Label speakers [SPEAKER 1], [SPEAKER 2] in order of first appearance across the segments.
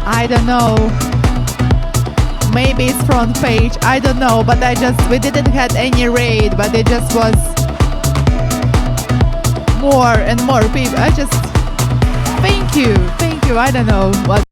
[SPEAKER 1] I don't know. Maybe it's front page. I don't know, but we didn't had any raid, but it just was more and more people. Thank you. I don't know what.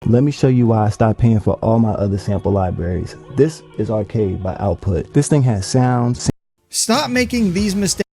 [SPEAKER 2] Let me show you why I stopped paying for all my other sample libraries. This is Arcade by Output. This thing has sounds.
[SPEAKER 3] Stop making these mistakes.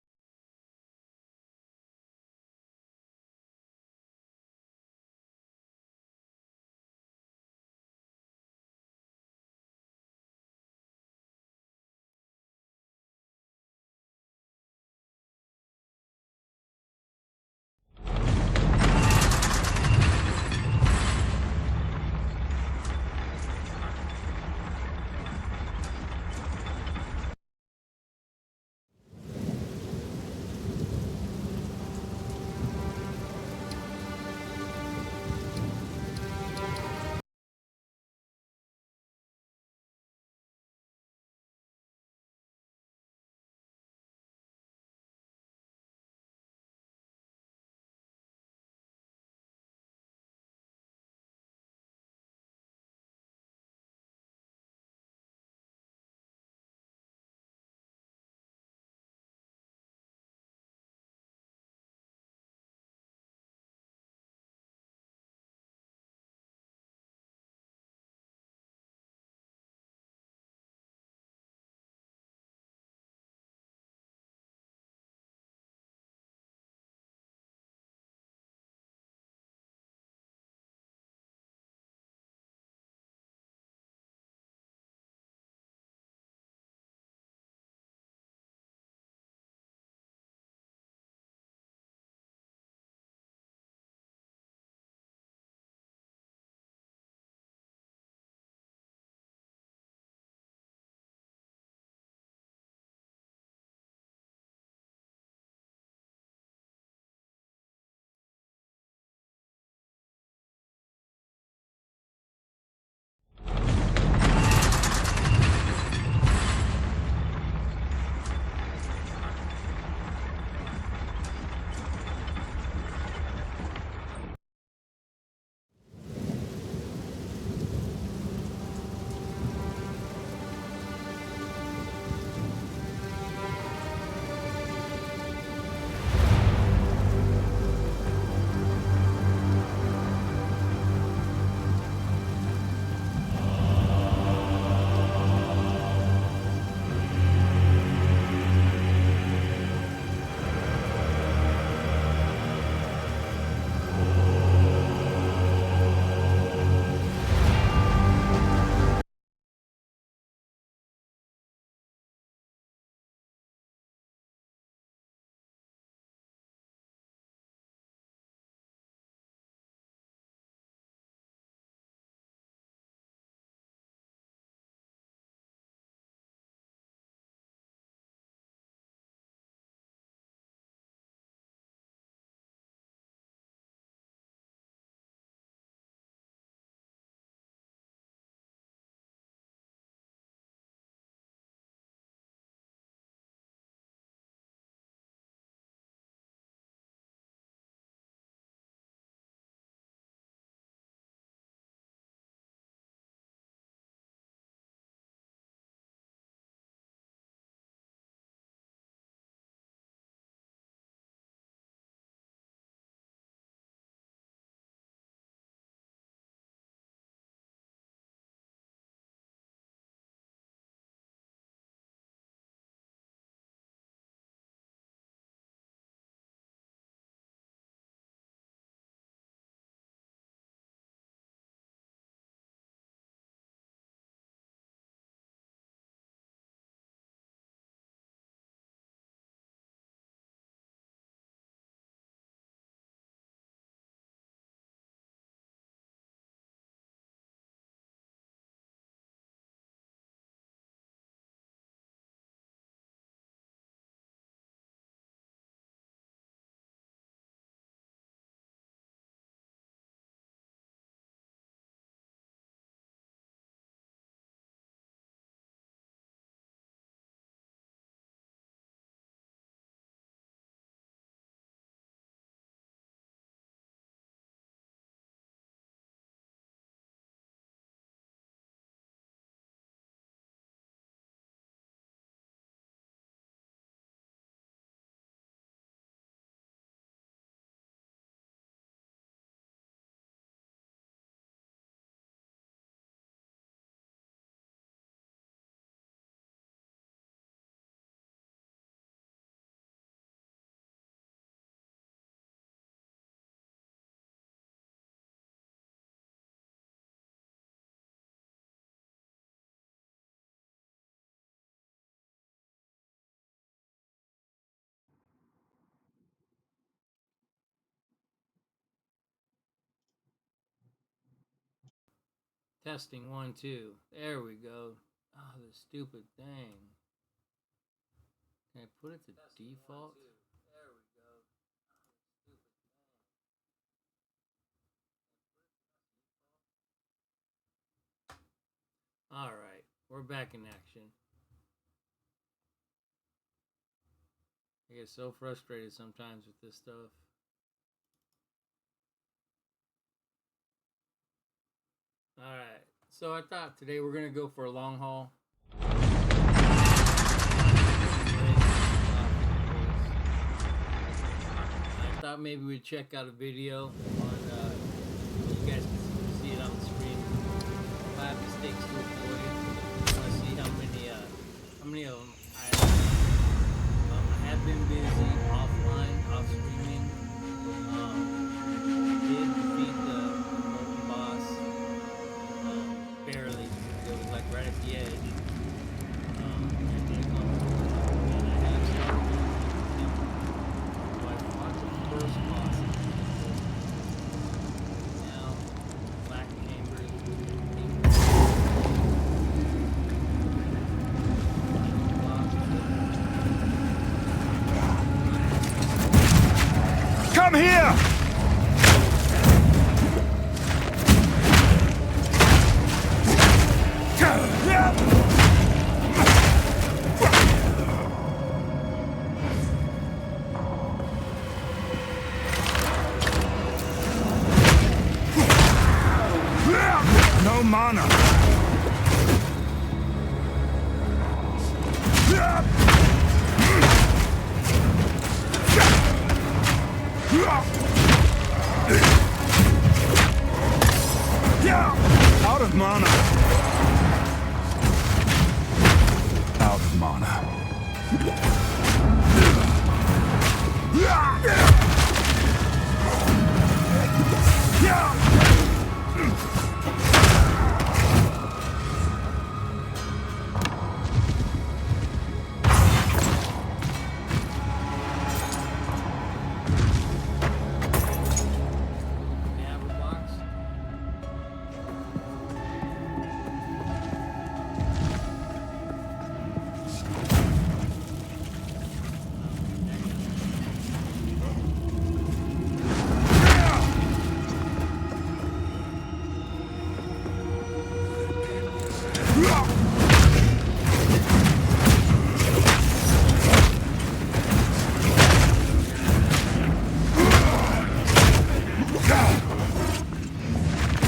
[SPEAKER 4] Testing 1, 2. There we go. Oh, the stupid thing. Can I put it to default? There we go. All right, we're back in action. I get so frustrated sometimes with this stuff. All right, so I thought today we're gonna go for a long haul. I thought maybe we'd check out a video on, you guys can see it on the screen. 5 mistakes to avoid. I want to see how many of them I have been busy, offline, off streaming. Did defeat the Molten boss. Barely. It was like right at the edge. And did accomplish it. And I have started so I fought the first boss. Now, black chambers.
[SPEAKER 5] Come here! No mana. Out of mana. Out of mana.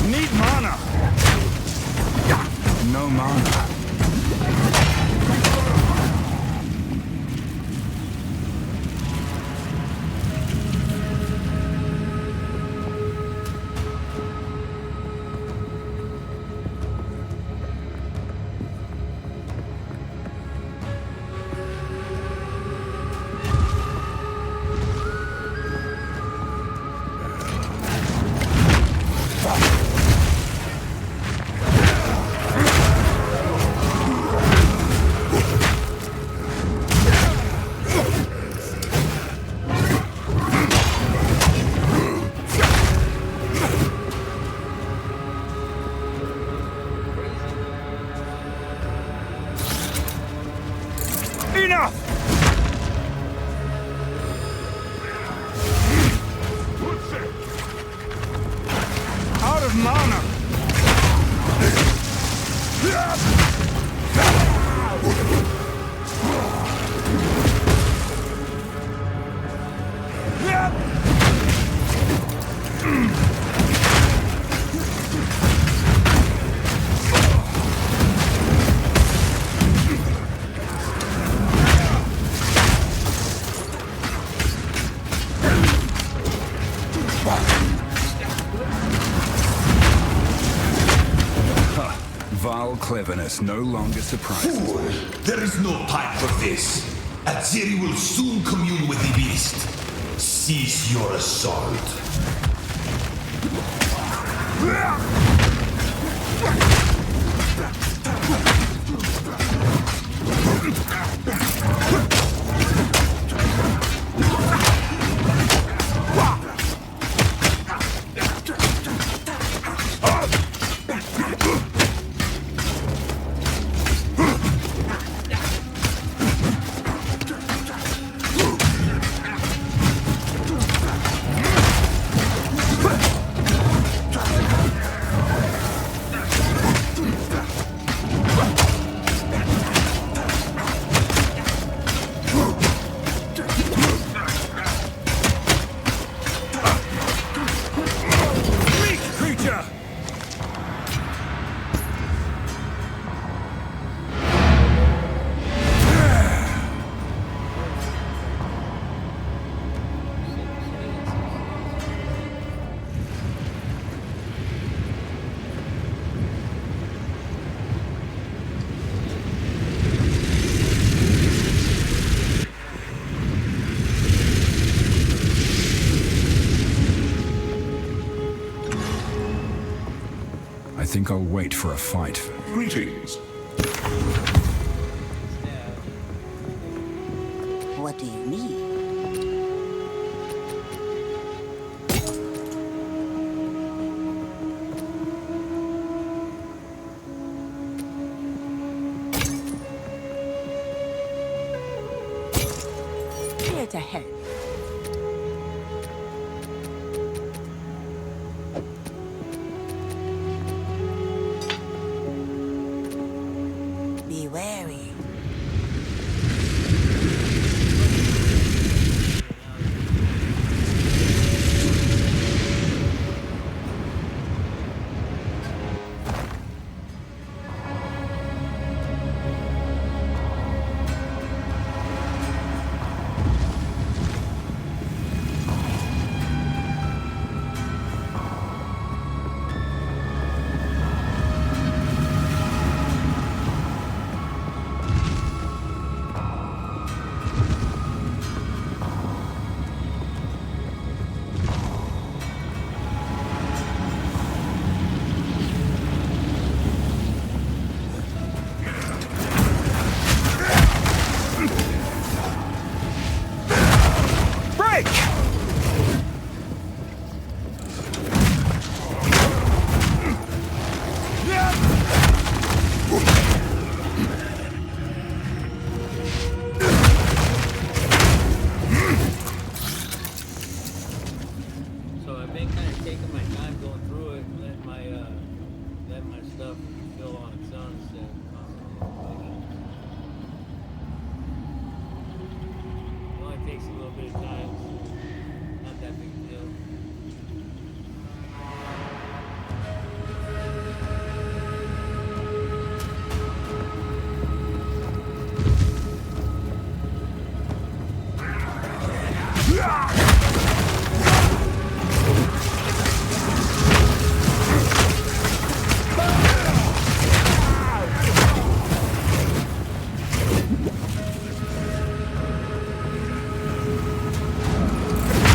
[SPEAKER 5] Need mana. No mana. Enough! Out of mana! Vile cleverness no longer surprises
[SPEAKER 6] Fool!
[SPEAKER 5] me.
[SPEAKER 6] There is no time for this. Azeri will soon commune with the beast. Cease your assault.
[SPEAKER 5] I think I'll wait for a fight.
[SPEAKER 6] Greetings.
[SPEAKER 7] What do you need? Here to help. Be wary.
[SPEAKER 4] So I've been kind of taking my time going through it and let my stuff fill on its own instead of constantly waiting. It only takes a little bit of time, so not that big a deal.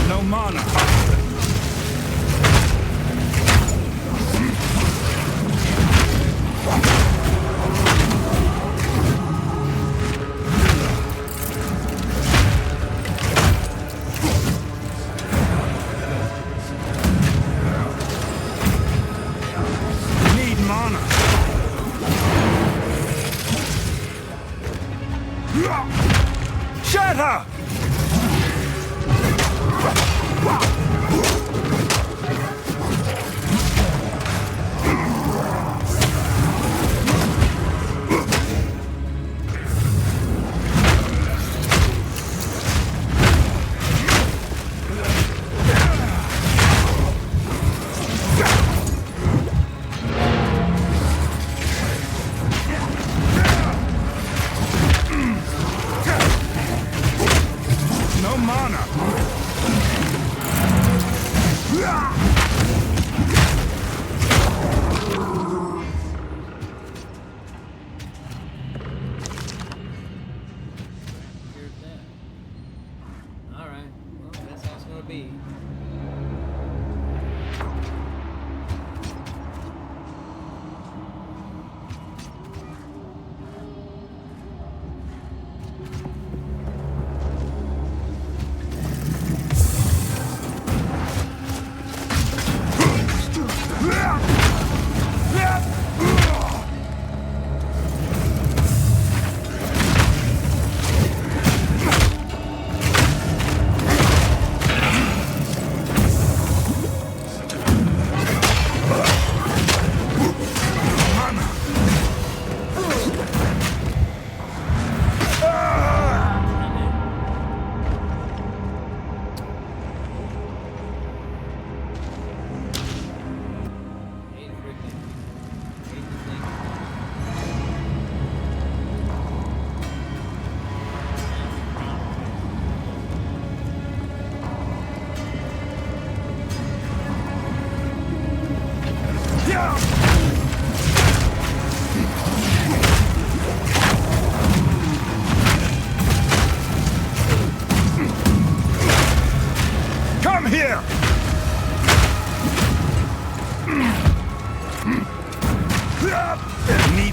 [SPEAKER 5] No mana. Need mana. Shatter! No mana.
[SPEAKER 4] Here's that. Alright, well, that's how it's gonna be.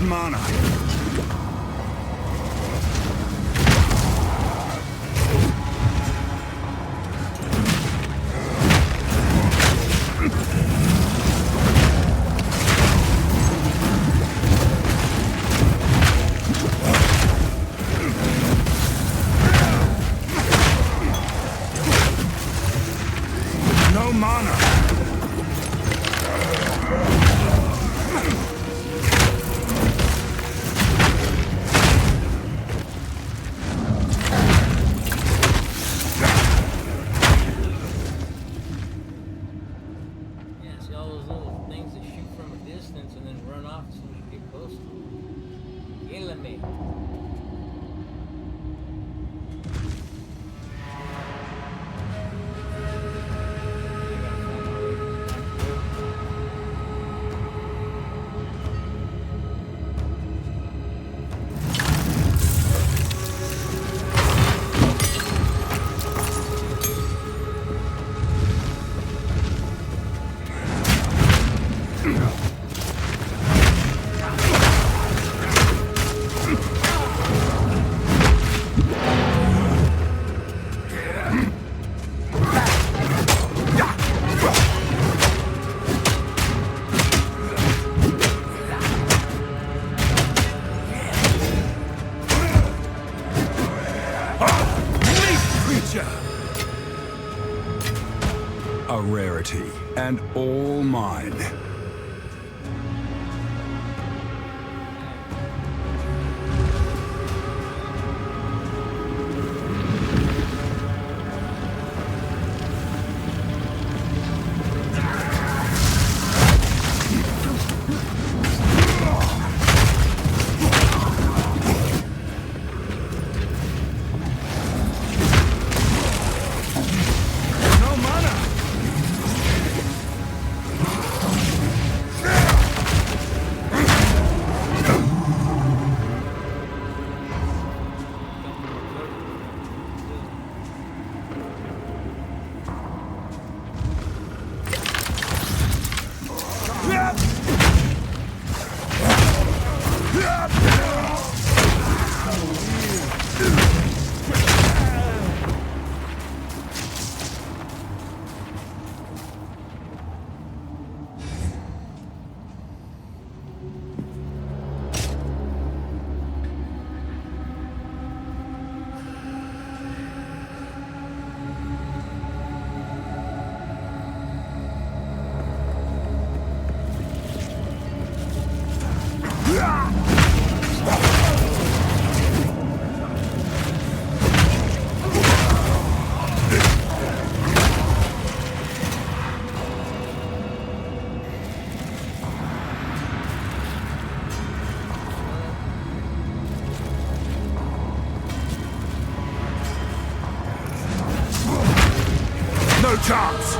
[SPEAKER 5] mana. No mana.
[SPEAKER 4] Yeah, see all those little things that shoot from a distance and then run off as soon as you get close to them. Killing me.
[SPEAKER 5] A rarity, and all mine. No mana! No chance!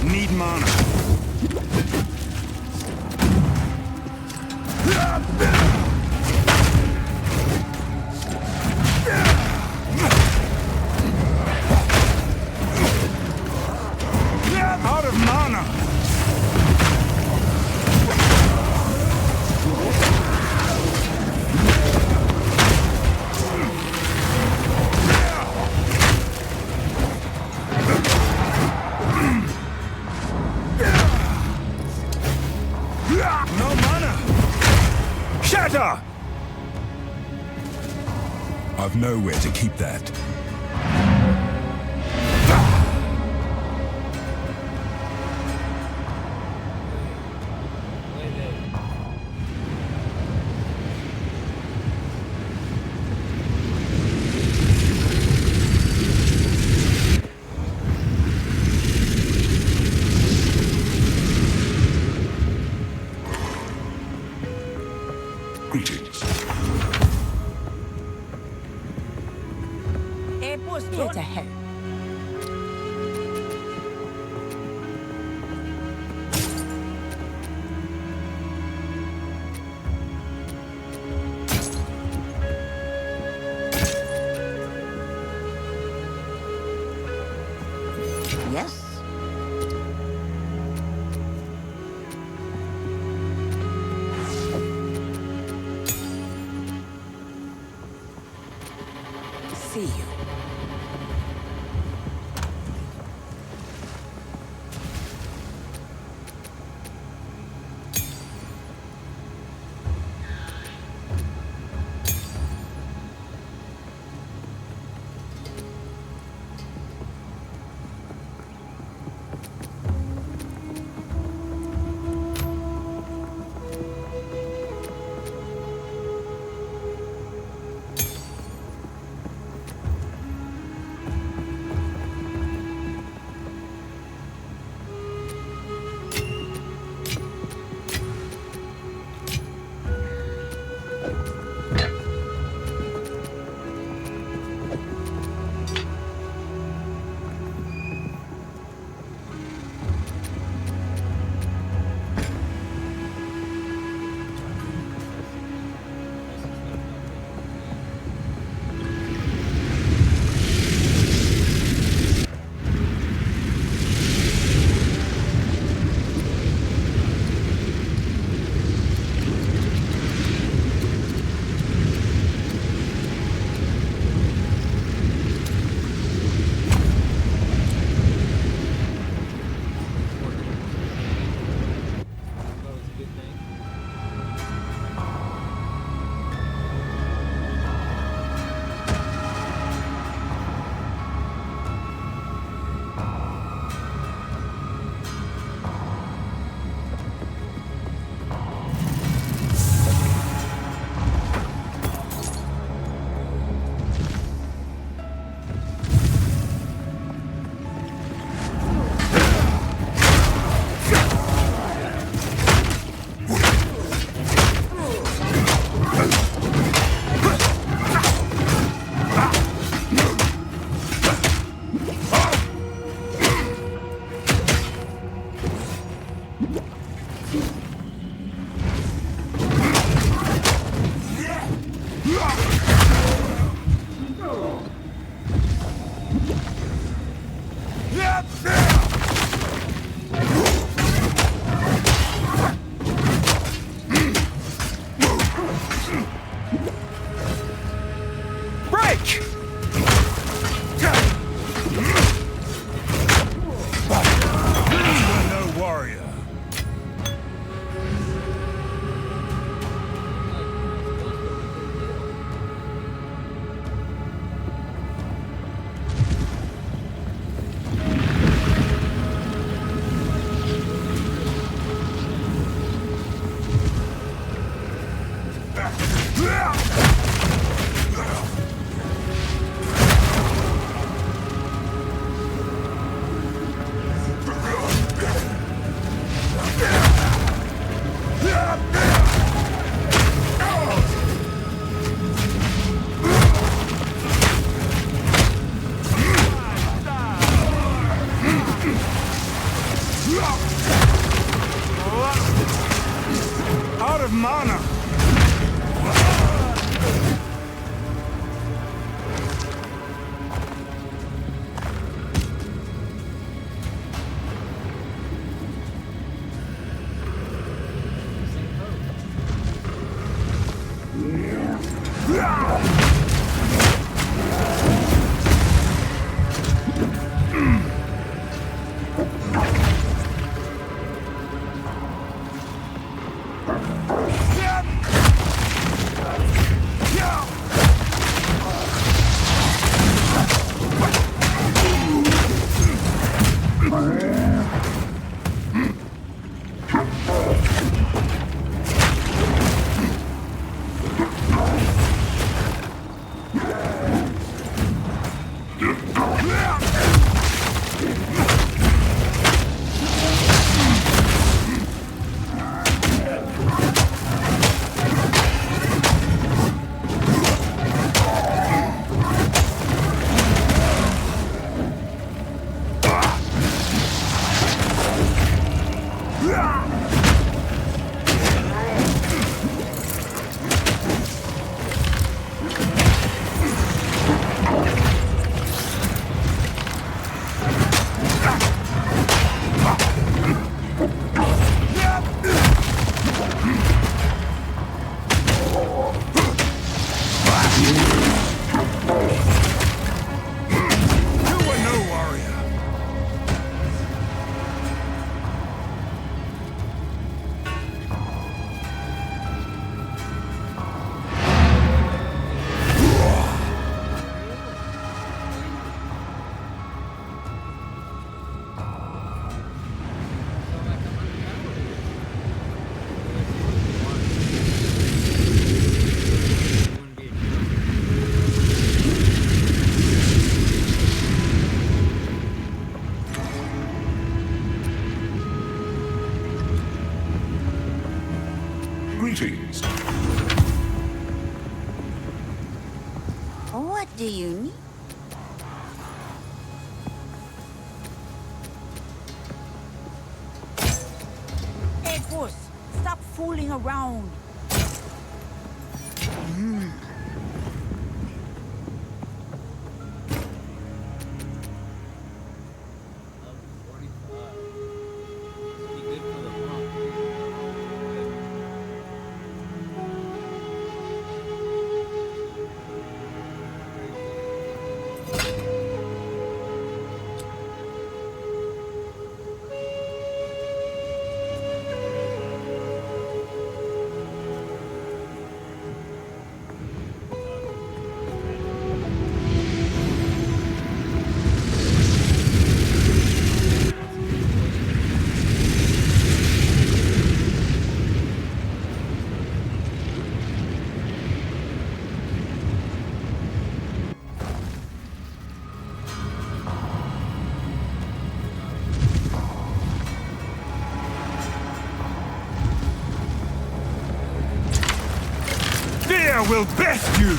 [SPEAKER 5] Need mana. Out of mana. No mana. Shatter. I've nowhere to keep that. Greetings.
[SPEAKER 7] Here to help. Yes. See you.
[SPEAKER 5] Out of mana.
[SPEAKER 6] Greetings.
[SPEAKER 7] What do you need? Hey, boss, stop fooling around.
[SPEAKER 5] Fear will best you!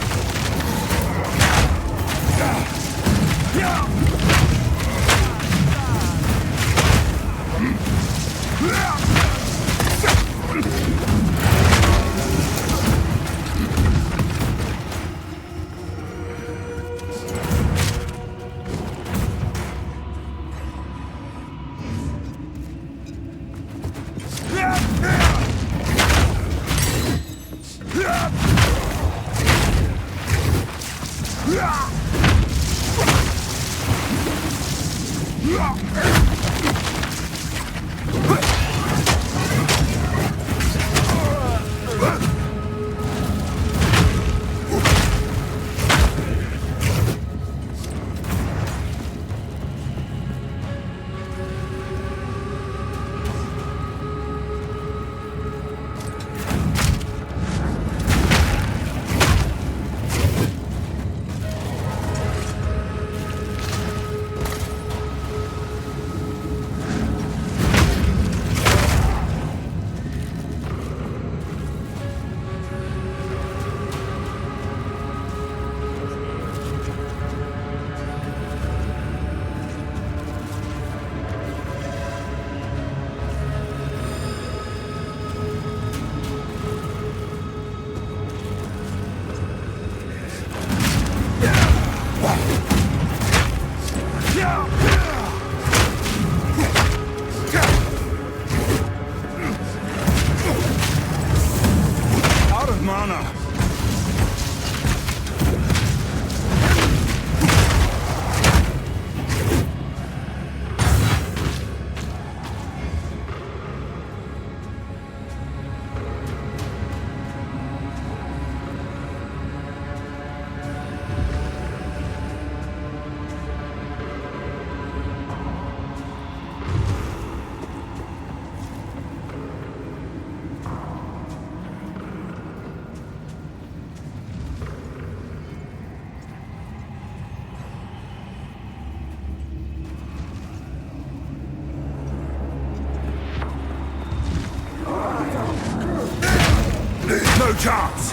[SPEAKER 5] No chance!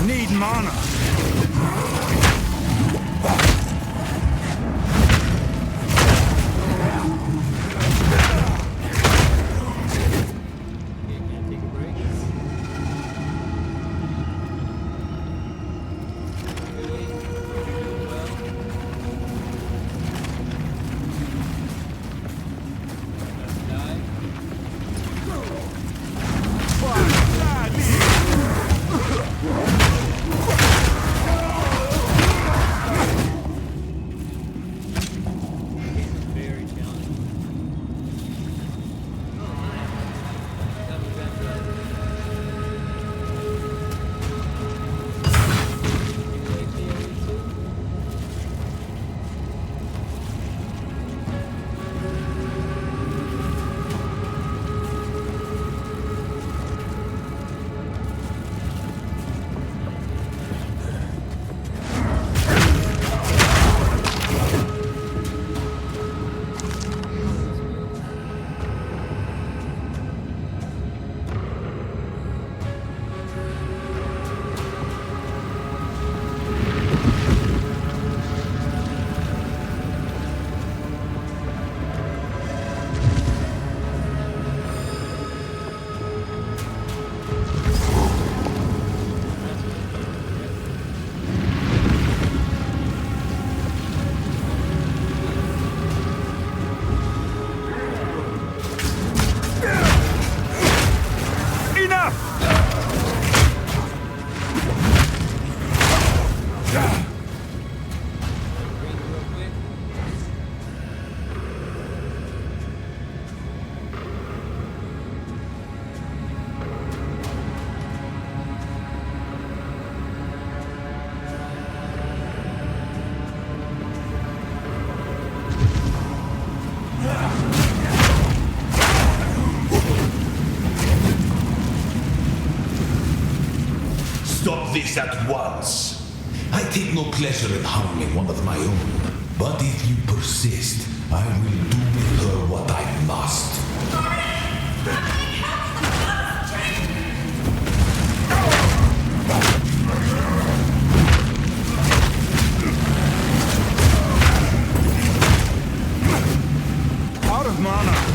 [SPEAKER 5] Need mana.
[SPEAKER 6] Stop this at once. I take no pleasure in harming one of my own. But if you persist, I will do with her what I must.
[SPEAKER 5] Out of mana.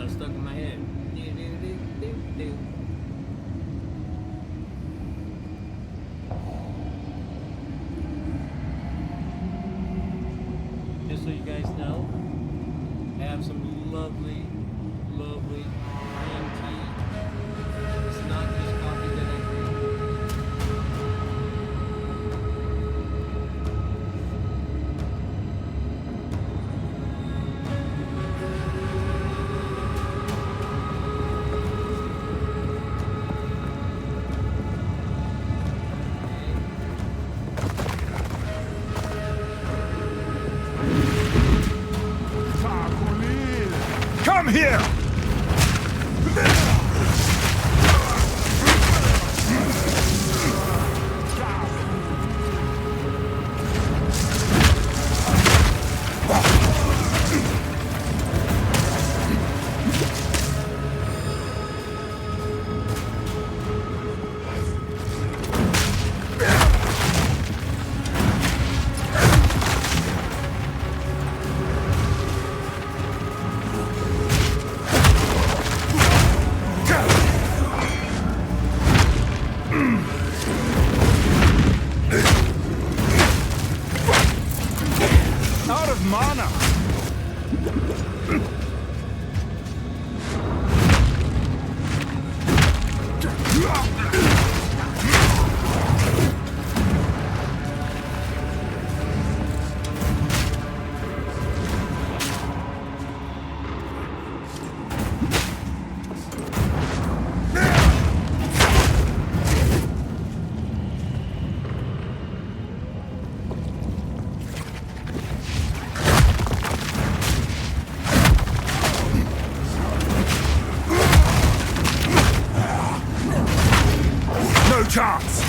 [SPEAKER 4] got stuck in my head. Just so you guys know, I have some lovely, lovely green tea. It's not just coffee that I drink.
[SPEAKER 5] Come here! Out of mana! No chance!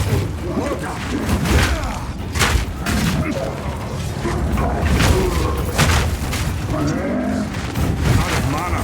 [SPEAKER 5] Out of mana.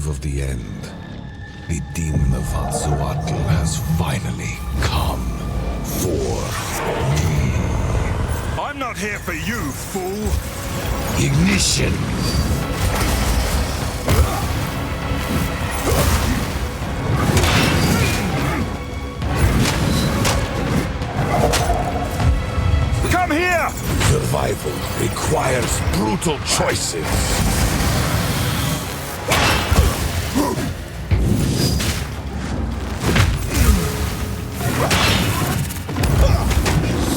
[SPEAKER 6] of the end, the demon of Hatsuatl has finally come for me.
[SPEAKER 5] I'm not here for you, fool.
[SPEAKER 6] Ignition!
[SPEAKER 5] Come here!
[SPEAKER 6] Survival requires brutal choices.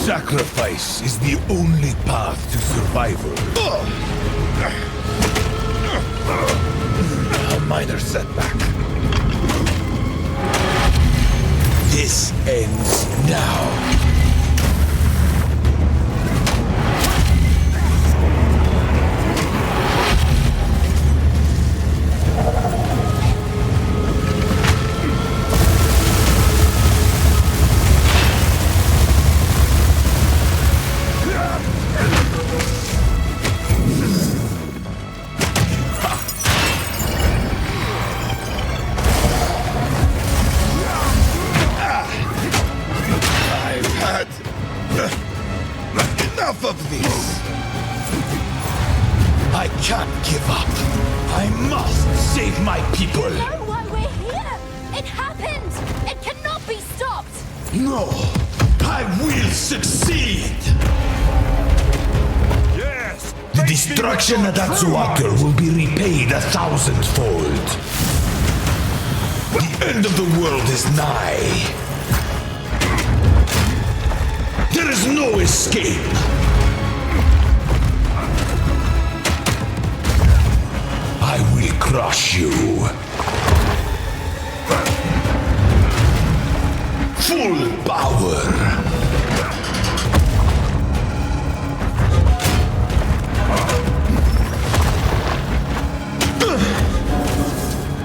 [SPEAKER 6] Sacrifice is the only path to survival. A minor setback. This ends now. Enough of this! I can't give up. I must save my people.
[SPEAKER 8] know why we're here! It happened! It cannot be stopped!
[SPEAKER 6] No, I will succeed.
[SPEAKER 5] Yes!
[SPEAKER 6] The destruction at Hatsuatl will be repaid 1,000-fold. The end of the world is nigh. There is no escape. I will crush you. Full power.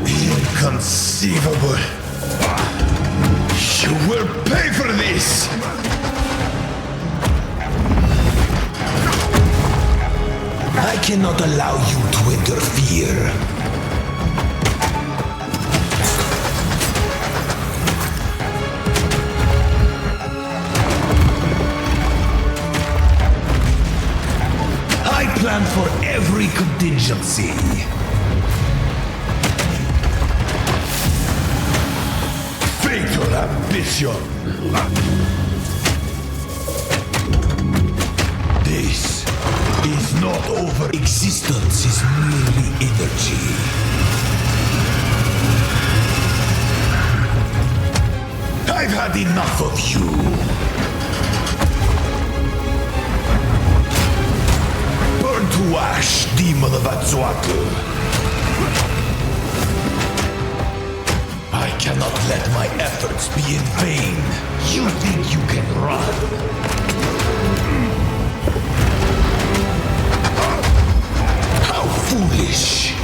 [SPEAKER 6] Inconceivable. You will pay for this. I cannot allow you to interfere. I plan for every contingency. Fatal ambition. This is not over. Existence is merely energy. I've had enough of you. Burn to ash, demon of Hatsuatl. I cannot let my efforts be in vain. You think you can run? Foolish.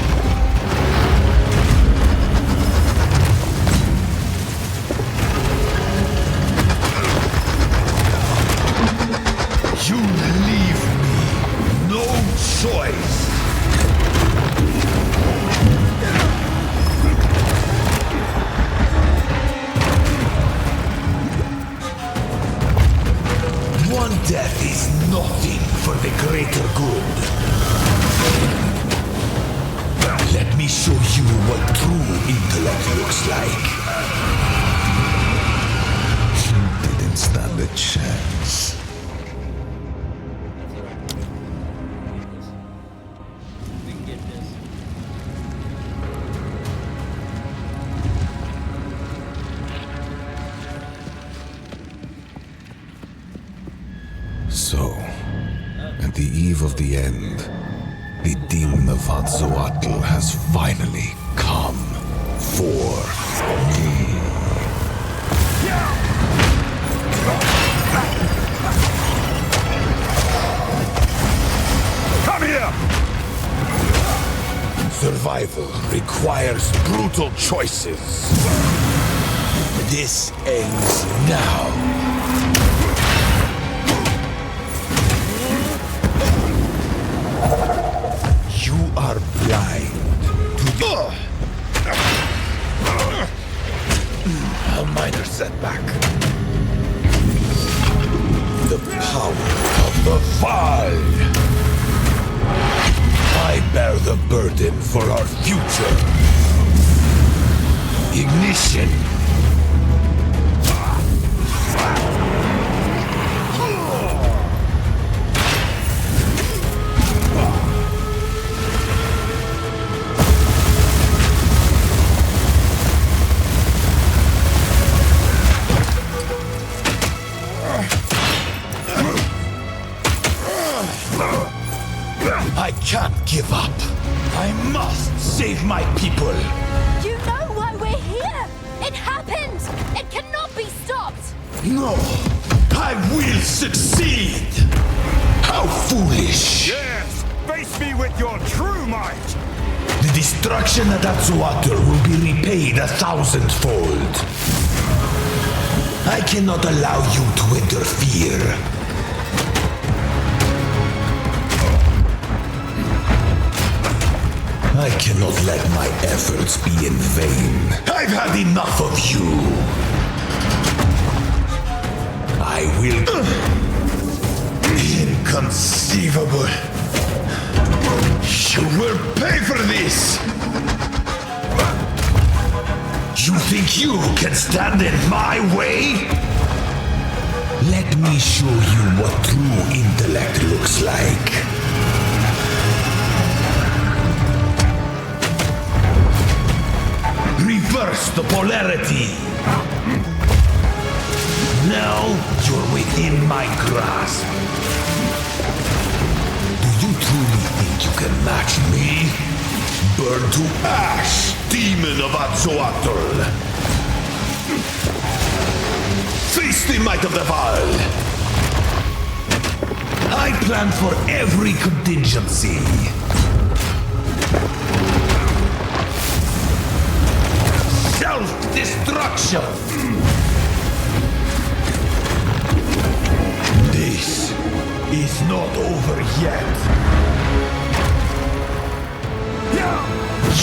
[SPEAKER 6] You leave me no choice. One death is nothing for the greater good. Let me show you what true intellect looks like. You didn't stand a chance.
[SPEAKER 4] We can get this.
[SPEAKER 6] So, at the eve of the end, the demon of Hatsuatl has finally come for me.
[SPEAKER 5] Come here!
[SPEAKER 6] Survival requires brutal choices. This ends now. You are blind to the... burden for our future. Ignition. I can't give up. I must save my people.
[SPEAKER 8] You know why we're here! It happened! It cannot be stopped!
[SPEAKER 6] No, I will succeed. How foolish.
[SPEAKER 5] Yes! Face me with your true might!
[SPEAKER 6] The destruction at Atsuater will be repaid 1,000-fold. I cannot allow you to interfere. I cannot let my efforts be in vain. I've had enough of you. I will... Inconceivable. You will pay for this! You think you can stand in my way? Let me show you what true intellect looks like. Reverse the polarity. Now you're within my grasp. Do you truly think you can match me? Burn to ash, demon of Atzoatl! Face the might of the Val! I plan for every contingency. Self-destruction! This is not over yet.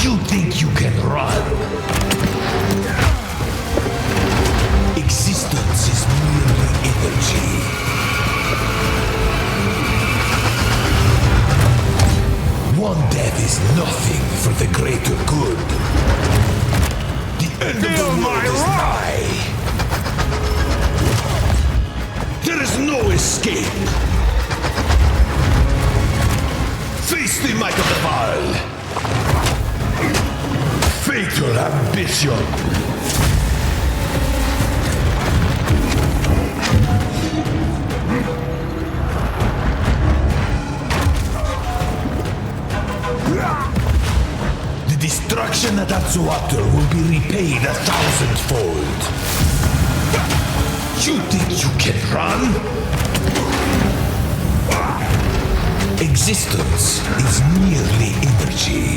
[SPEAKER 6] You think you can run? Existence is merely energy. One death is nothing for the greater good. The end of the world is nigh. There is no escape. Face the might of the Val. Fatal ambition. The destruction at Atsuater will be repaid 1,000-fold. You think you can run? Existence is merely energy.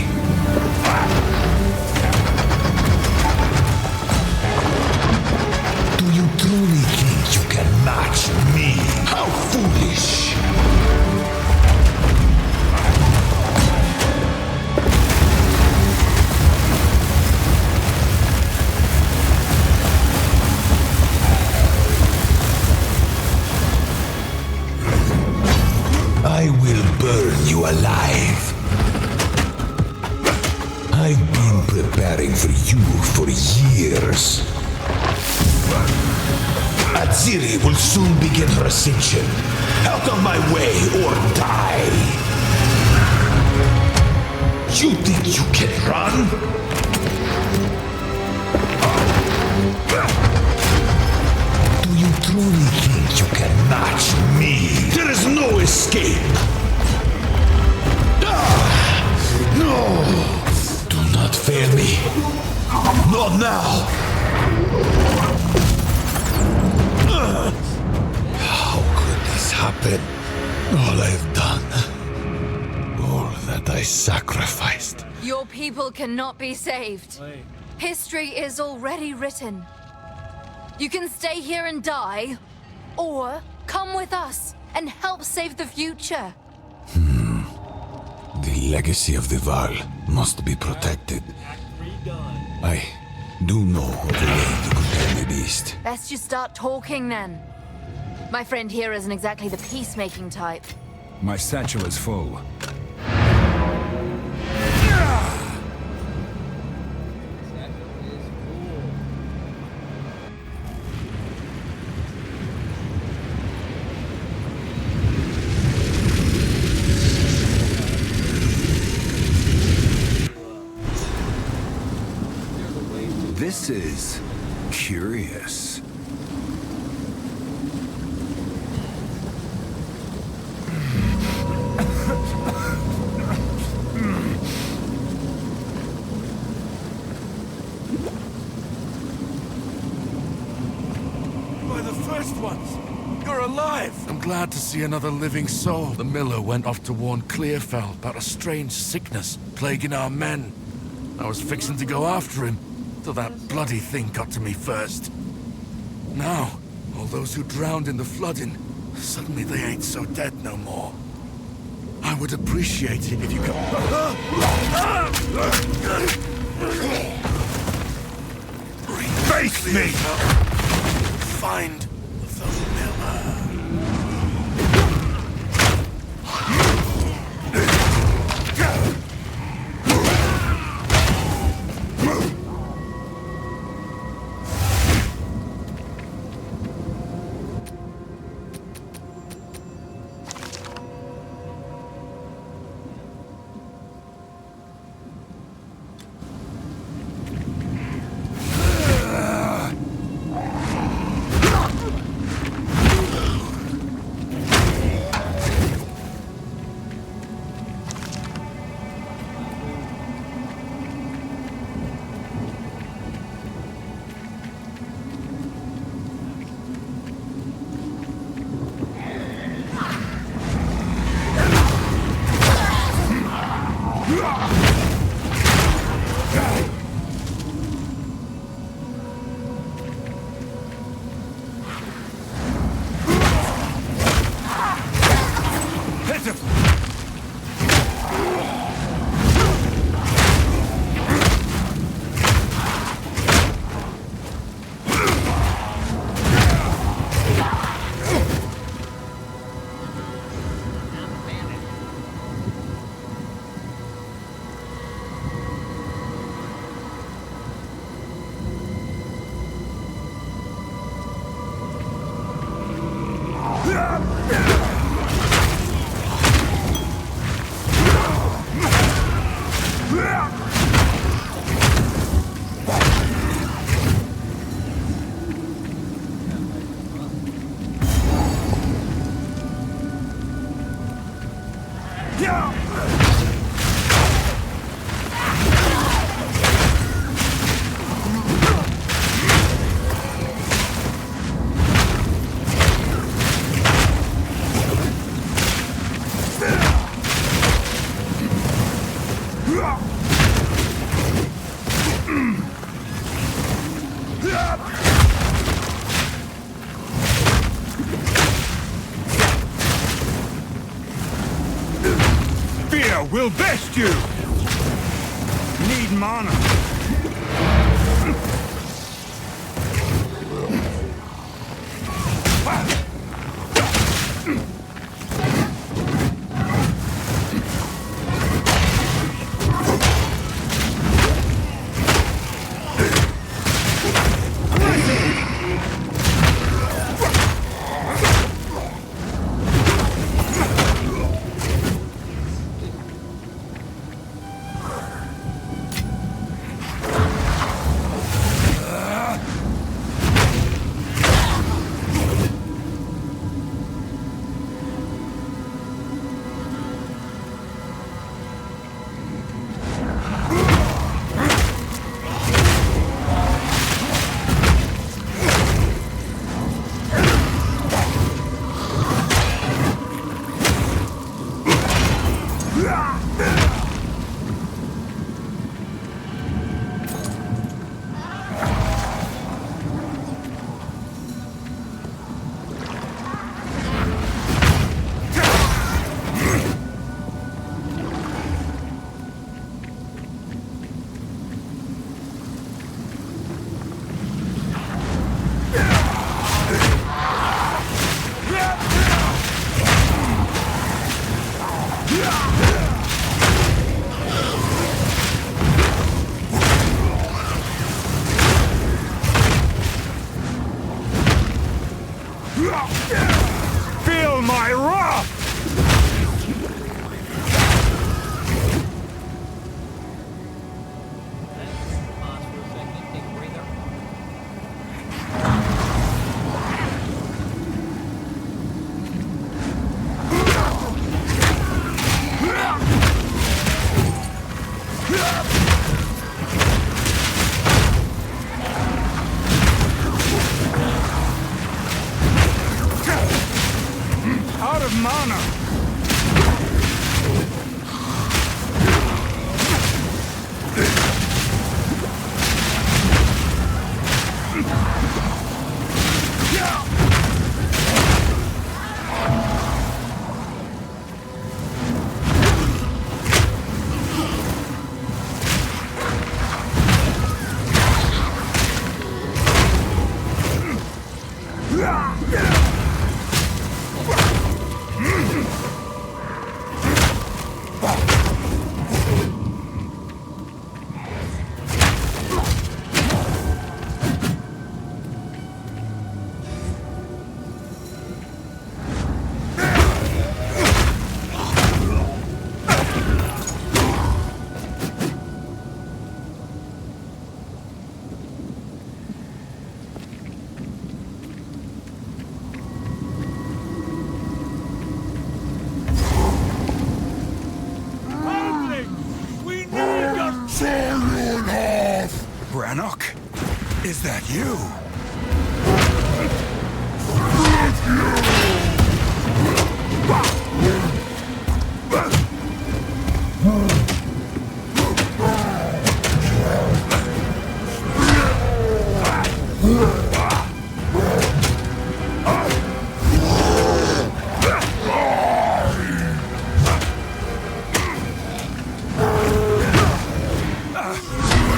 [SPEAKER 6] Do you truly think you can match me? How foolish! I will burn you alive. I've been preparing for you for years. Aziri will soon begin her ascension. Out of my way or die. You think you can run? Do you truly think you can match me? There is no escape. No! Do not fail me. Not now. How could this happen? All I've done. All that I sacrificed.
[SPEAKER 8] Your people cannot be saved. History is already written. You can stay here and die, or come with us and help save the future.
[SPEAKER 6] The legacy of the Val must be protected. I do know of a way to protect the East.
[SPEAKER 8] Let's just start talking then. My friend here isn't exactly the peacemaking type.
[SPEAKER 9] My satchel is full.
[SPEAKER 5] This is curious.
[SPEAKER 9] By the first ones! You're alive! I'm glad to see another living soul. The miller went off to warn Clearfell about a strange sickness plaguing our men. I was fixing to go after him, till that bloody thing got to me first. Now, all those who drowned in the flooding, suddenly they ain't so dead no more. I would appreciate it if you could...
[SPEAKER 5] Face me!
[SPEAKER 9] Find the miller.
[SPEAKER 5] Fear will best you! Need mana. Feel my wrath!
[SPEAKER 4] Pause for a second, take a breather.
[SPEAKER 5] of mana! Brannock? Is that you?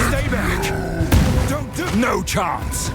[SPEAKER 5] Stay back! Don't do... No chance!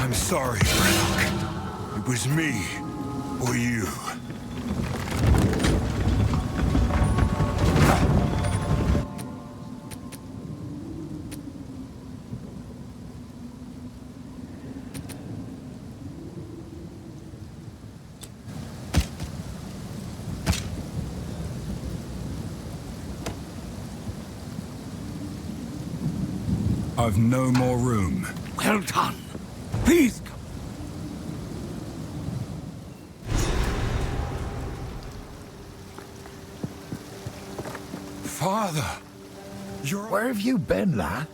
[SPEAKER 5] I'm sorry, Brannock. It was me, or you. I've no more room.
[SPEAKER 9] Well done. Please come.
[SPEAKER 5] Father, you're...
[SPEAKER 10] Where have you been, lad?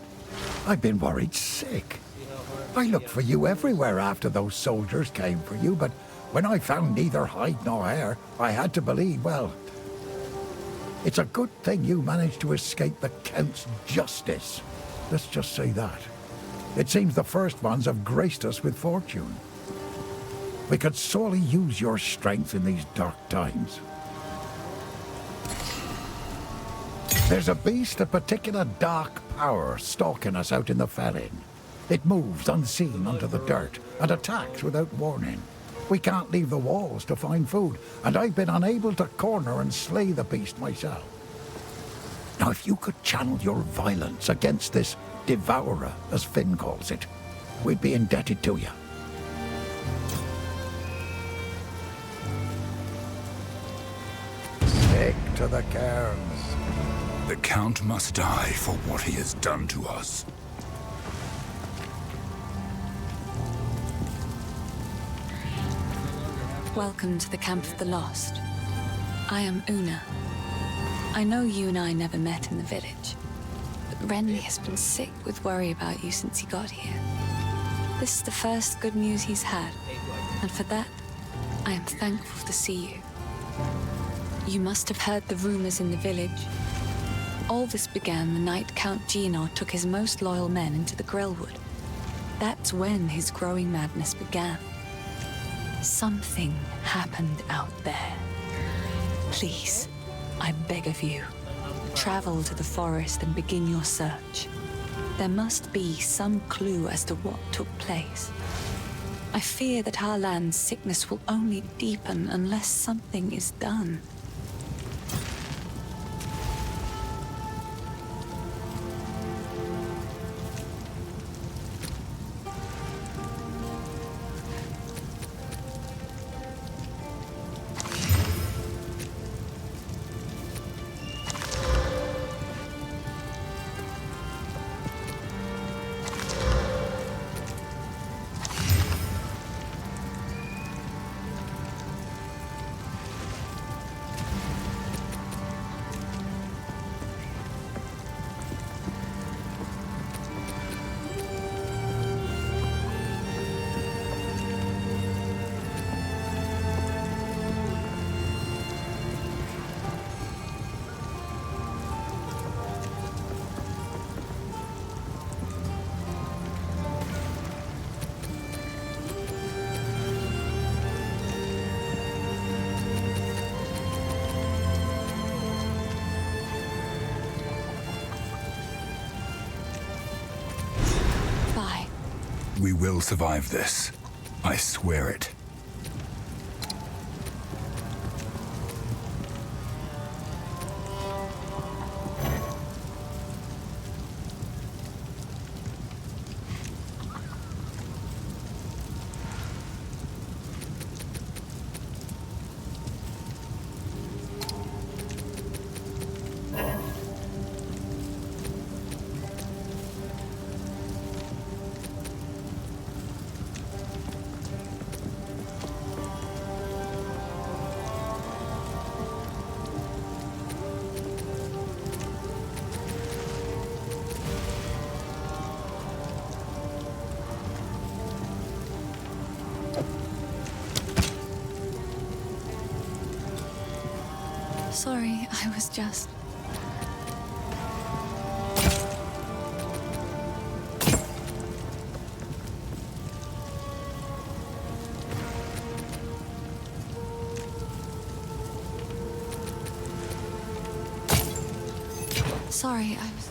[SPEAKER 10] I've been worried sick. I looked for you everywhere after those soldiers came for you, but when I found neither hide nor hair, I had to believe, well, it's a good thing you managed to escape the Count's justice. Let's just say that. It seems the first ones have graced us with fortune. We could sorely use your strength in these dark times. There's a beast of particular dark power stalking us out in the felling. It moves unseen under the dirt and attacks without warning. We can't leave the walls to find food, and I've been unable to corner and slay the beast myself. Now, if you could channel your violence against this devourer, as Finn calls it, we'd be indebted to you. Stick to the cairns.
[SPEAKER 5] The Count must die for what he has done to us.
[SPEAKER 11] Welcome to the Camp of the Lost. I am Una. I know you and I never met in the village, but Renly has been sick with worry about you since he got here. This is the first good news he's had, and for that, I am thankful to see you. You must have heard the rumors in the village. All this began the night Count Gino took his most loyal men into the Grillwood. That's when his growing madness began. Something happened out there. Please, I beg of you, travel to the forest and begin your search. There must be some clue as to what took place. I fear that Harlan's sickness will only deepen unless something is done.
[SPEAKER 5] We will survive this. I swear it.
[SPEAKER 11] Sorry, I was just... Sorry, I was...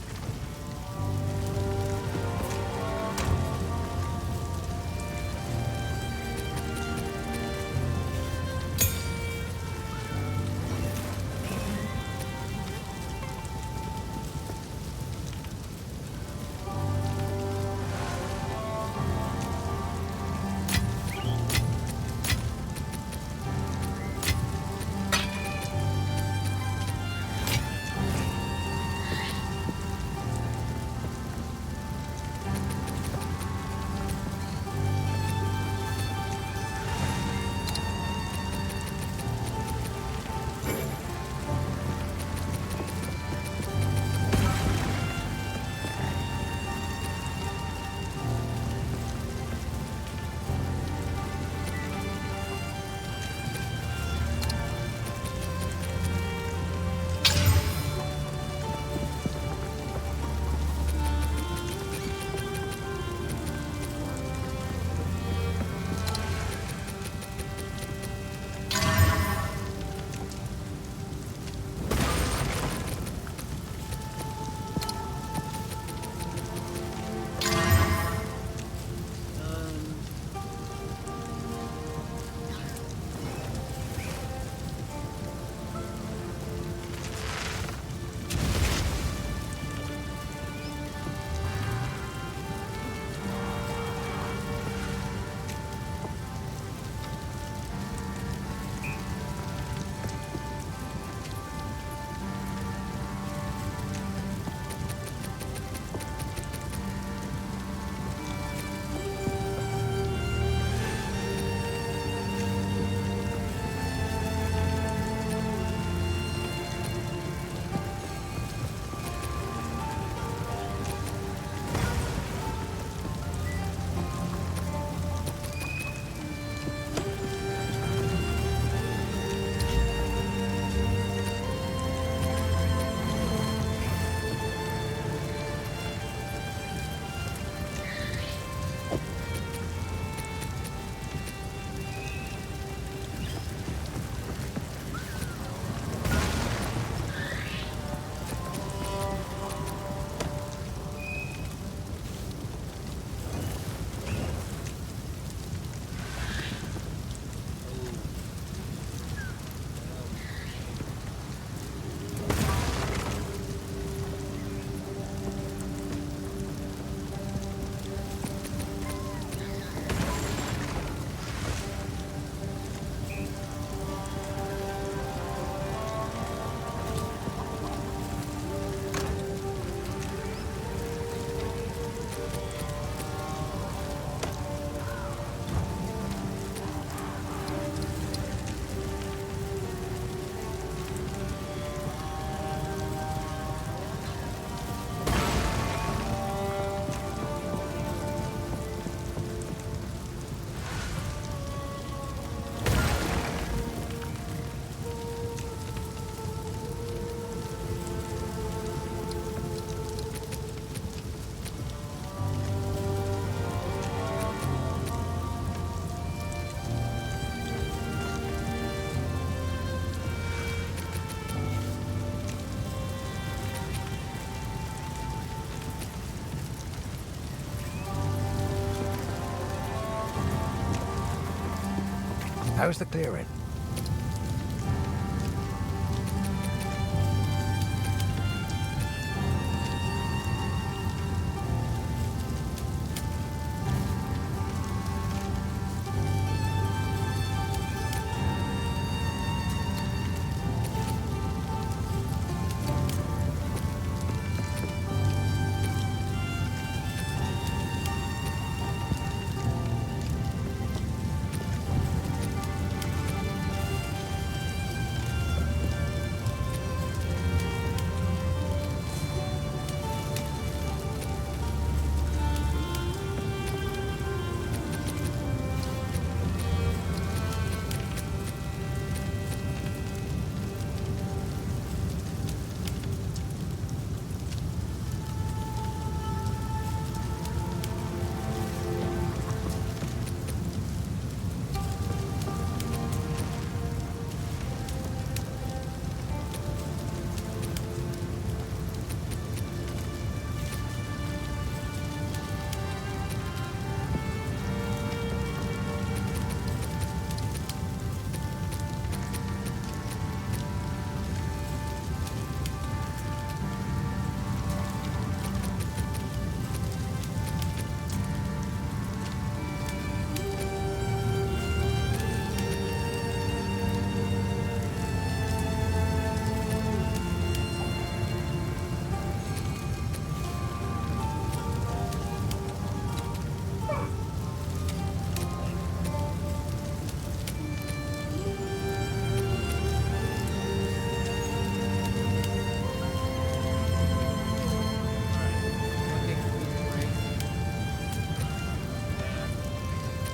[SPEAKER 10] How's the clearing?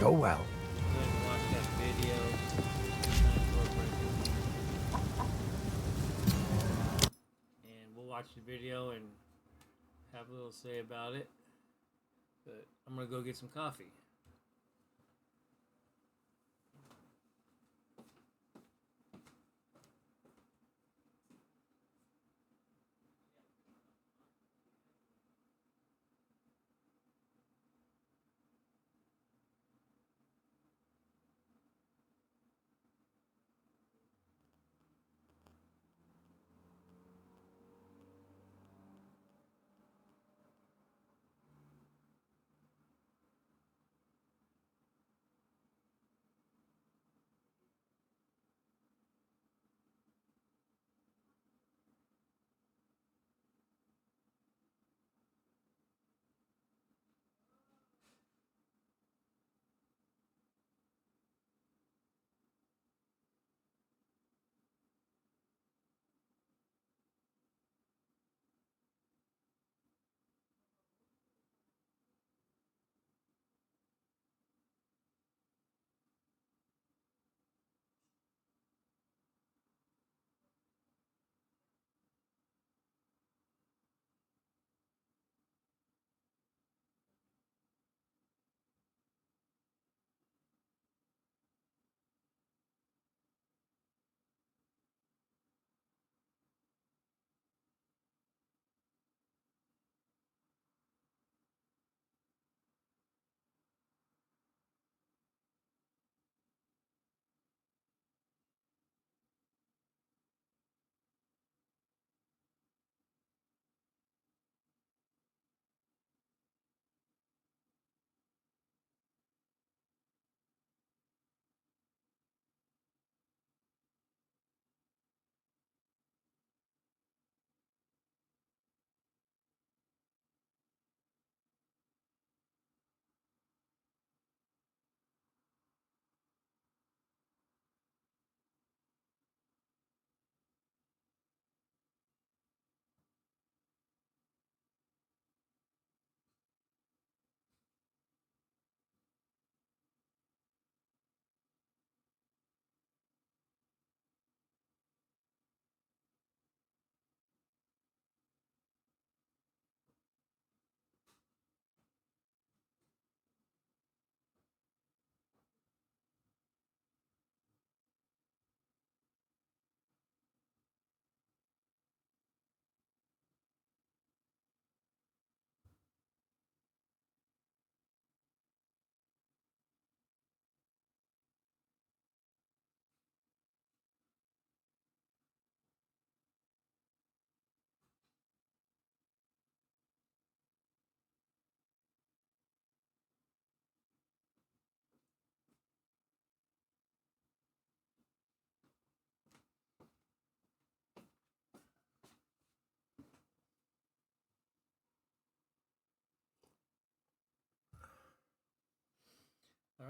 [SPEAKER 10] Go well.
[SPEAKER 4] Watch that video. And we'll watch the video and have a little say about it. But I'm gonna go get some coffee.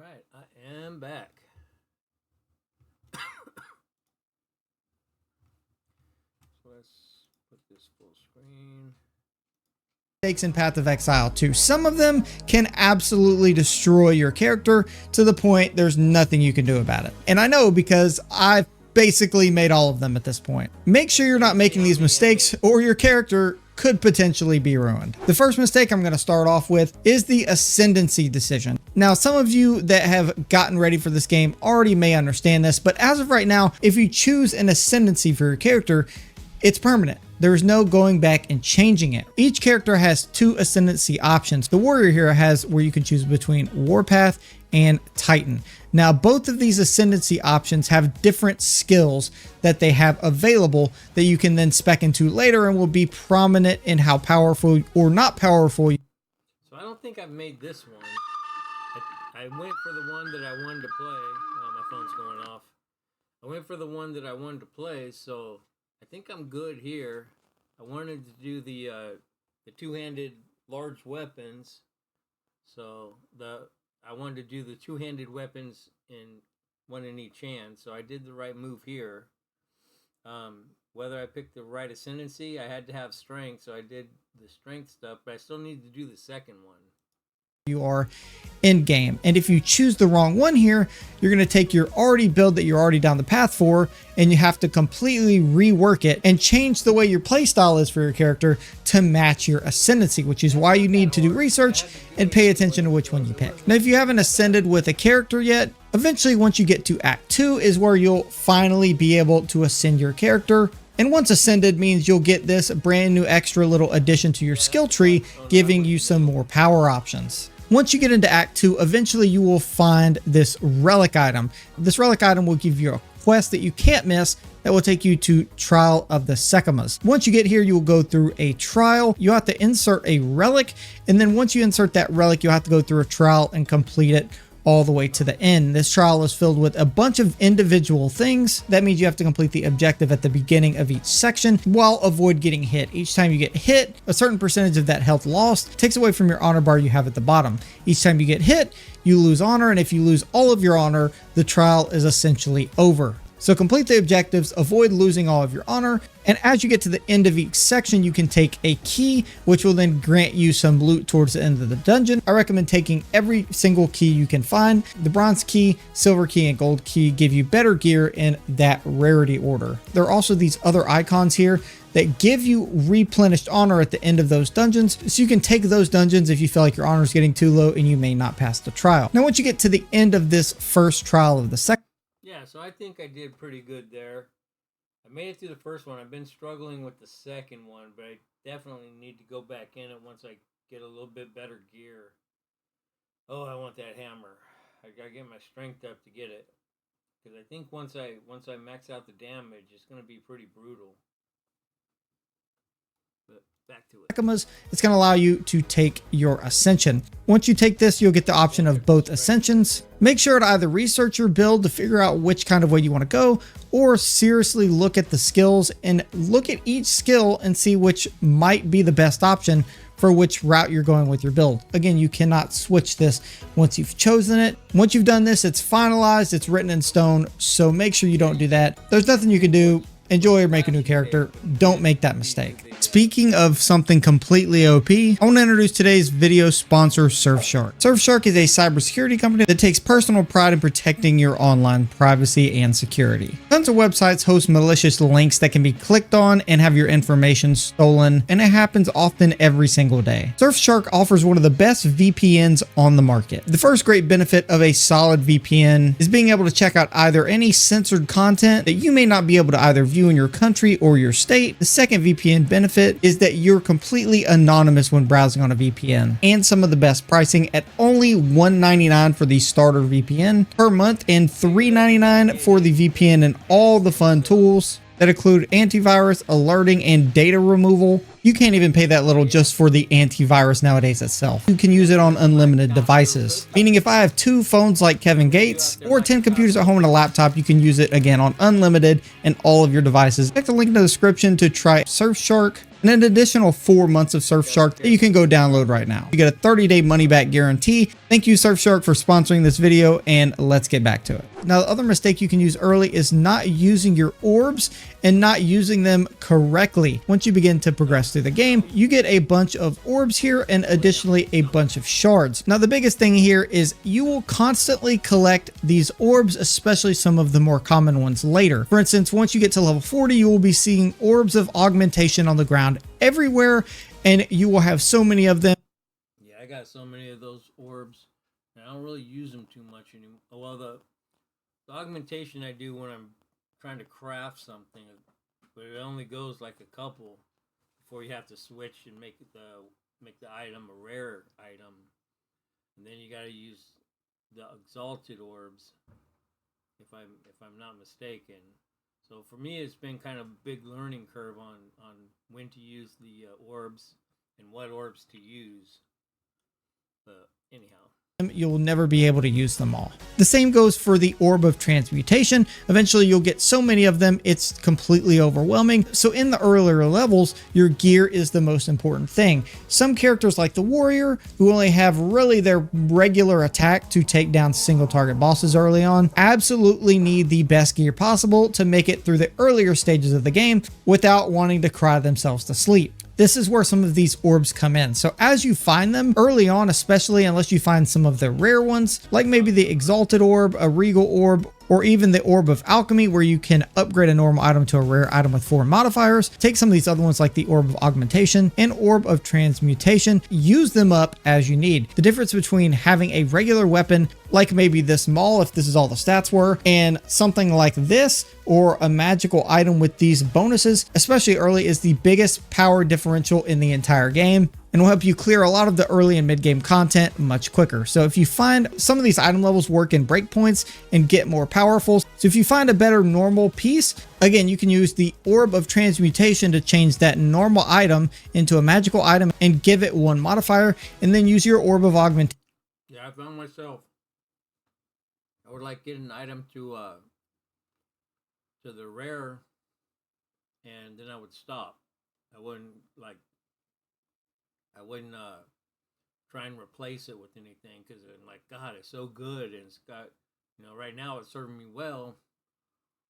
[SPEAKER 4] Alright, I am back. So let's put this full screen.
[SPEAKER 3] Mistakes in Path of Exile 2. Some of them can absolutely destroy your character to the point there's nothing you can do about it. And I know because I've basically made all of them at this point. Make sure you're not making these mistakes or your character could potentially be ruined. The first mistake I'm going to start off with is the ascendancy decision. Now, some of you that have gotten ready for this game already may understand this, but as of right now, if you choose an ascendancy for your character, it's permanent. There is no going back and changing it. Each character has 2 ascendancy options. The warrior here has where you can choose between Warpath and Titan. Now, both of these ascendancy options have different skills that they have available that you can then spec into later and will be prominent in how powerful or not powerful.
[SPEAKER 4] So I don't think I've made this one. I went for the one that I wanted to play. Oh, my phone's going off. I went for the one that I wanted to play, so I think I'm good here. I wanted to do the two-handed large weapons, so I wanted to do the two-handed weapons in one in each hand. So I did the right move here. Whether I picked the right ascendancy, I had to have strength, so I did the strength stuff. But I still need to do the second one.
[SPEAKER 3] You are in game, and if you choose the wrong one here, you're going to take your already build that you're already down the path for, and you have to completely rework it and change the way your playstyle is for your character to match your ascendancy, which is why you need to do research and pay attention to which one you pick. Now, if you haven't ascended with a character yet, eventually once you get to Act 2 is where you'll finally be able to ascend your character. And once ascended means you'll get this brand new extra little addition to your skill tree, giving you some more power options. Once you get into Act 2, eventually you will find this relic item. This relic item will give you a quest that you can't miss that will take you to Trial of the Secamas. Once you get here, you will go through a trial. You have to insert a relic, and then once you insert that relic, you'll have to go through a trial and complete it all the way to the end. This trial is filled with a bunch of individual things. That means you have to complete the objective at the beginning of each section while avoid getting hit. Each time you get hit, a certain percentage of that health lost takes away from your honor bar you have at the bottom. Each time you get hit, you lose honor, and if you lose all of your honor, the trial is essentially over. So complete the objectives, avoid losing all of your honor, and as you get to the end of each section, you can take a key, which will then grant you some loot towards the end of the dungeon. I recommend taking every single key you can find. The bronze key, silver key, and gold key give you better gear in that rarity order. There are also these other icons here that give you replenished honor at the end of those dungeons, so you can take those dungeons if you feel like your honor is getting too low and you may not pass the trial. Now, once you get to the end of this first trial of the second,
[SPEAKER 4] Yeah, so I think I did pretty good there. I made it through the first one. I've been struggling with the second one, but I definitely need to go back in it once I get a little bit better gear. Oh, I want that hammer. I gotta get my strength up to get it, because I think once I max out the damage, it's gonna be pretty brutal. But back to it.
[SPEAKER 3] It's going to allow you to take your ascension. Once you take this, you'll get the option of both ascensions. Make sure to either research your build to figure out which kind of way you want to go, or seriously look at the skills and look at each skill and see which might be the best option for which route you're going with your build. Again, you cannot switch this once you've chosen it. Once you've done this, it's finalized, it's written in stone, so make sure you don't do that. There's nothing you can do. Enjoy or make a new character. Don't make that mistake. Speaking of something completely OP, I want to introduce today's video sponsor, Surfshark. Surfshark is a cybersecurity company that takes personal pride in protecting your online privacy and security. Tons of websites host malicious links that can be clicked on and have your information stolen, and it happens often every single day. Surfshark offers one of the best VPNs on the market. The first great benefit of a solid VPN is being able to check out either any censored content that you may not be able to either view in your country or your state. The second VPN benefit is that you're completely anonymous when browsing on a VPN, and some of the best pricing at only $1.99 for the starter VPN per month and $3.99 for the VPN and all the fun tools that include antivirus, alerting, and data removal. You can't even pay that little just for the antivirus nowadays itself. You can use it on unlimited devices. Meaning if I have 2 phones like Kevin Gates or 10 computers at home and a laptop, you can use it again on unlimited and all of your devices. Check the link in the description to try Surfshark. and an additional 4 months of Surfshark that you can go download right now. You get a 30-day money-back guarantee. Thank you, Surfshark, for sponsoring this video, and let's get back to it. Now, the other mistake you can use early is not using your orbs and not using them correctly. Once you begin to progress through the game, you get a bunch of orbs here and additionally a bunch of shards. Now, the biggest thing here is you will constantly collect these orbs, especially some of the more common ones later. For instance, once you get to level 40, you will be seeing orbs of augmentation on the ground everywhere, and you will have so many of them.
[SPEAKER 4] Yeah, I got so many of those orbs, and I don't really use them too much anymore. Well, the augmentation I do when I'm trying to craft something, but it only goes like a couple before you have to switch and make the item a rare item, and then you got to use the exalted orbs if I'm not mistaken. So for me, it's been kind of a big learning curve on when to use the orbs and what orbs to use. But anyhow,
[SPEAKER 3] you'll never be able to use them all. The same goes for the orb of transmutation. Eventually you'll get so many of them, it's completely overwhelming. So in the earlier levels, your gear is the most important thing. Some characters like the warrior, who only have really their regular attack to take down single target bosses early on, absolutely need the best gear possible to make it through the earlier stages of the game without wanting to cry themselves to sleep. This is where some of these orbs come in. So as you find them early on, especially unless you find some of the rare ones, like maybe the Exalted Orb, a Regal Orb, or even the Orb of Alchemy, where you can upgrade a normal item to a rare item with 4 modifiers. Take some of these other ones like the Orb of Augmentation and Orb of Transmutation. Use them up as you need. The difference between having a regular weapon, like maybe this Maul, if this is all the stats were, and something like this, or a magical item with these bonuses, especially early, is the biggest power differential in the entire game, and will help you clear a lot of the early and mid-game content much quicker. So if you find some of these item levels work in breakpoints and get more powerful, so if you find a better normal piece, again, you can use the Orb of Transmutation to change that normal item into a magical item and give it 1 modifier, and then use your Orb of Augmentation.
[SPEAKER 4] yeah, I found myself, I would like get an item to the rare, and then I would stop. I wouldn't try and replace it with anything, because I'm like, God, it's so good, and it's got, right now it's serving me well,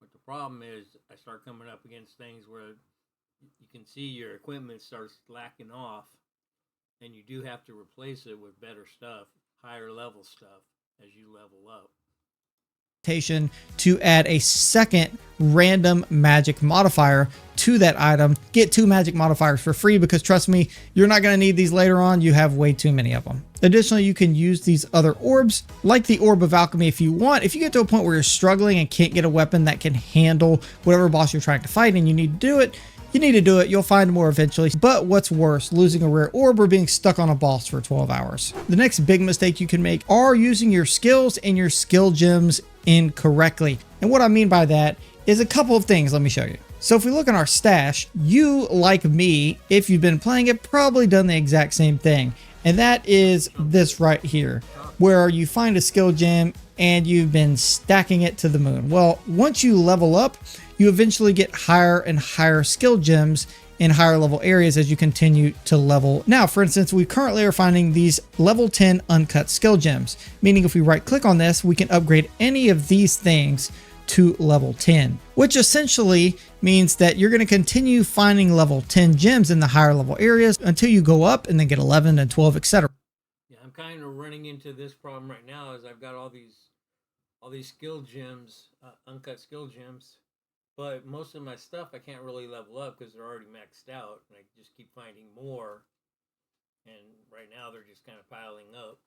[SPEAKER 4] but the problem is I start coming up against things where you can see your equipment starts lacking off, and you do have to replace it with better stuff, higher level stuff as you level up.
[SPEAKER 3] To add a second random magic modifier to that item. Get 2 magic modifiers for free, because trust me, you're not going to need these later on. You have way too many of them. Additionally, you can use these other orbs like the Orb of Alchemy if you want. If you get to a point where you're struggling and can't get a weapon that can handle whatever boss you're trying to fight and you need to do it, you need to do it. You'll find more eventually. But what's worse, losing a rare orb or being stuck on a boss for 12 hours. The next big mistake you can make are using your skills and your skill gems incorrectly. And what I mean by that is a couple of things. Let me show you. So if we look in our stash, you, like me, if you've been playing it, probably done the exact same thing. And that is this right here, where you find a skill gem and you've been stacking it to the moon. Well, once you level up, you eventually get higher and higher skill gems in higher level areas as you continue to level. Now, for instance, we currently are finding these level 10 uncut skill gems, meaning if we right click on this, we can upgrade any of these things to level 10, which essentially means that you're going to continue finding level 10 gems in the higher level areas until you go up and then get 11 and 12, etc.
[SPEAKER 4] Yeah, I'm kind of running into this problem right now, as I've got all these skill gems, uncut skill gems, but most of my stuff I can't really level up because they're already maxed out, and I just keep finding more, and right now they're just kind of piling up,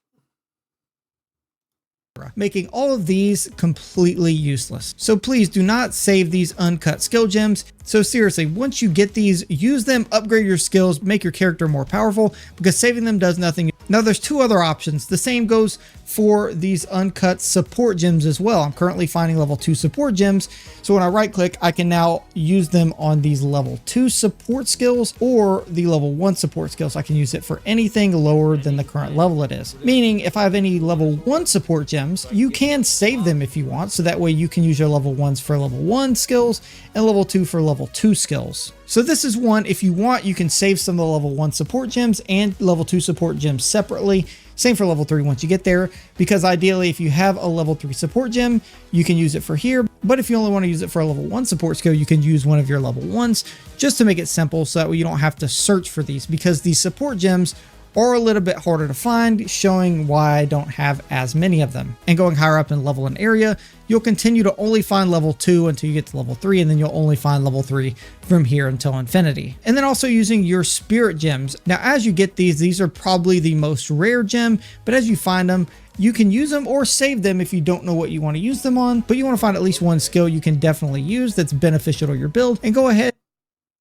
[SPEAKER 3] making all of these completely useless. So please do not save these uncut skill gems. So seriously, once you get these, use them, upgrade your skills, make your character more powerful, because saving them does nothing. Now there's 2 other options. The same goes for these uncut support gems as well. I'm currently finding level 2 support gems. So when I right click, I can now use them on these level 2 support skills or the level 1 support skills. I can use it for anything lower than the current level it is. Meaning if I have any level 1 support gems, you can save them if you want. So that way you can use your level 1s for level 1 skills and level 2 for level 2 skills. So this is one, if you want, you can save some of the level 1 support gems and level 2 support gems separately. Same for level 3 once you get there, because ideally if you have a level 3 support gem, you can use it for here. But if you only want to use it for a level 1 support skill, you can use one of your level 1s just to make it simple, so that way you don't have to search for these, because these support gems are a little bit harder to find, showing why I don't have as many of them. And going higher up in level and area, you'll continue to only find level 2 until you get to level 3, and then you'll only find level 3 from here until infinity. And then also using your spirit gems. Now as you get these are probably the most rare gem, but as you find them, you can use them or save them if you don't know what you want to use them on, but you want to find at least one skill you can definitely use that's beneficial to your build, and go ahead.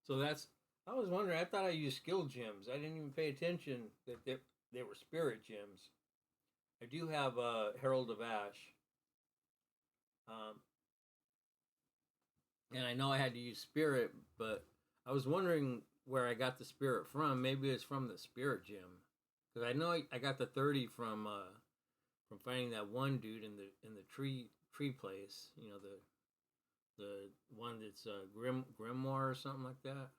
[SPEAKER 4] So that's, I was wondering, I thought I used skill gems. I didn't even pay attention that they were spirit gems. I do have Herald of Ash. And I know I had to use spirit, but I was wondering where I got the spirit from. Maybe it's from the spirit gem. Because I know I got the 30 from finding that one dude in the tree place. You know, the one that's Grimoire or something like that.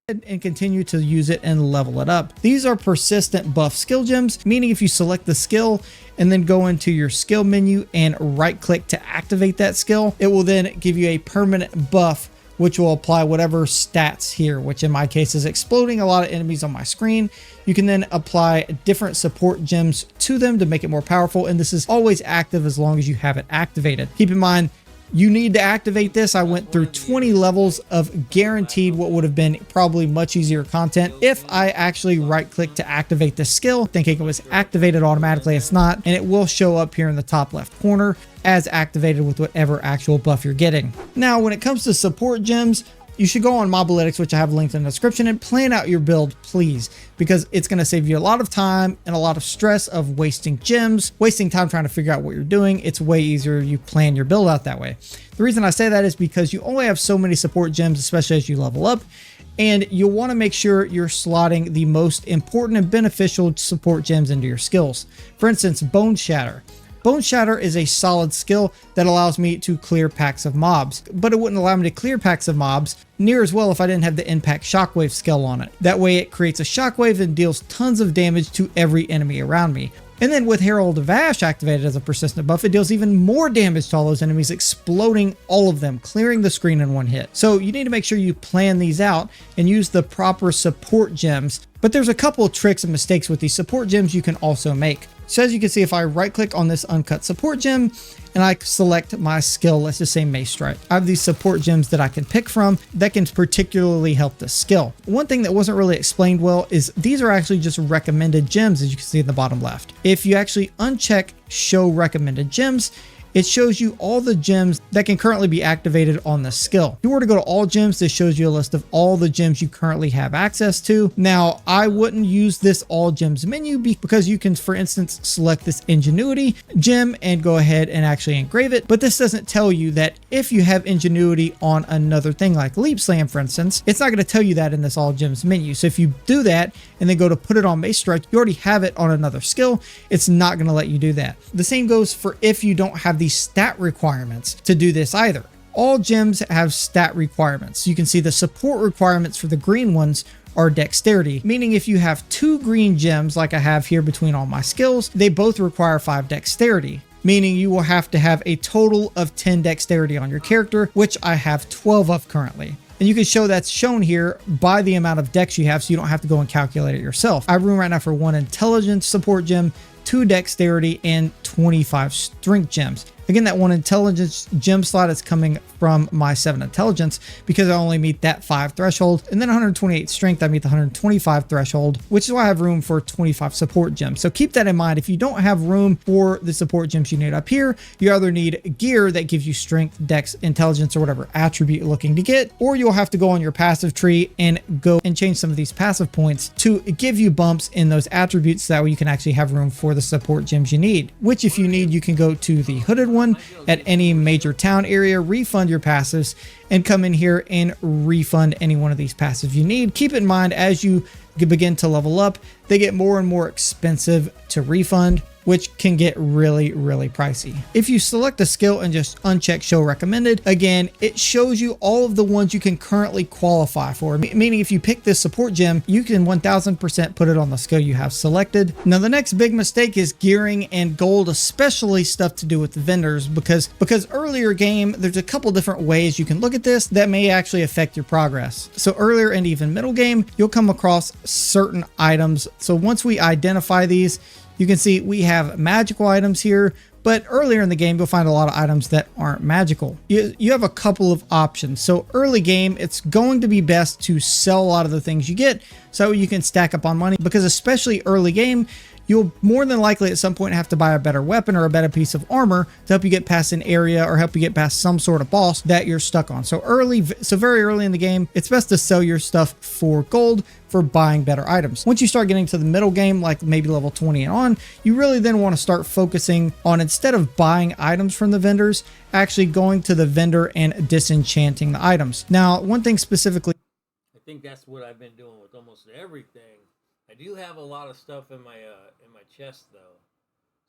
[SPEAKER 3] And continue to use it and level it up. These are persistent buff skill gems, meaning if you select the skill and then go into your skill menu and right click to activate that skill, it will then give you a permanent buff which will apply whatever stats here, which in my case is exploding a lot of enemies on my screen. You can then apply different support gems to them to make it more powerful, and this is always active as long as you have it activated. Keep in mind, you need to activate this. I went through 20 levels of guaranteed what would have been probably much easier content if I actually right click to activate the skill, thinking it was activated automatically. It's not, and it will show up here in the top left corner as activated with whatever actual buff you're getting. Now, when it comes to support gems, you should go on Mobalytics, which I have linked in the description, and plan out your build, please, because it's going to save you a lot of time and a lot of stress of wasting gems, wasting time trying to figure out what you're doing. It's way easier you plan your build out that way. The reason I say that is because you only have so many support gems, especially as you level up, and you'll want to make sure you're slotting the most important and beneficial support gems into your skills. For instance, Bone Shatter. Bone Shatter is a solid skill that allows me to clear packs of mobs, but it wouldn't allow me to clear packs of mobs near as well if I didn't have the Impact Shockwave skill on it. That way it creates a shockwave and deals tons of damage to every enemy around me. And then with Herald of Ash activated as a persistent buff, it deals even more damage to all those enemies, exploding all of them, clearing the screen in one hit. So you need to make sure you plan these out and use the proper support gems. But there's a couple of tricks and mistakes with these support gems you can also make. So as you can see, if I right click on this uncut support gem and I select my skill, let's just say Mace Strike, I have these support gems that I can pick from that can particularly help this skill. One thing that wasn't really explained well is these are actually just recommended gems, as you can see in the bottom left. If you actually uncheck show recommended gems, it shows you all the gems that can currently be activated on the skill. If you were to go to all gems, this shows you a list of all the gems you currently have access to. Now, I wouldn't use this all gems menu because you can, for instance, select this Ingenuity gem and go ahead and actually engrave it. But this doesn't tell you that if you have Ingenuity on another thing like Leap Slam, for instance, it's not going to tell you that in this all gems menu. So if you do that and then go to put it on Mace Strike, you already have it on another skill. It's not going to let you do that. The same goes for if you don't have the stat requirements to do this either. All gems have stat requirements. You can see the support requirements for the green ones are dexterity, meaning if you have 2 green gems like I have here between all my skills, they both require 5 dexterity, meaning you will have to have a total of 10 dexterity on your character, which I have 12 of currently. And you can show that's shown here by the amount of dex you have, so you don't have to go and calculate it yourself. I have room right now for 1 intelligence support gem, 2 dexterity, and 25 strength gems. Again, that 1 intelligence gem slot is coming from my 7 intelligence because I only meet that 5 threshold. And then 128 strength, I meet the 125 threshold, which is why I have room for 25 support gems. So keep that in mind. If you don't have room for the support gems you need up here, you either need gear that gives you strength, dex, intelligence, or whatever attribute you're looking to get, or you'll have to go on your passive tree and go and change some of these passive points to give you bumps in those attributes, so that way you can actually have room for the support gems you need. Which, if you need, you can go to the hooded one at any major town area, refund your passives, and come in here and refund any one of these passives you need. Keep in mind, as you begin to level up, they get more and more expensive to refund, which can get really, really pricey. If you select a skill and just uncheck show recommended, again, it shows you all of the ones you can currently qualify for. Meaning if you pick this support gem, you can 1000% put it on the skill you have selected. Now, the next big mistake is gearing and gold, especially stuff to do with the vendors, because earlier game, there's a couple different ways you can look at this that may actually affect your progress. So earlier and even middle game, you'll come across certain items. So once we identify these, you can see we have magical items here, but earlier in the game, you'll find a lot of items that aren't magical. You have a couple of options. So early game, it's going to be best to sell a lot of the things you get so you can stack up on money, because especially early game, you'll more than likely at some point have to buy a better weapon or a better piece of armor to help you get past an area or help you get past some sort of boss that you're stuck on. So very early in the game, it's best to sell your stuff for gold for buying better items. Once you start getting to the middle game, like maybe level 20 and on, you really then want to start focusing on, instead of buying items from the vendors, actually going to the vendor and disenchanting the items. Now, one thing specifically,
[SPEAKER 4] I think that's what I've been doing with almost everything. I do have a lot of stuff in my chest though,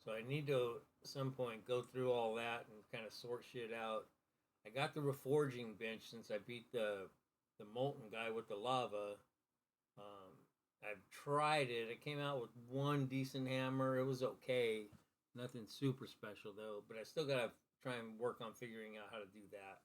[SPEAKER 4] so I need to at some point go through all that and kind of sort shit out. I got the reforging bench since I beat the molten guy with the lava. I've tried it. It came out with one decent hammer. It was okay, nothing super special though. But I still gotta try and work on figuring out how to do that.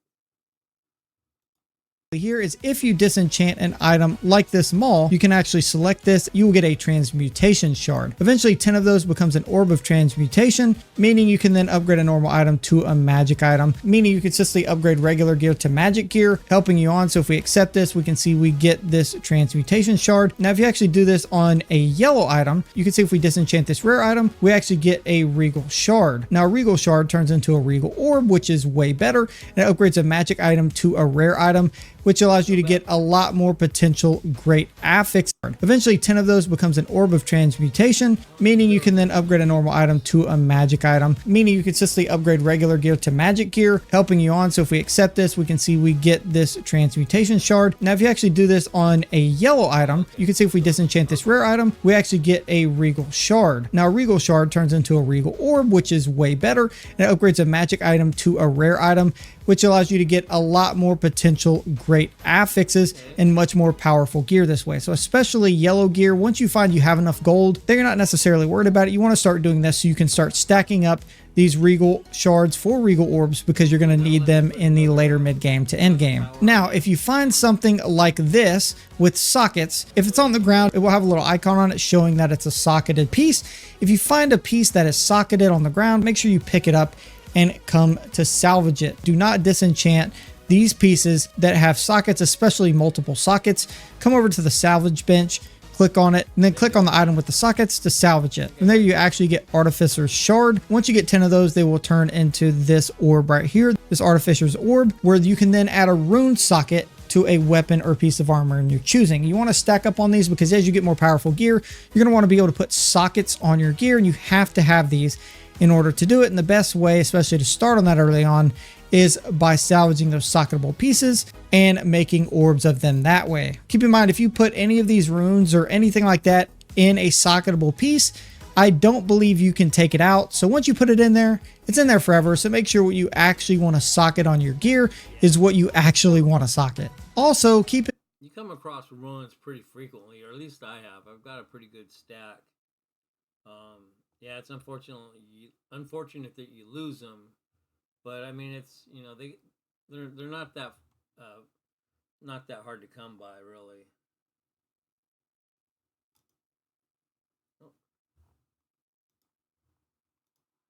[SPEAKER 3] here is if you disenchant an item like this maul, you can actually select this. You will get a transmutation shard. Eventually 10 of those becomes an orb of transmutation, meaning you can then upgrade a normal item to a magic item, meaning you consistently upgrade regular gear to magic gear, helping you on. So if we accept this, we can see we get this transmutation shard. Now if you actually do this on a yellow item, you can see if we disenchant this rare item, we actually get a regal shard. Now a regal shard turns into a regal orb, which is way better, and it upgrades a magic item to a rare item, which allows you to get a lot more potential great affix. Eventually 10 of those becomes an orb of transmutation, meaning you can then upgrade a normal item to a magic item, meaning you consistently upgrade regular gear to magic gear, helping you on. So if we accept this, we can see we get this transmutation shard. Now if you actually do this on a yellow item, you can see if we disenchant this rare item, we actually get a regal shard. Now a regal shard turns into a regal orb, which is way better, and it upgrades a magic item to a rare item, which allows you to get a lot more potential great affixes and much more powerful gear this way. So especially yellow gear, once you find you have enough gold, then you're not necessarily worried about it. You want to start doing this so you can start stacking up these regal shards for regal orbs, because you're going to need them in the later mid game to end game. Now if you find something like this with sockets, if it's on the ground, it will have a little icon on it showing that it's a socketed piece. If you find a piece that is socketed on the ground, make sure you pick it up and come to salvage it. Do not disenchant these pieces that have sockets, especially multiple sockets. Come over to the salvage bench, click on it, and then click on the item with the sockets to salvage it. And there you actually get Artificer's Shard. Once you get 10 of those, they will turn into this orb right here, this Artificer's Orb, where you can then add a rune socket to a weapon or piece of armor in your choosing. You want to stack up on these because as you get more powerful gear, you're going to want to be able to put sockets on your gear, and you have to have these in order to do it. And the best way, especially to start on that early on, is by salvaging those socketable pieces and making orbs of them that way. Keep in mind, if you put any of these runes or anything like that in a socketable piece, I don't believe you can take it out. So once you put it in there, it's in there forever. So make sure what you actually want to socket on your gear is what you actually want to socket. Also, keep it.
[SPEAKER 4] You come across ruins pretty frequently, or at least I have. I've got a pretty good stack. Yeah, it's unfortunate that you lose them, but I mean, it's, you know, they're not that hard to come by, really.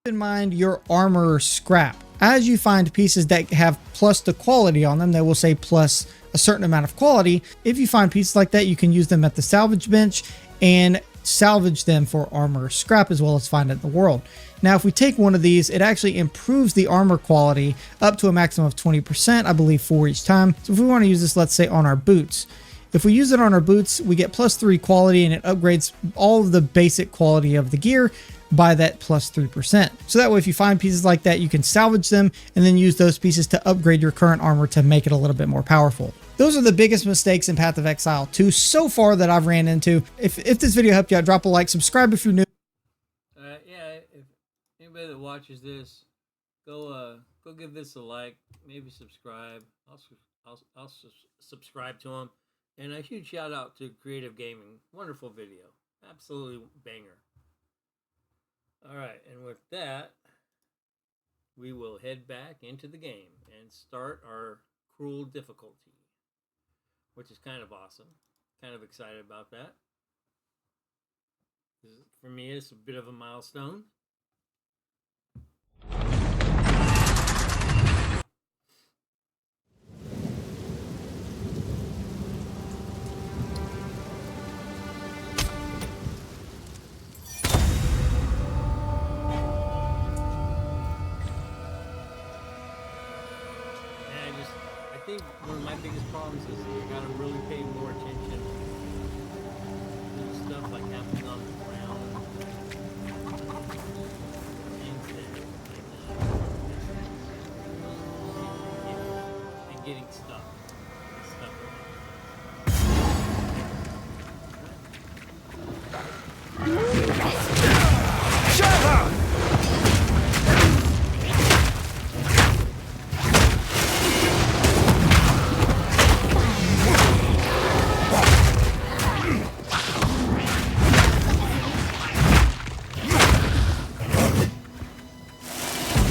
[SPEAKER 3] in mind your armor scrap. As you find pieces that have plus the quality on them, they will say plus a certain amount of quality. If you find pieces like that, you can use them at the salvage bench and salvage them for armor scrap as well as find it in the world. Now, if we take one of these, it actually improves the armor quality up to a maximum of 20%, I believe, for each time. So if we want to use this, let's say on our boots, if we use it on our boots, we get +3 quality and it upgrades all of the basic quality of the gear by that +3%. So that way, if you find pieces like that, you can salvage them and then use those pieces to upgrade your current armor to make it a little bit more powerful. Those are the biggest mistakes in Path of Exile 2 so far that I've ran into. If this video helped you out, drop a like, subscribe if you're new.
[SPEAKER 4] Yeah, if anybody that watches this, go give this a like, maybe subscribe. I'll subscribe to them. And a huge shout out to Creative Gaming. Wonderful video. Absolutely banger. Alright, and with that, we will head back into the game and start our cruel difficulty, which is kind of awesome. Kind of excited about that. For me, it's a bit of a milestone. I think one of my biggest problems is you gotta really pay more attention to the stuff like happening on the ground. And getting stuck.
[SPEAKER 5] Shut up!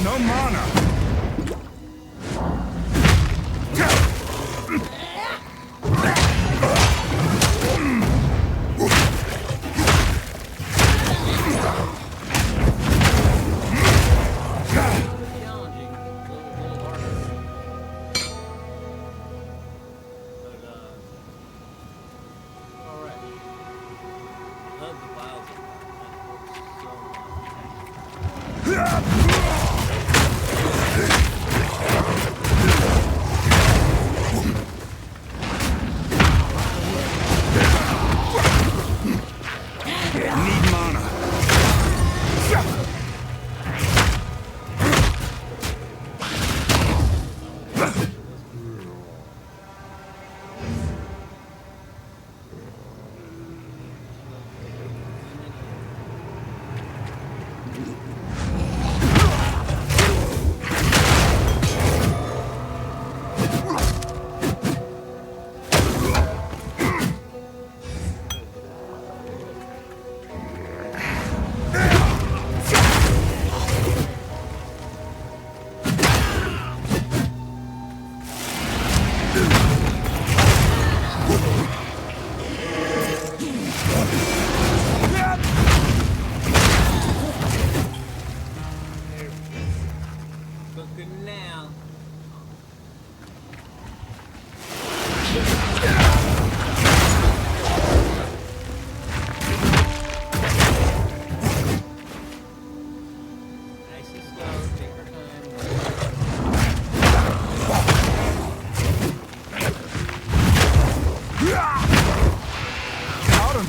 [SPEAKER 5] No mana!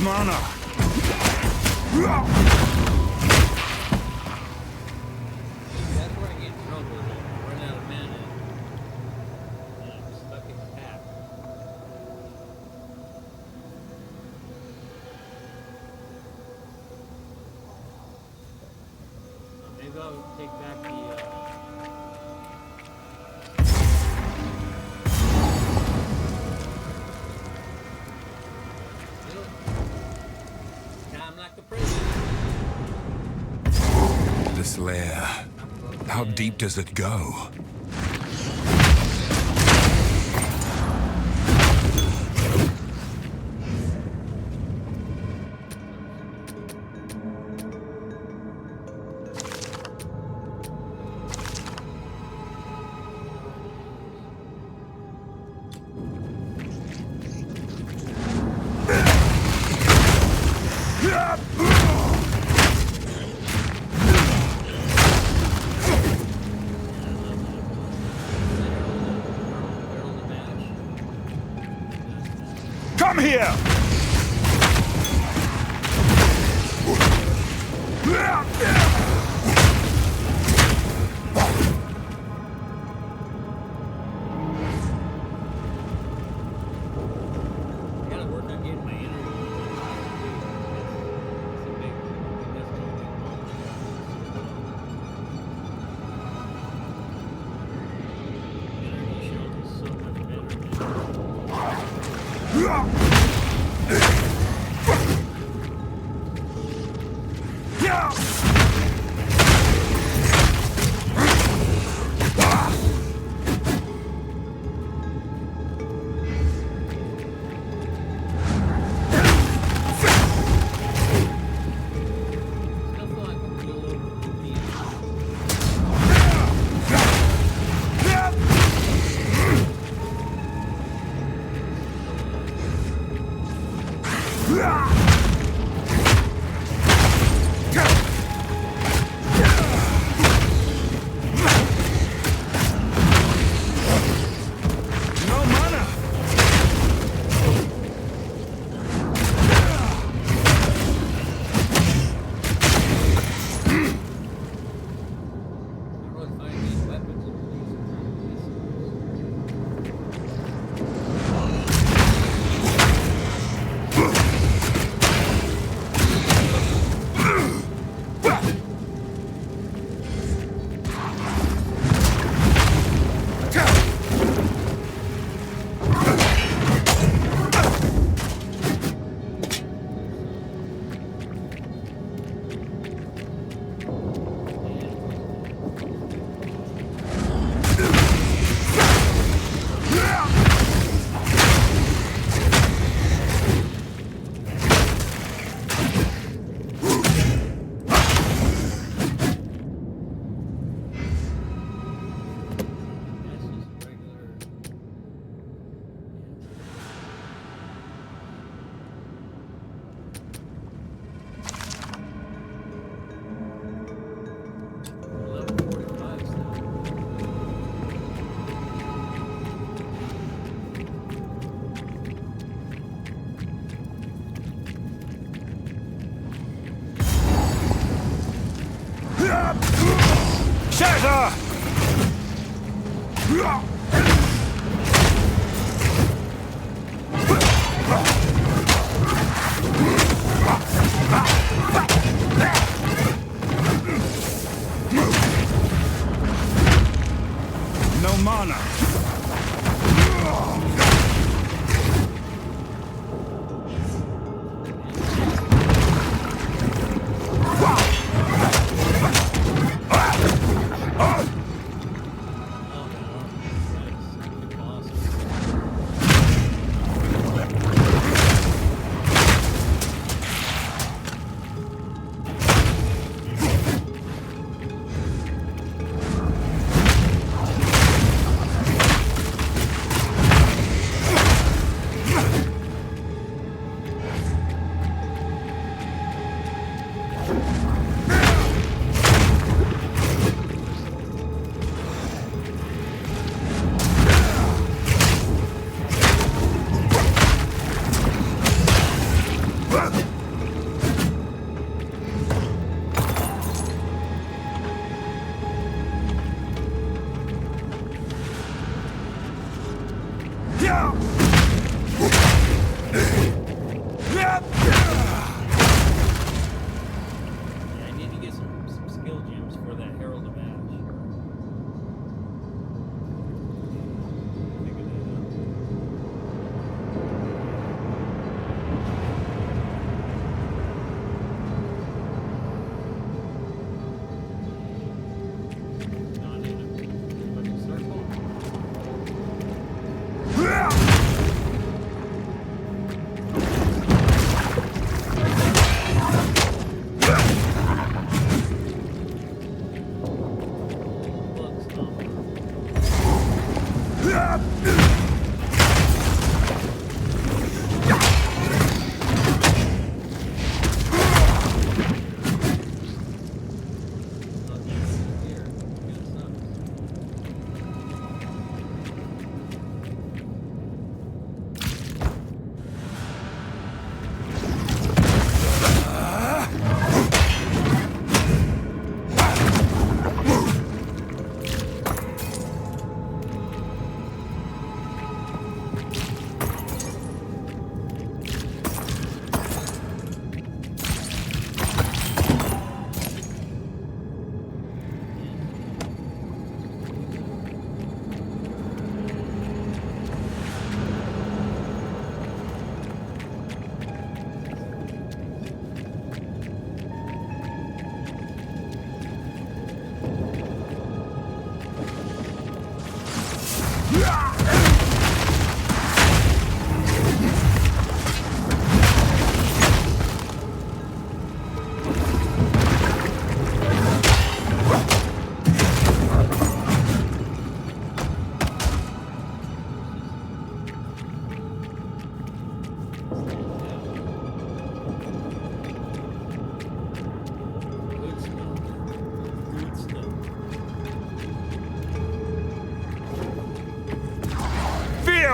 [SPEAKER 5] Mana!
[SPEAKER 4] That's where I get in trouble. Run out of mana. And I'm stuck in the path. Maybe I'll take back the
[SPEAKER 5] This lair, how deep does it go? Come here!
[SPEAKER 4] Gotta work on getting my energy. Energy shield is so much
[SPEAKER 5] Shatter! No mana.
[SPEAKER 4] I need to get some skill gems for that Herald of Ash. Figure that out. Not in a bunch of circles.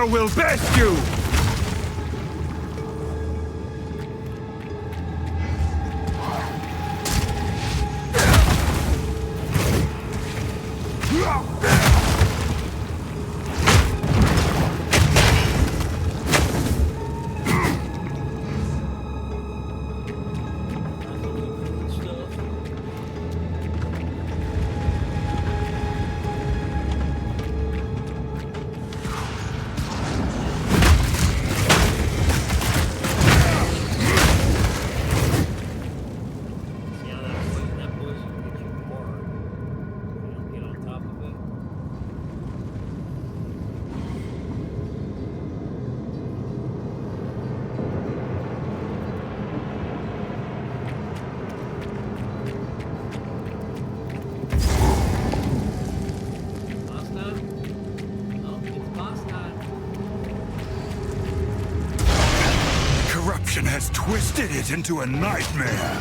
[SPEAKER 5] fire will best you! Corruption has twisted it into a nightmare.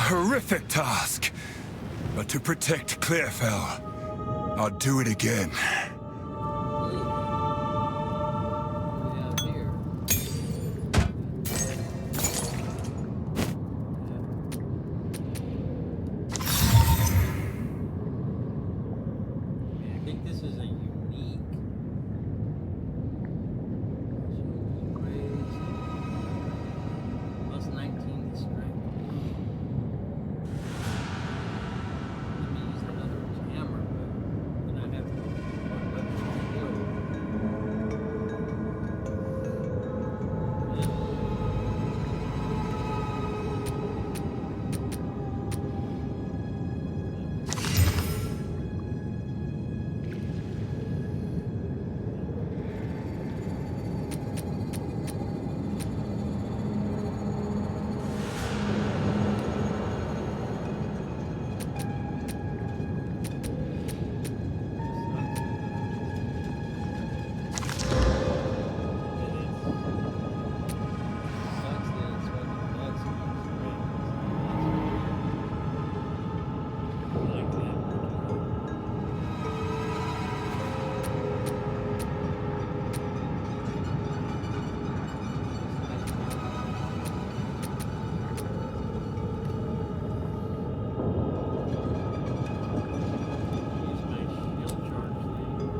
[SPEAKER 5] Horrific task. But to protect Clearfell, I'll do it again.
[SPEAKER 4] I think this is a unique. Plus 19 to strength. Let me use that other hammer, but then I have to what weapon to do.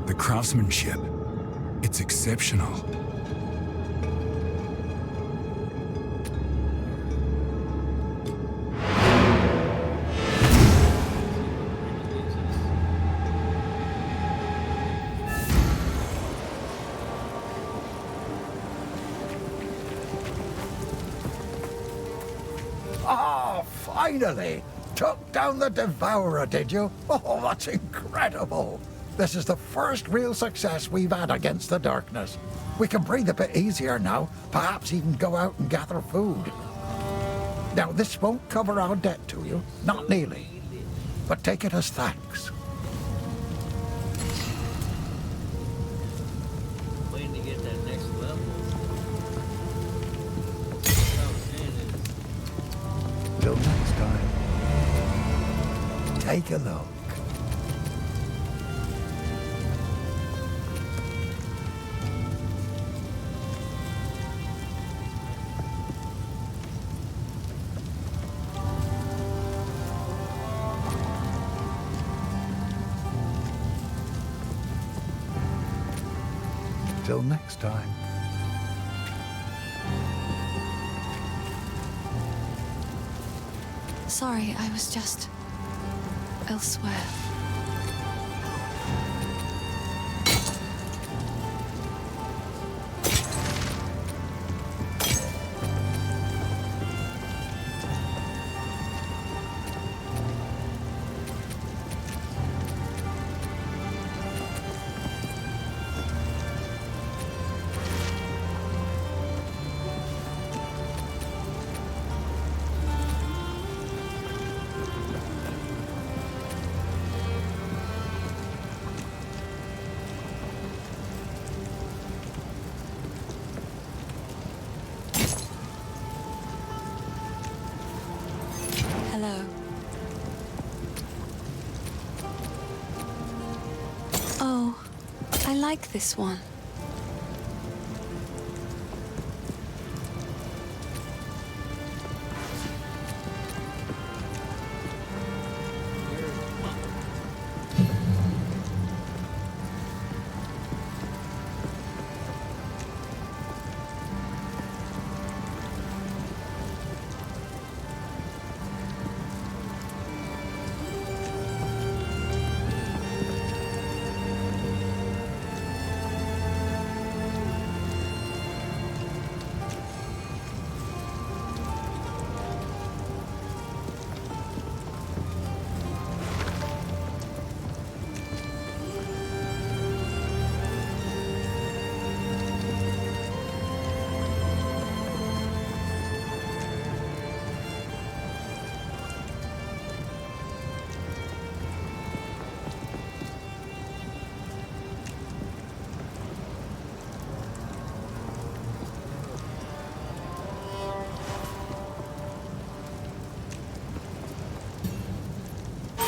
[SPEAKER 5] The craftsmanship, it's exceptional.
[SPEAKER 10] finally! Took down the Devourer, did you? Oh, that's incredible! This is the first real success we've had against the darkness. We can breathe a bit easier now, perhaps even go out and gather food. Now, this won't cover our debt to you, not nearly, but take it as thanks.
[SPEAKER 4] Waiting to get that next level.
[SPEAKER 10] Till next time, take a look. Till next time.
[SPEAKER 11] Sorry, I was just elsewhere. Hello. Oh, I like this one.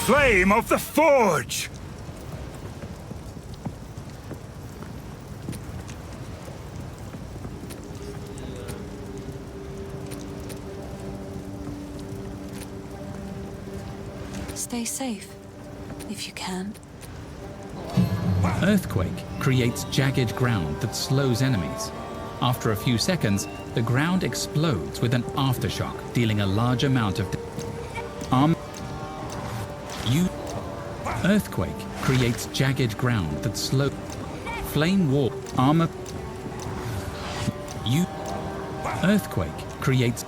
[SPEAKER 5] Flame of the Forge!
[SPEAKER 11] Stay safe, if you can.
[SPEAKER 12] Earthquake creates jagged ground that slows enemies. After a few seconds, the ground explodes with an aftershock, dealing a large amount of Earthquake creates jagged ground that slows. Flame wall armor. Earthquake creates.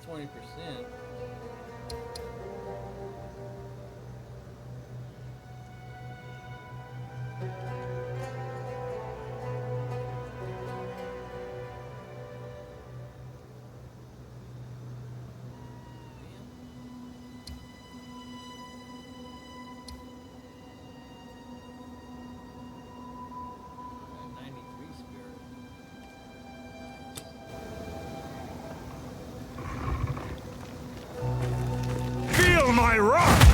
[SPEAKER 4] 20%.
[SPEAKER 5] Feel my wrath!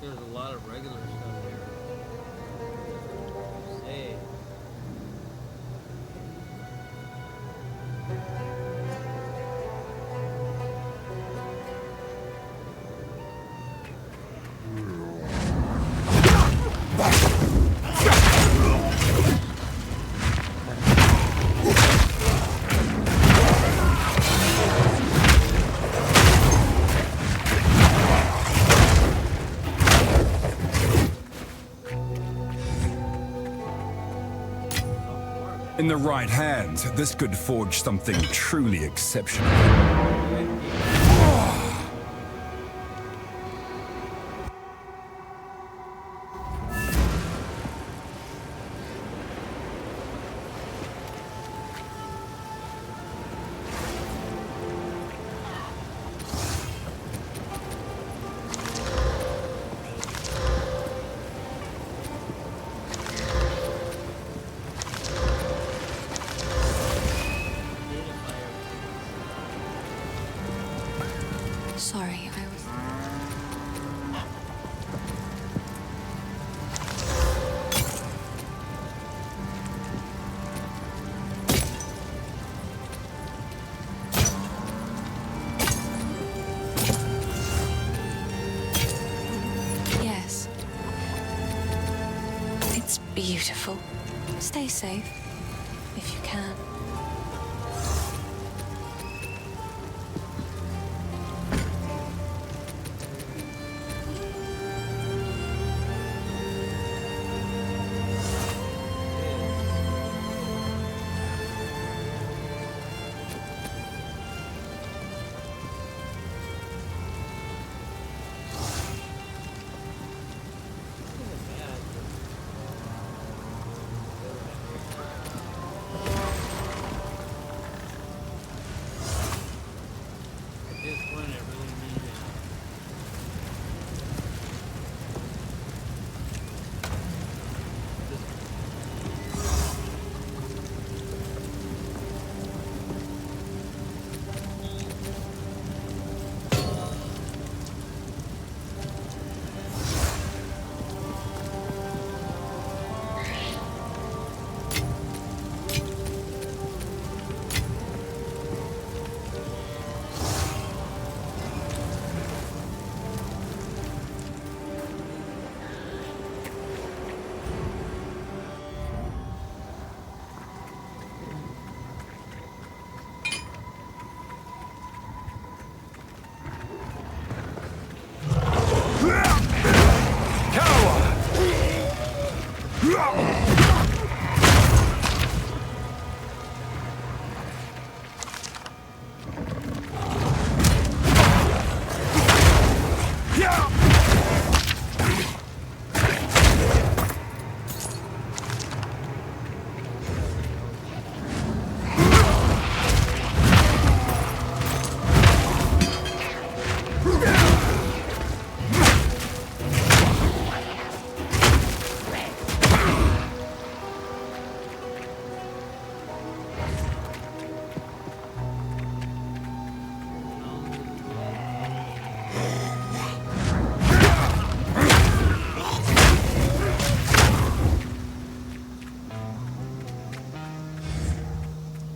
[SPEAKER 4] There's a lot of regular stuff here. Say.
[SPEAKER 5] In the right hands, this could forge something truly exceptional.
[SPEAKER 11] Sorry, I was... Yes. It's beautiful. Stay safe, if you can.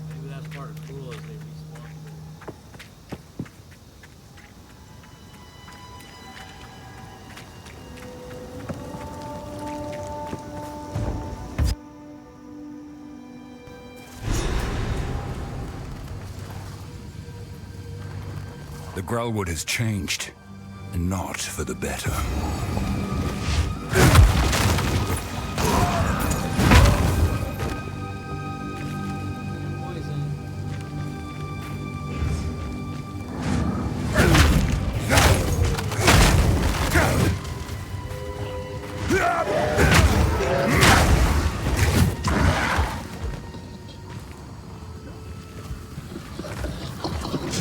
[SPEAKER 4] Maybe that's part of cool is they respawn.
[SPEAKER 5] The Growlwood has changed, and not for the better.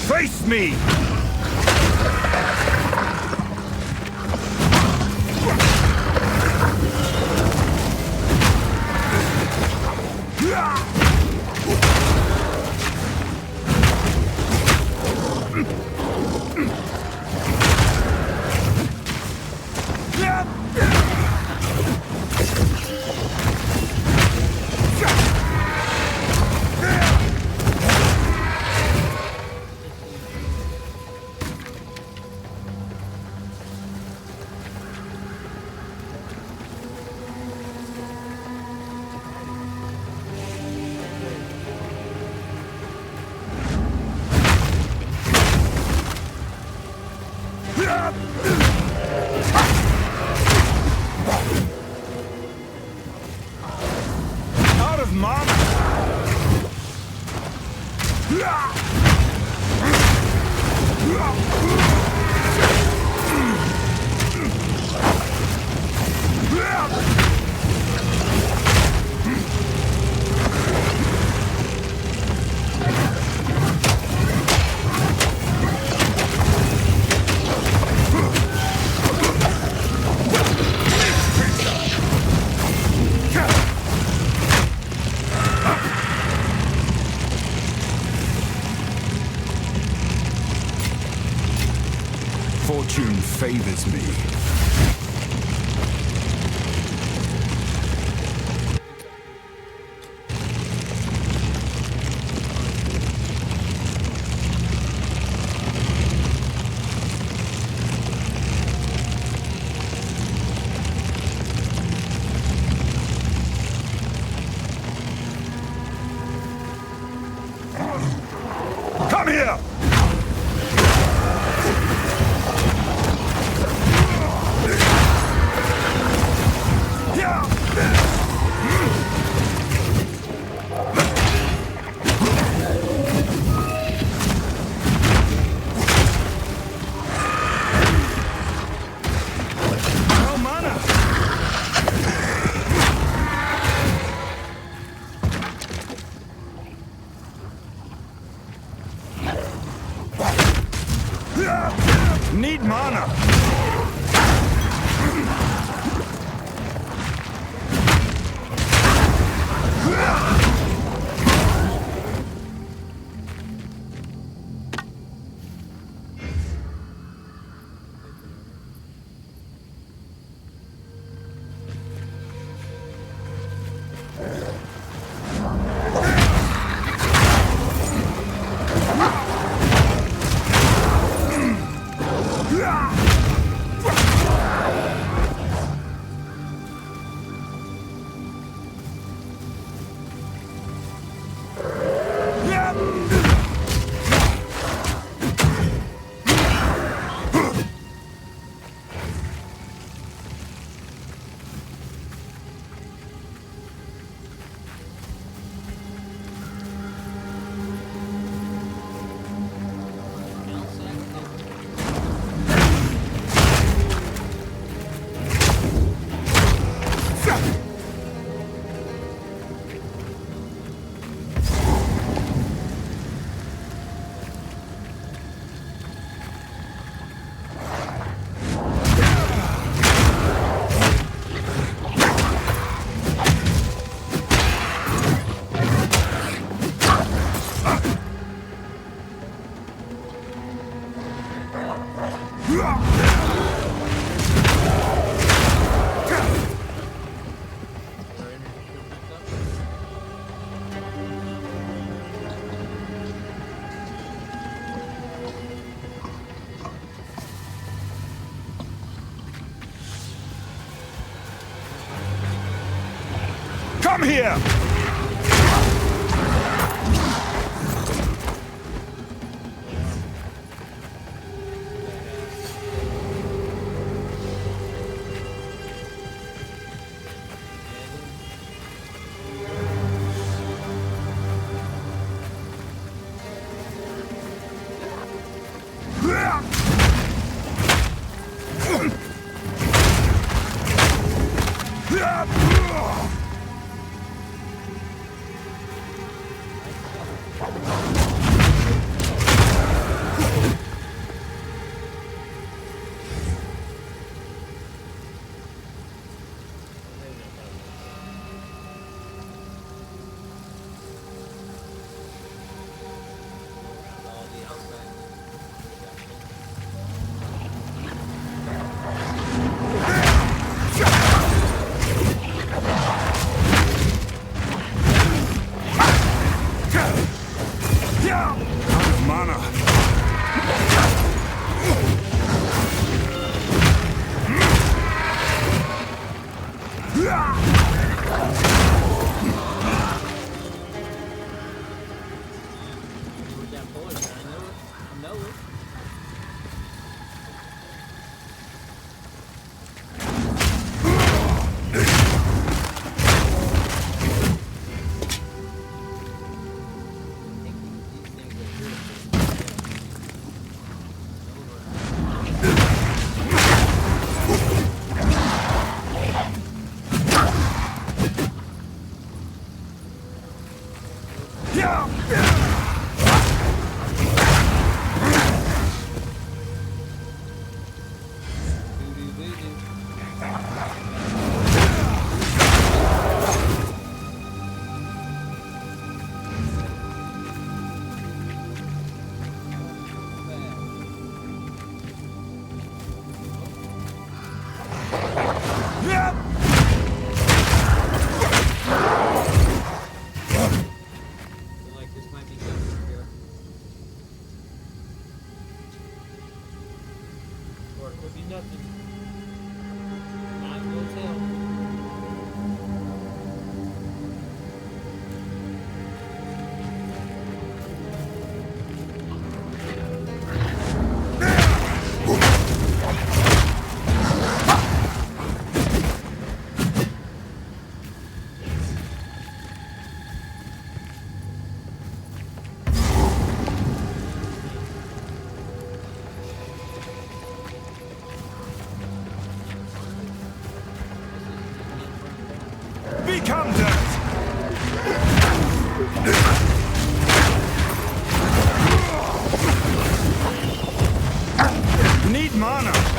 [SPEAKER 5] Face me! Come here! Become dirt! Need mana!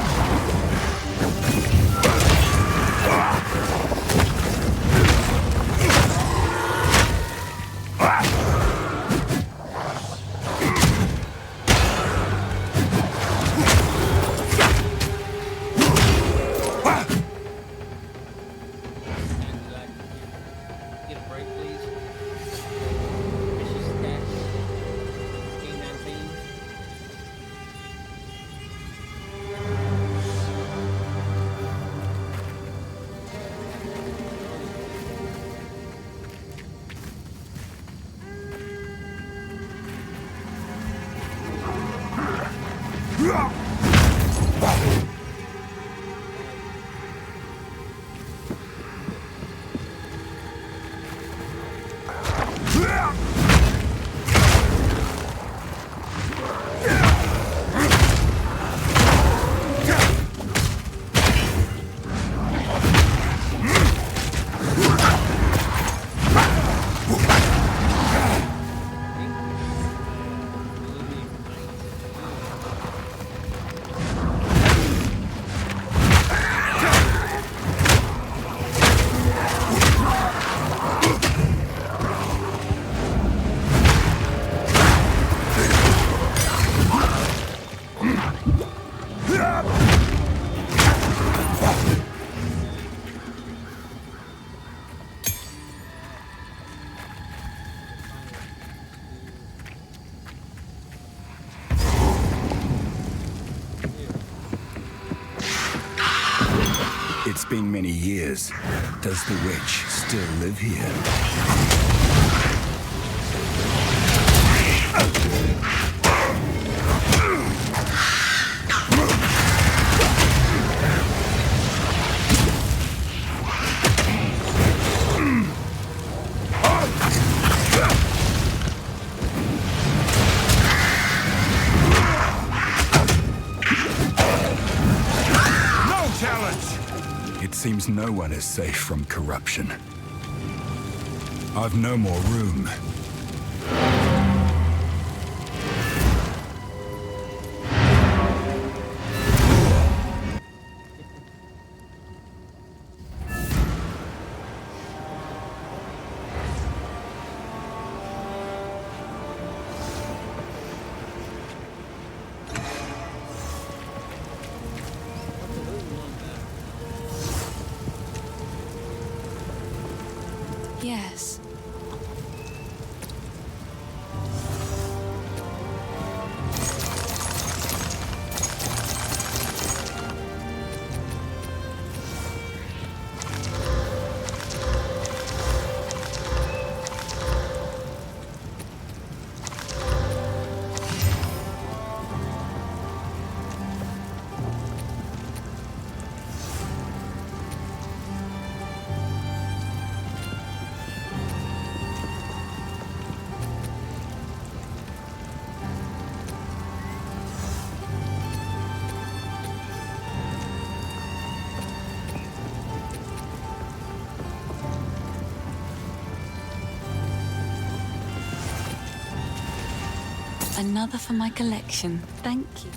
[SPEAKER 5] It's been many years. Does the witch still live here? Seems no one is safe from corruption. I've no more room.
[SPEAKER 11] Yes. Another for my collection. Thank you.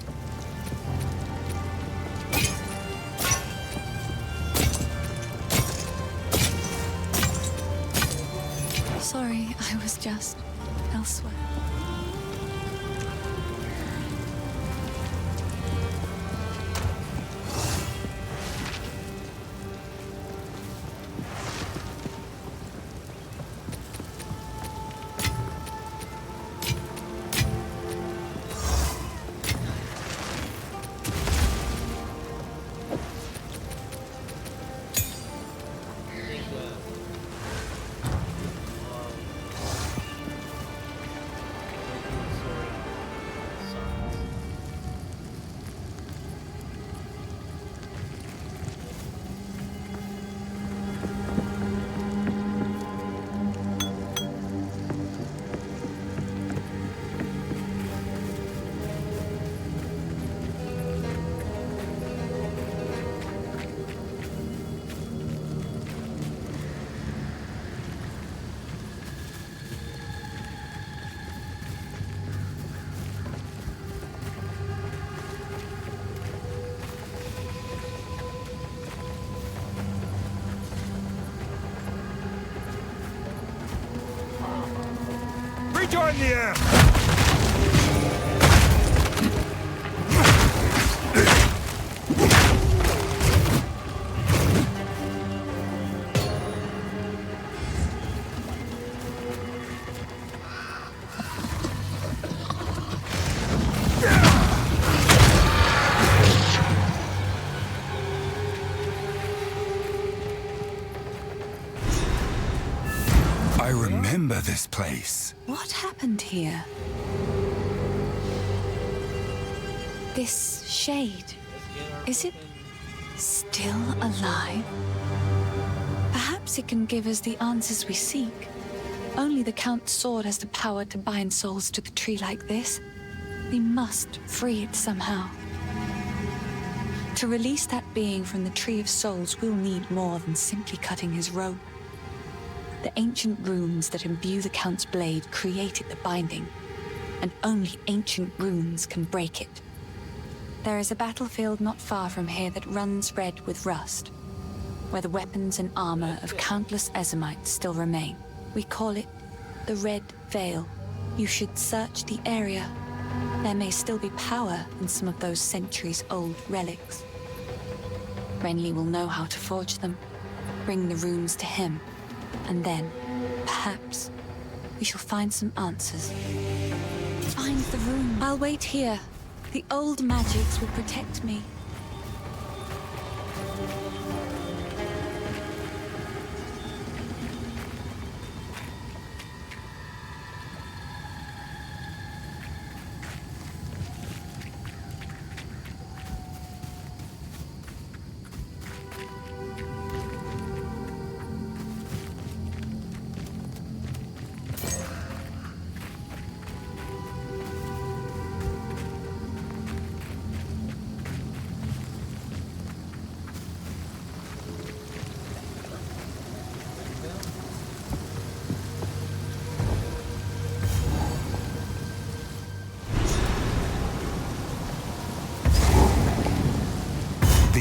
[SPEAKER 11] Sorry, I was just elsewhere.
[SPEAKER 5] Rejoin the air! I remember this place.
[SPEAKER 11] What happened here? This shade, is it still alive? Perhaps it can give us the answers we seek. Only the Count's sword has the power to bind souls to the tree like this. We must free it somehow. To release that being from the Tree of Souls, we'll need more than simply cutting his robe. The ancient runes that imbue the Count's blade created the binding, and only ancient runes can break it. There is a battlefield not far from here that runs red with rust, where the weapons and armor of countless Ezamites still remain. We call it the Red Veil. You should search the area. There may still be power in some of those centuries-old relics. Renly will know how to forge them, bring the runes to him, and then, perhaps, we shall find some answers. Find the rune. I'll wait here. The old magics will protect me.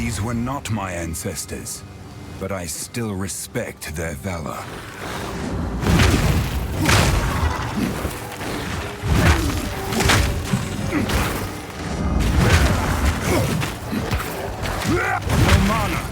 [SPEAKER 5] These were not my ancestors, but I still respect their valor. No mana!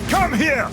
[SPEAKER 5] Come here!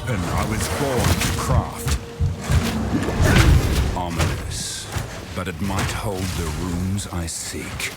[SPEAKER 5] I was born to craft. Ominous, but it might hold the runes I seek.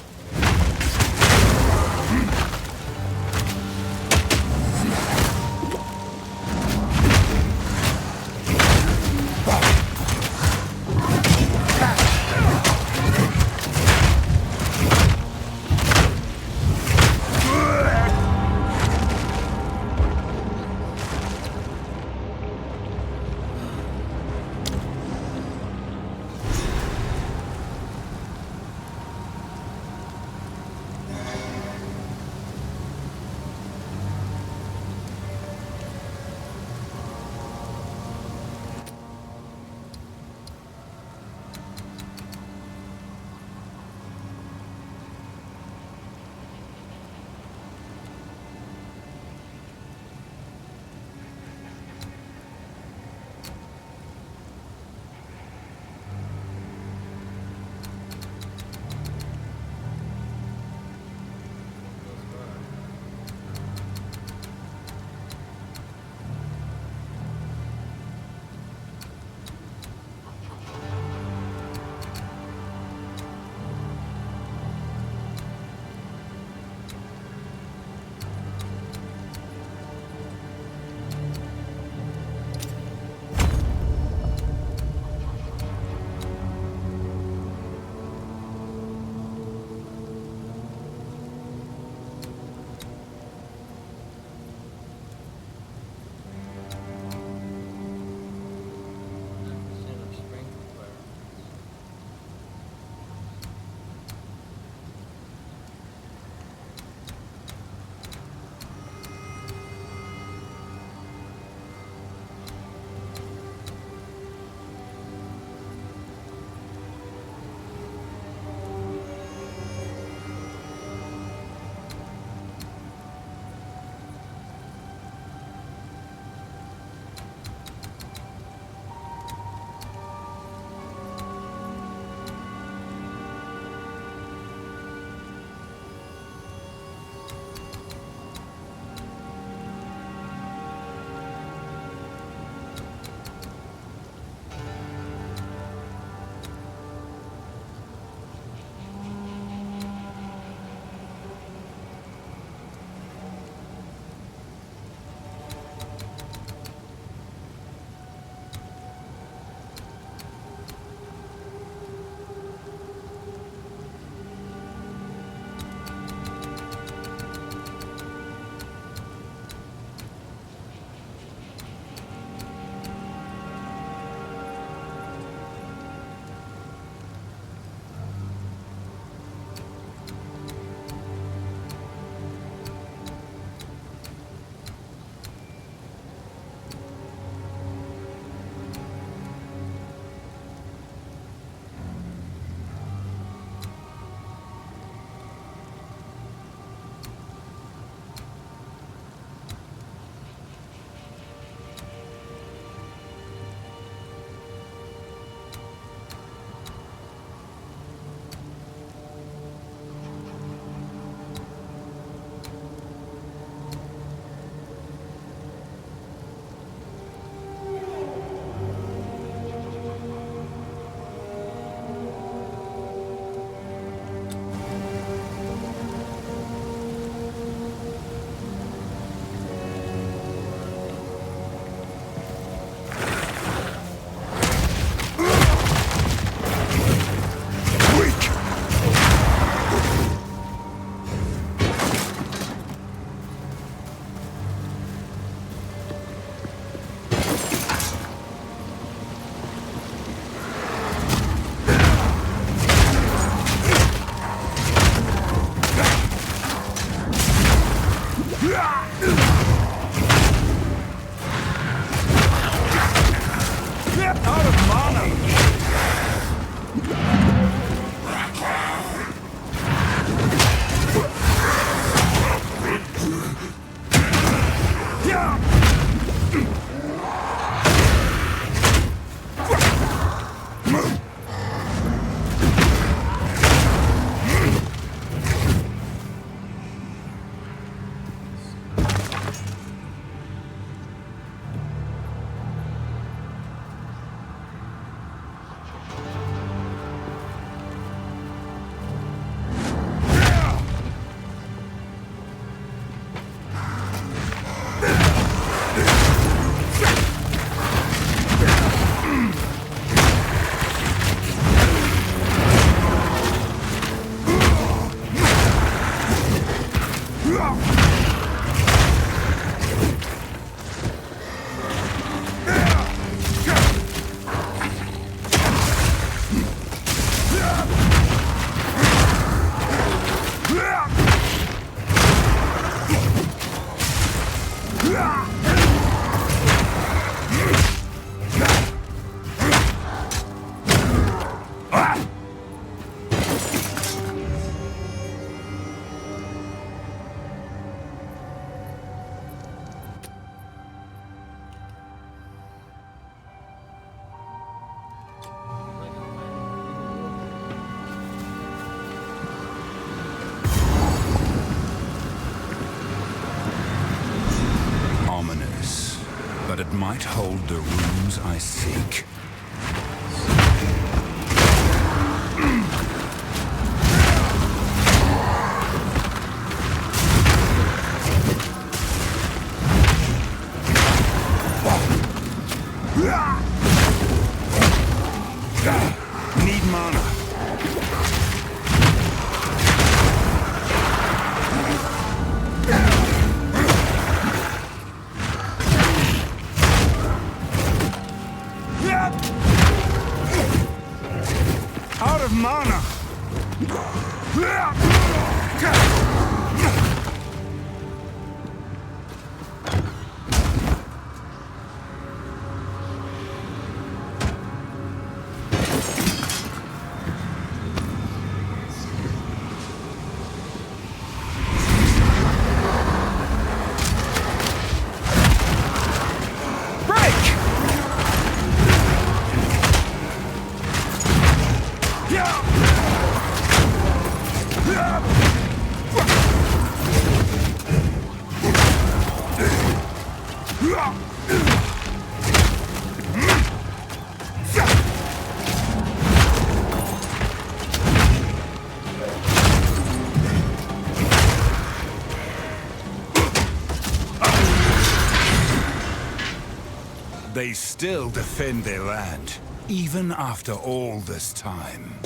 [SPEAKER 5] Ominous, but it might hold the rooms I seek. Need mana. Out of mana. They still defend their land, even after all this time.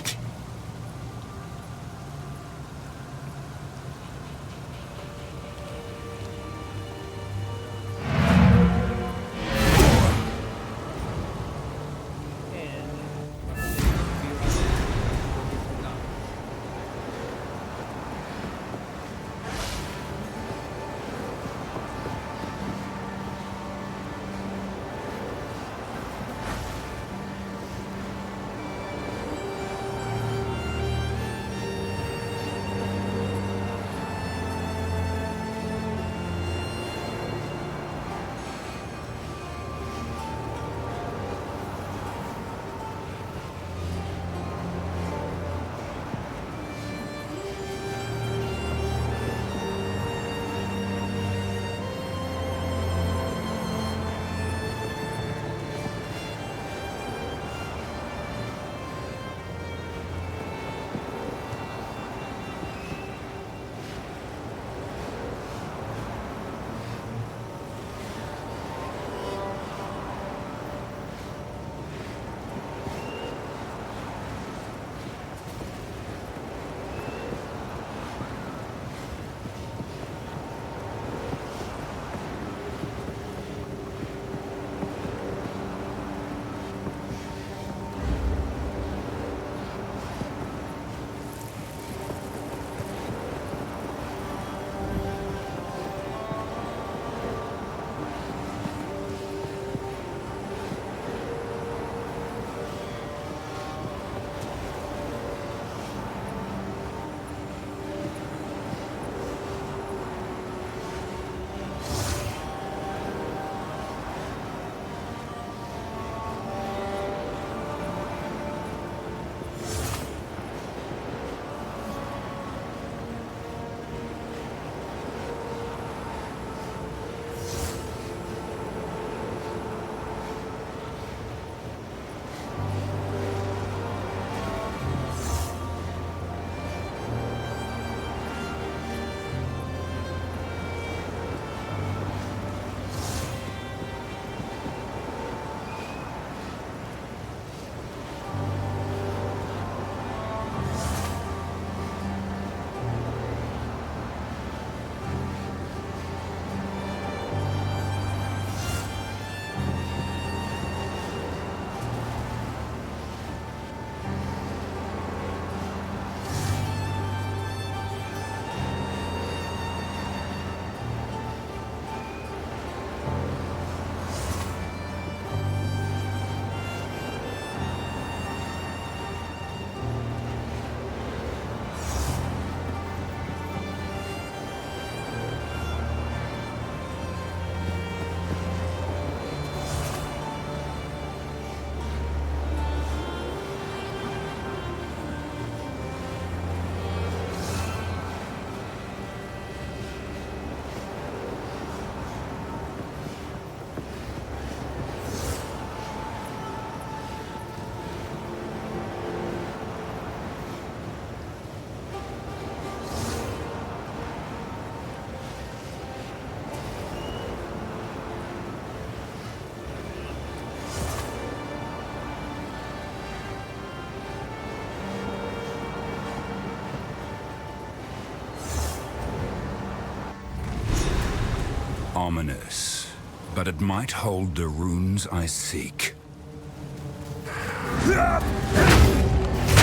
[SPEAKER 5] Ominous, but it might hold the runes I seek.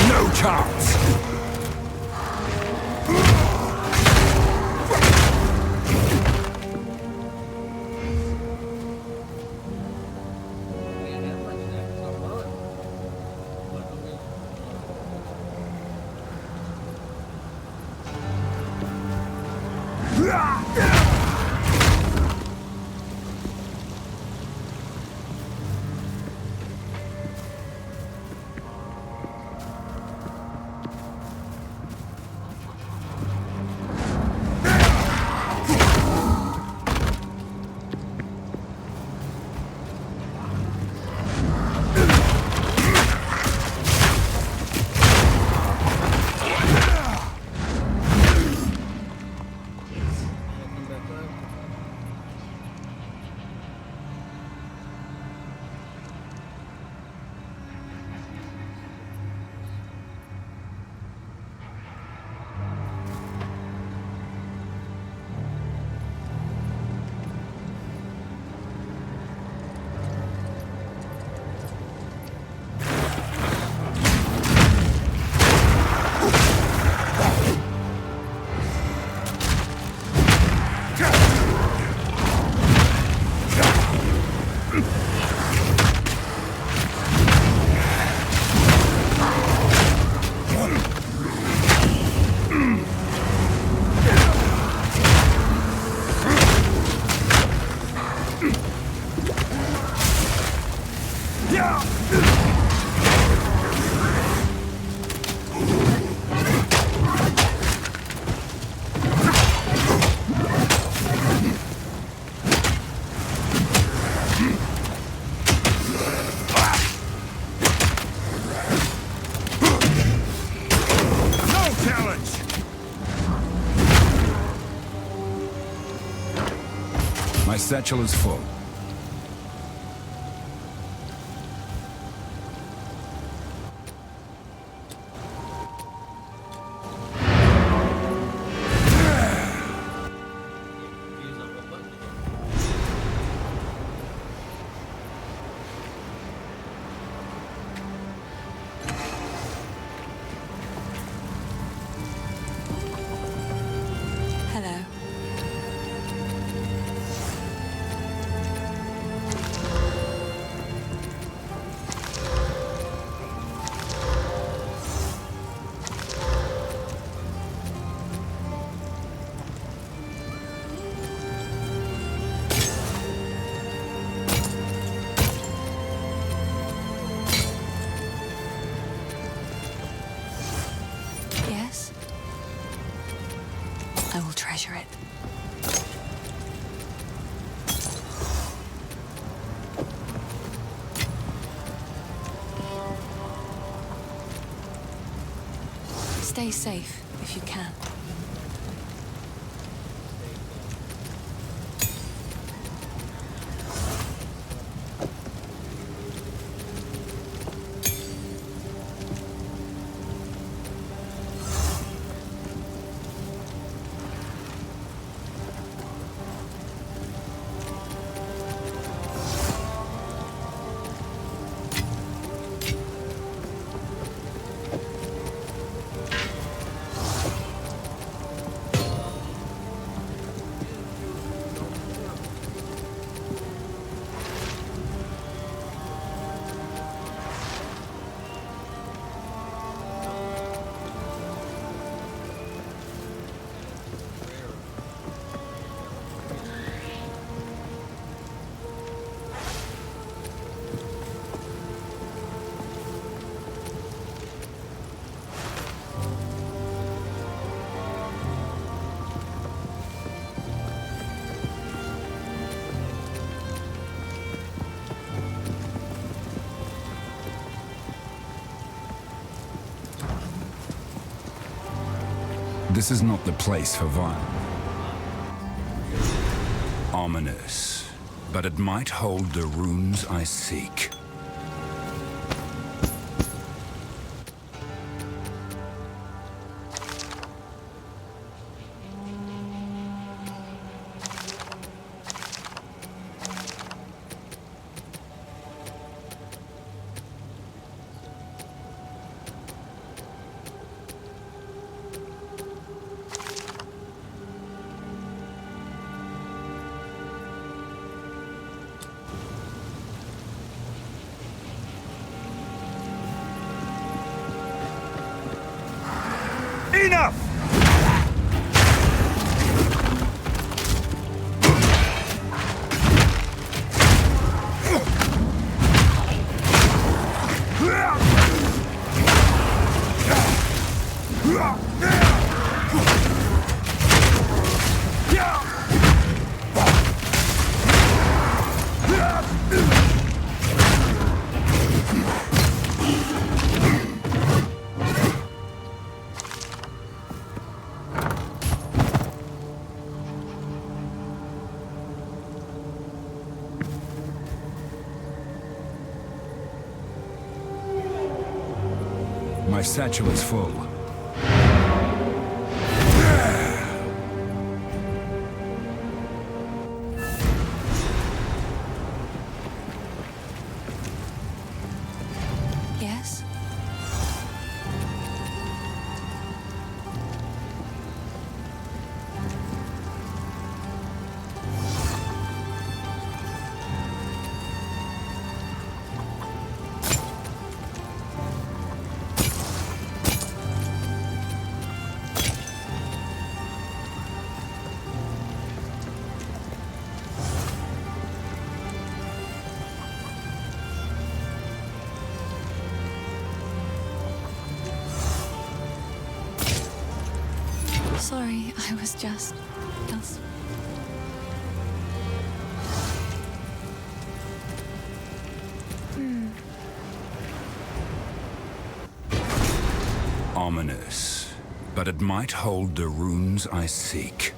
[SPEAKER 5] No chance! My satchel is full.
[SPEAKER 11] Hello. Yes? I will treasure it. Stay safe if you can.
[SPEAKER 5] This is not the place for violence. Ominous, but it might hold the runes I seek. My satchel is full.
[SPEAKER 11] Yes? Sorry, I was just...
[SPEAKER 5] Ominous, but it might hold the runes I seek.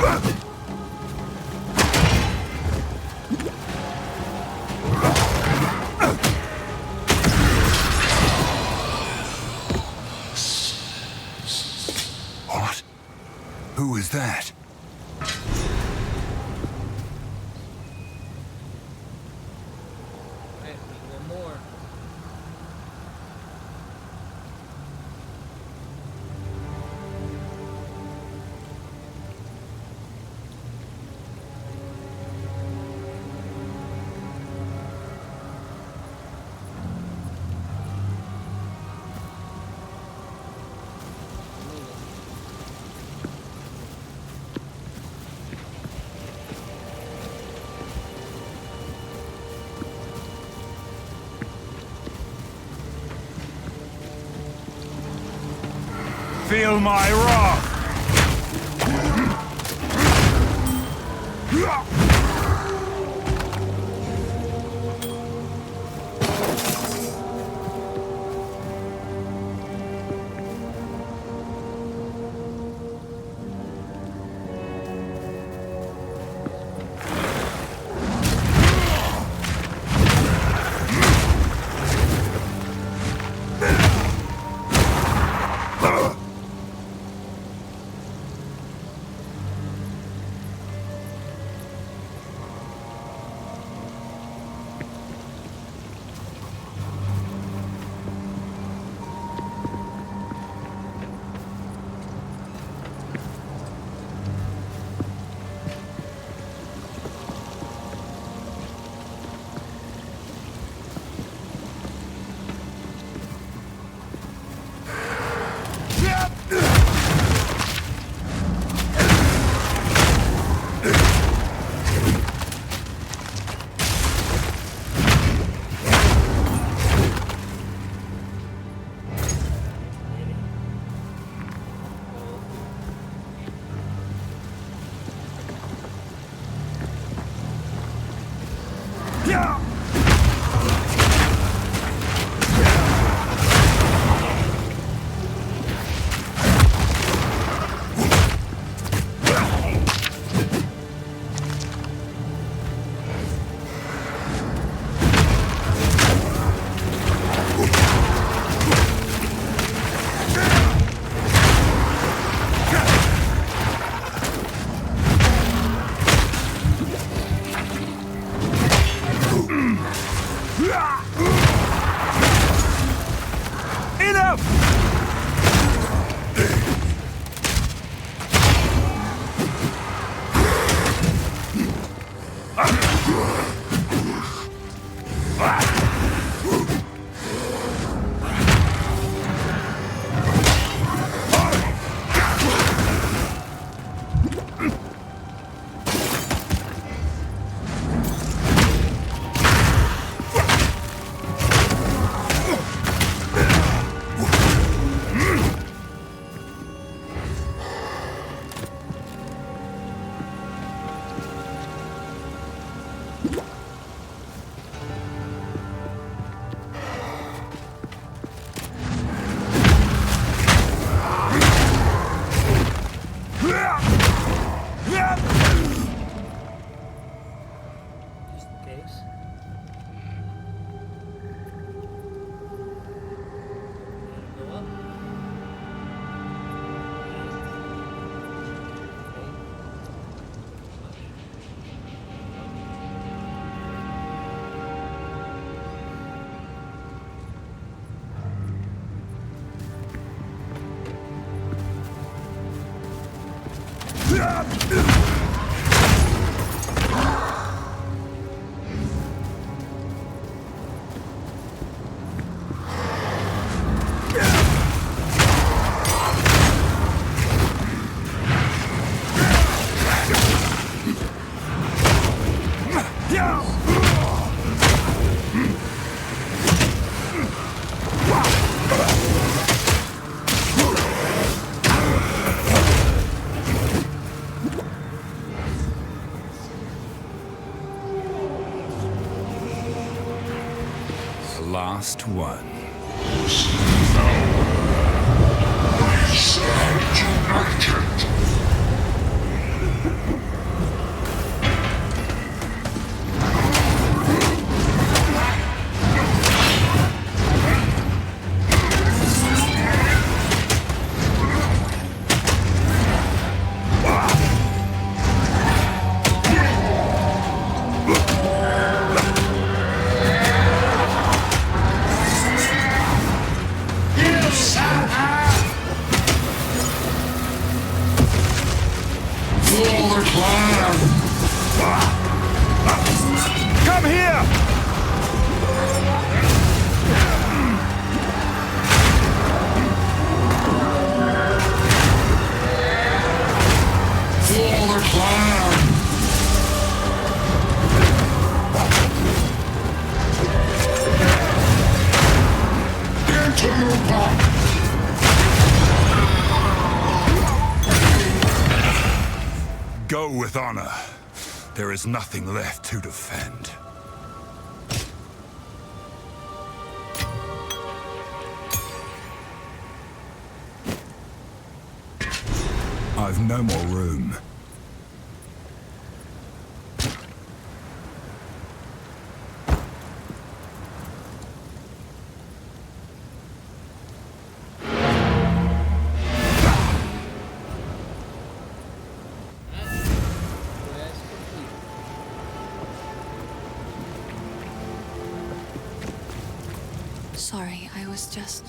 [SPEAKER 5] What? Who is that?
[SPEAKER 4] Alright, one more.
[SPEAKER 5] Feel my wrath! Last one.
[SPEAKER 6] We stand united.
[SPEAKER 5] Come here! Go with honor. There is nothing left to defend. I've no more room.
[SPEAKER 11] Sorry, I was just...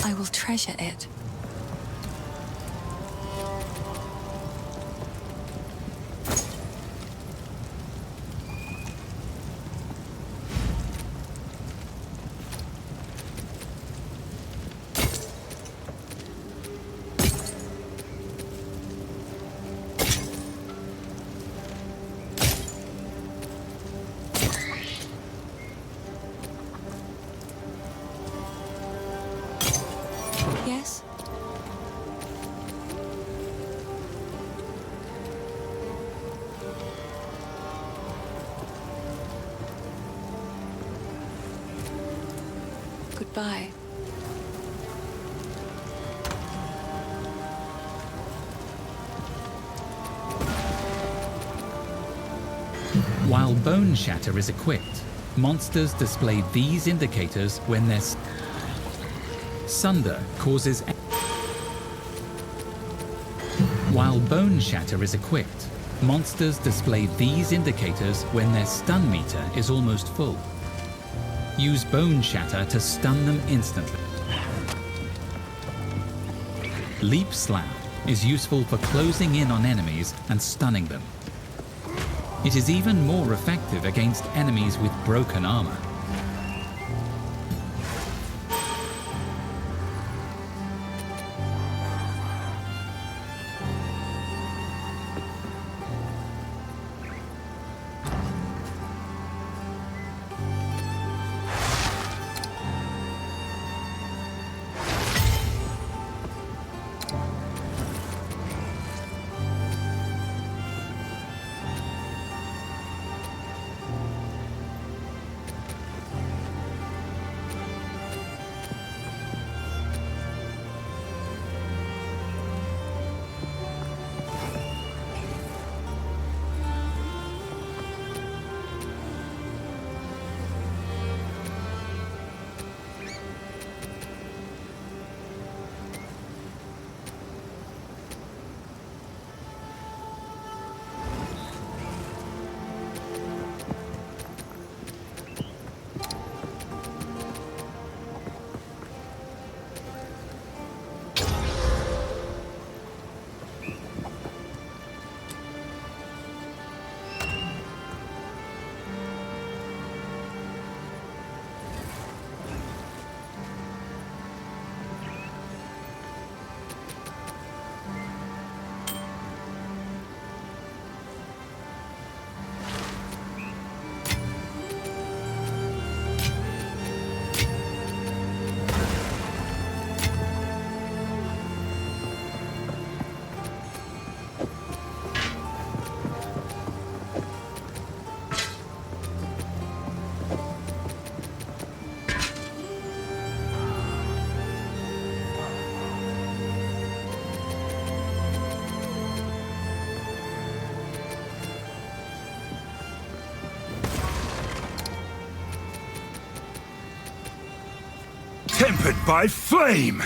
[SPEAKER 11] I will treasure it. Yes? Goodbye.
[SPEAKER 12] While Bone Shatter is equipped, monsters display these indicators when they're... Sunder causes... While Bone Shatter is equipped, monsters display these indicators when their stun meter is almost full. Use Bone Shatter to stun them instantly. Leap Slap is useful for closing in on enemies and stunning them. It is even more effective against enemies with broken armor.
[SPEAKER 5] by flame!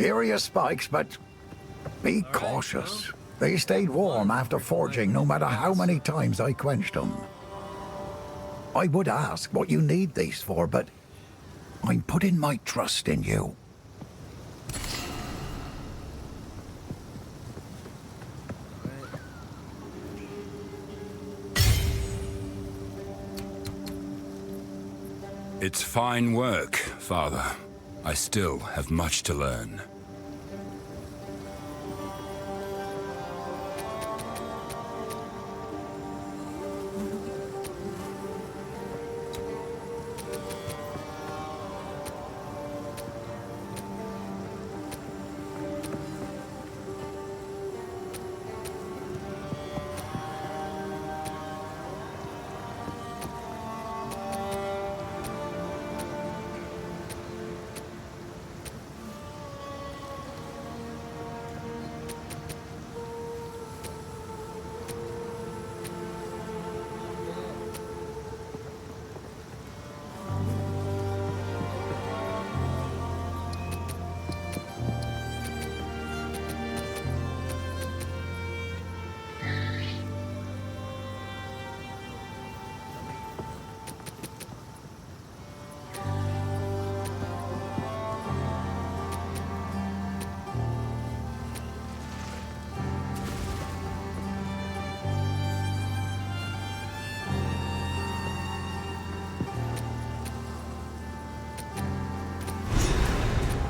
[SPEAKER 10] Here are your spikes, but be cautious. They stayed warm after forging no matter how many times I quenched them. I would ask what you need these for, but I'm putting my trust in you.
[SPEAKER 5] It's fine work, Father. I still have much to learn.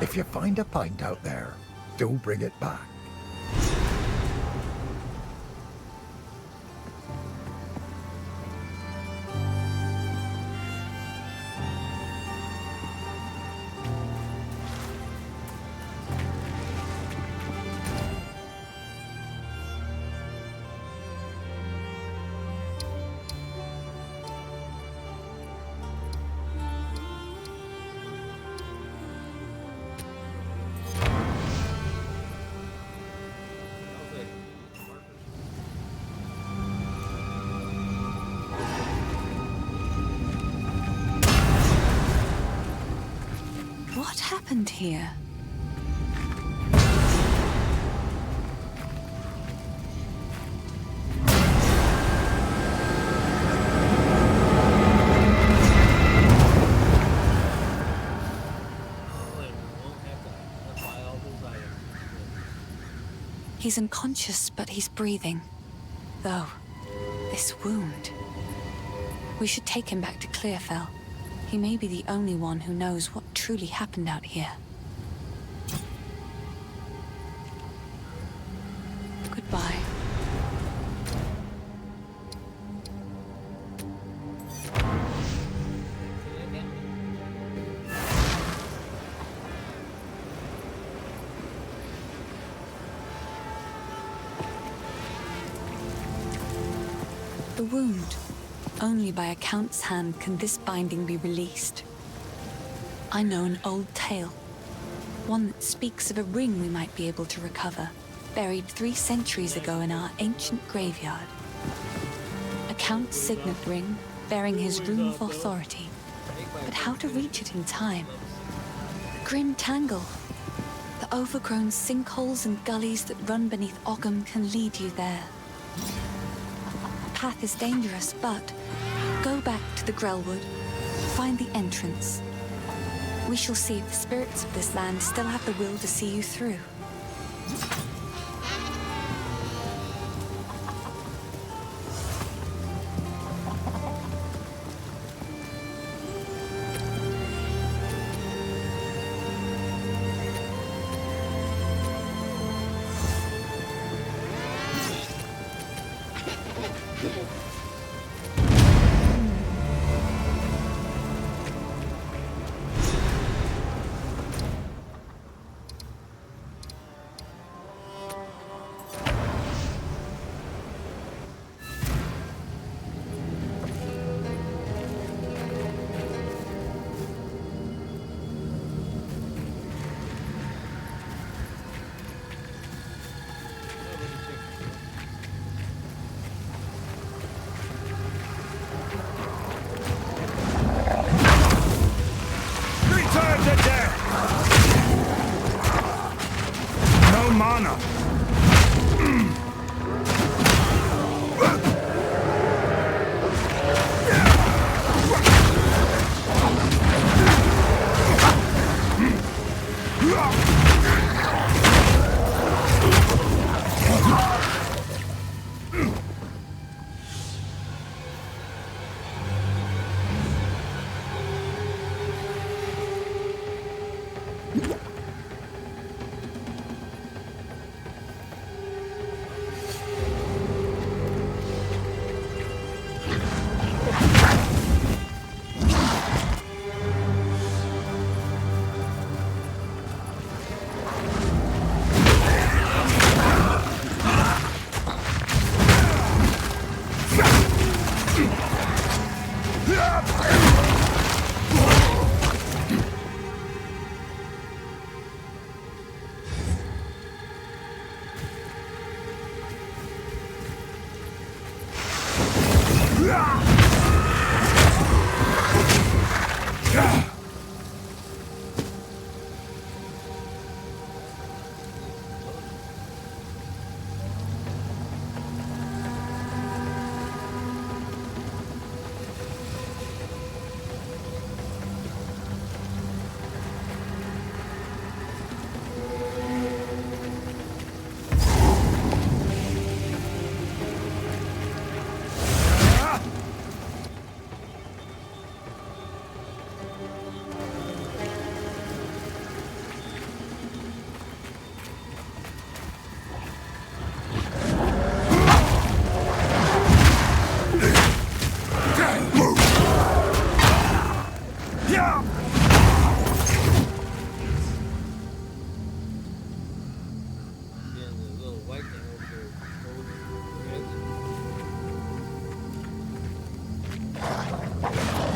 [SPEAKER 10] If you find a pint out there, do bring it back.
[SPEAKER 11] What happened here? He's unconscious, but he's breathing. Though, this wound... We should take him back to Clearfell. He may be the only one who knows what truly happened out here. Goodbye. The wound. Only by a count's hand can this binding be released. I know an old tale. One that speaks of a ring we might be able to recover, buried 3 centuries ago in our ancient graveyard. A count's signet ring, bearing his rune of authority. But how to reach it in time? The grim tangle. The overgrown sinkholes and gullies that run beneath Ogham can lead you there. The path is dangerous, but go back to the Grellwood, find the entrance. We shall see if the spirits of this land still have the will to see you through.
[SPEAKER 5] of mana.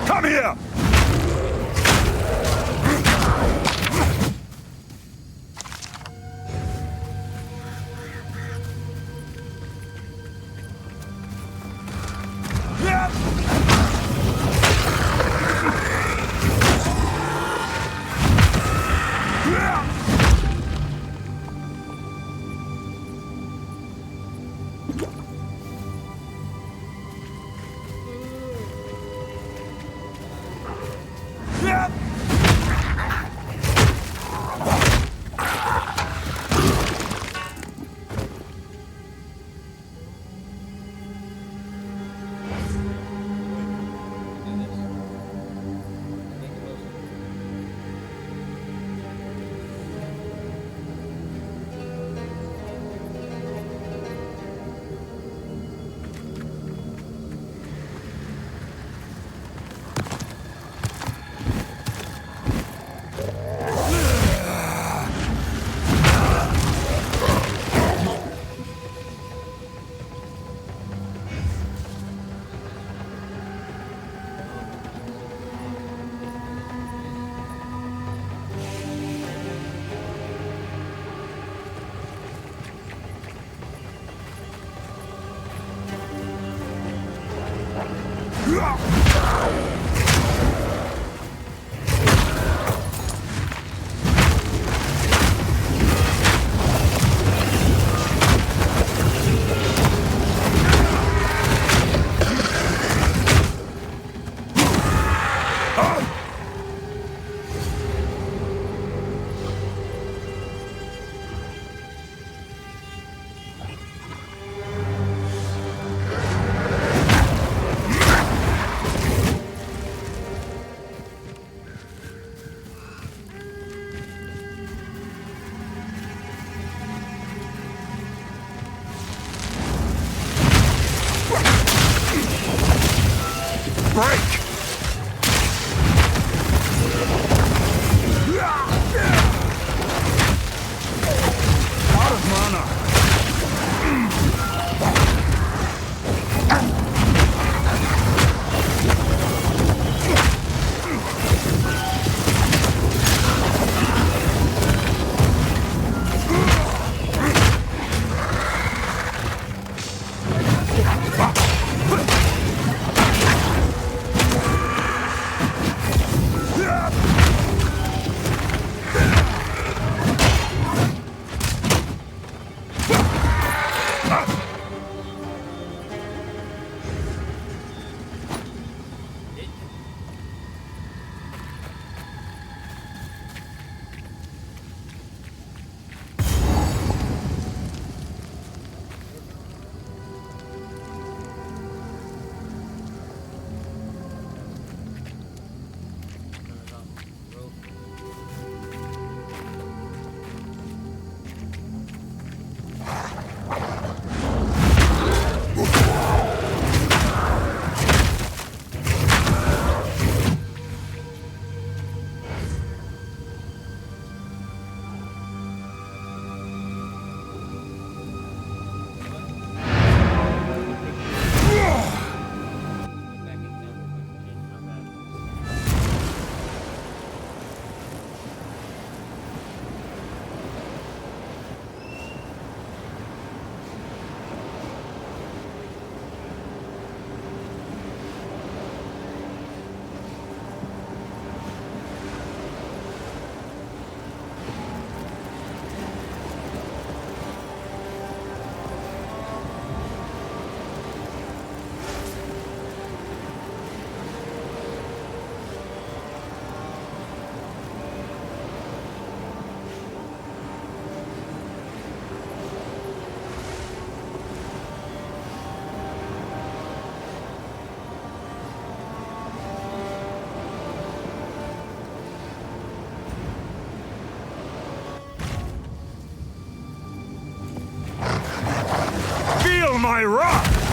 [SPEAKER 5] Come here! Break! Out of mana! my wrath!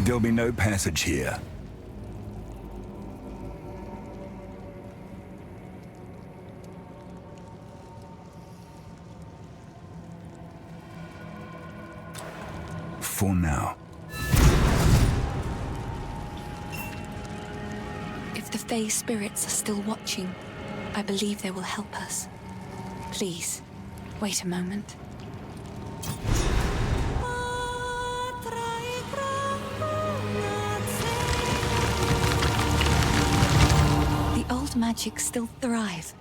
[SPEAKER 5] There'll be no passage here. For now.
[SPEAKER 11] If the Fae spirits are still watching, I believe they will help us. Please, wait a moment. The old magic still thrive.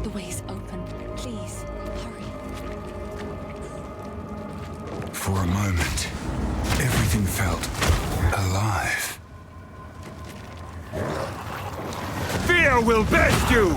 [SPEAKER 11] The way's open. Please, hurry.
[SPEAKER 5] For a moment, everything felt alive. Fear will best you!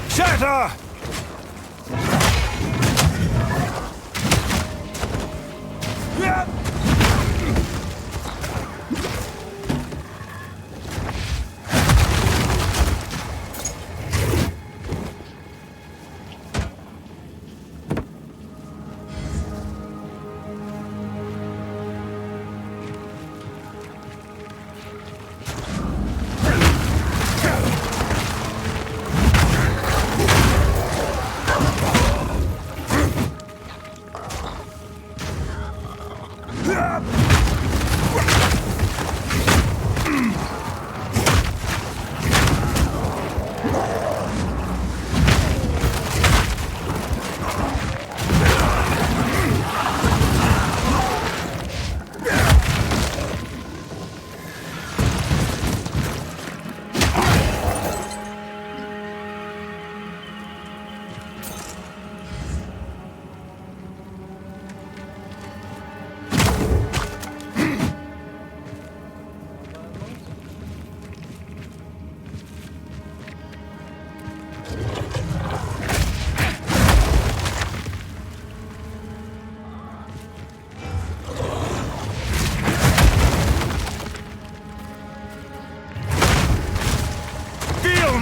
[SPEAKER 5] Shatter!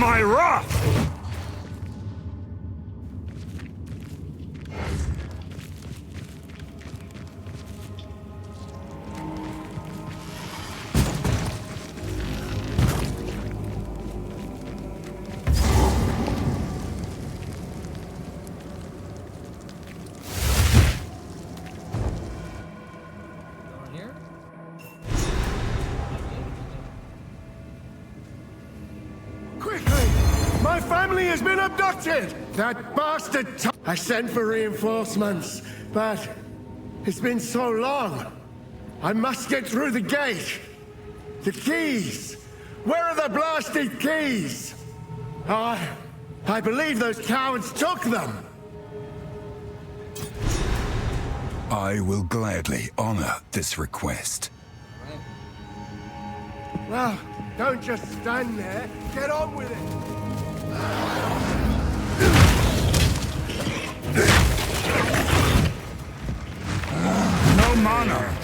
[SPEAKER 5] my wrath!
[SPEAKER 13] My family has been abducted! That bastard I sent for reinforcements, but it's been so long. I must get through the gate. The keys! Where are the blasted keys? I believe those cowards took them!
[SPEAKER 5] I will gladly honor this request.
[SPEAKER 13] Well, don't just stand there. Get on with it!
[SPEAKER 5] No mana!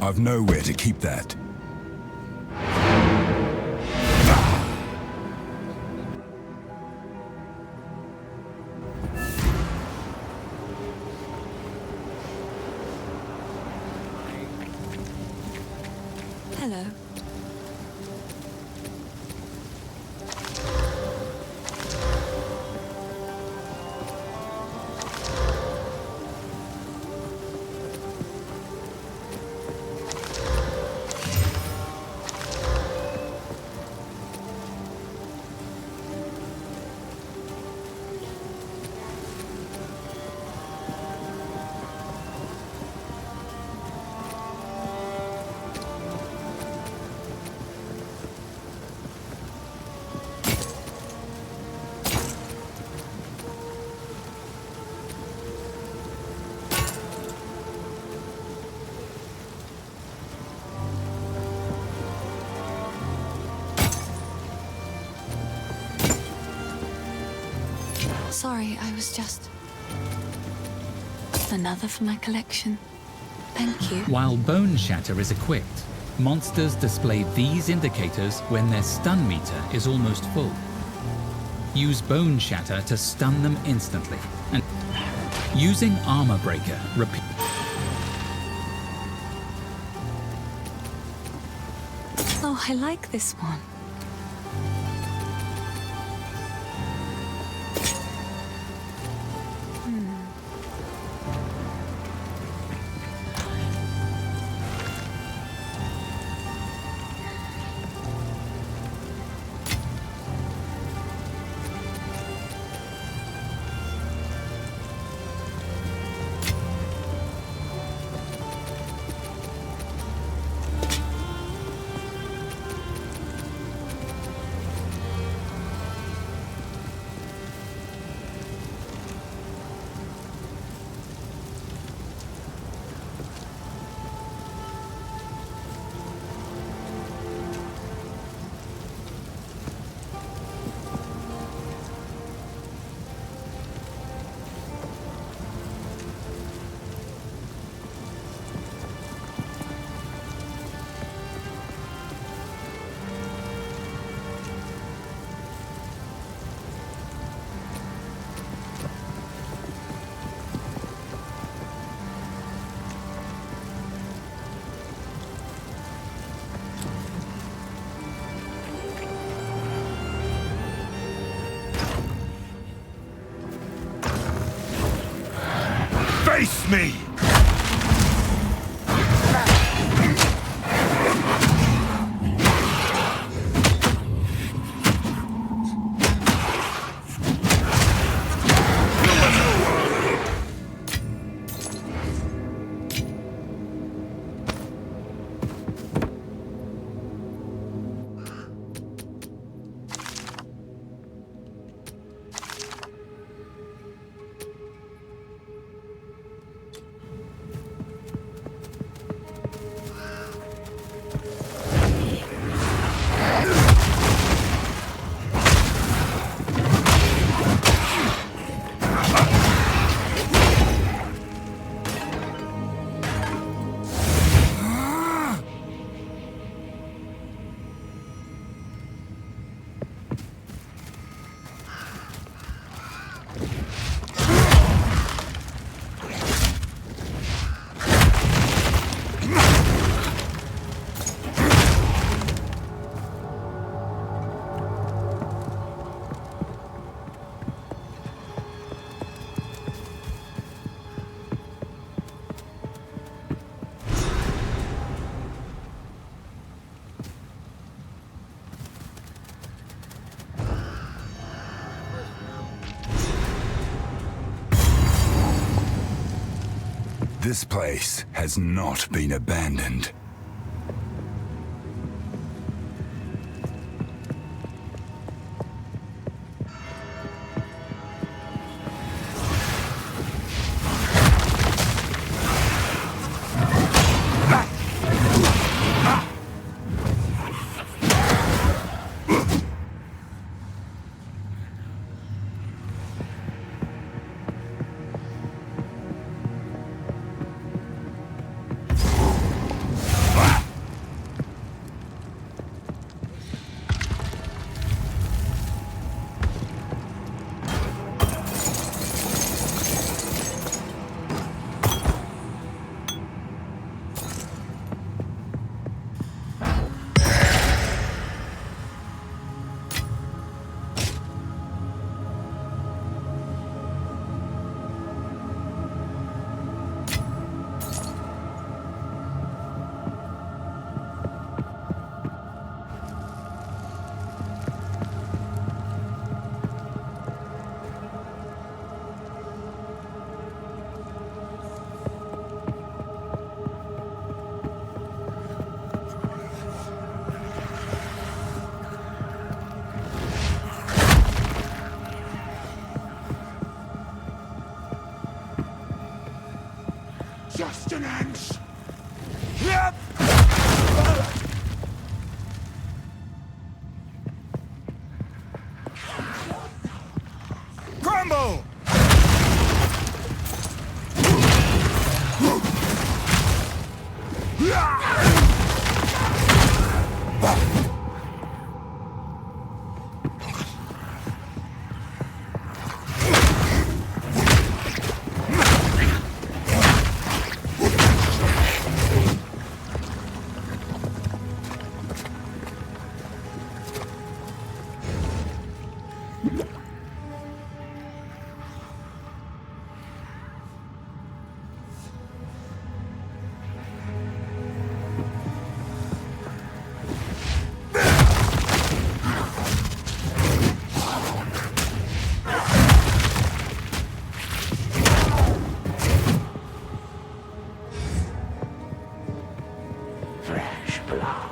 [SPEAKER 5] I've nowhere to keep that.
[SPEAKER 11] Hello. Sorry, I was just... Another for my collection. Thank you.
[SPEAKER 12] While Bone Shatter is equipped, monsters display these indicators when their stun meter is almost full. Use Bone Shatter to stun them instantly. And using Armor Breaker, repeat.
[SPEAKER 11] Oh, I like this one.
[SPEAKER 5] Face me! This place has not been abandoned.
[SPEAKER 13] Just an inch!
[SPEAKER 5] Yep! Crumble!
[SPEAKER 6] fresh blood.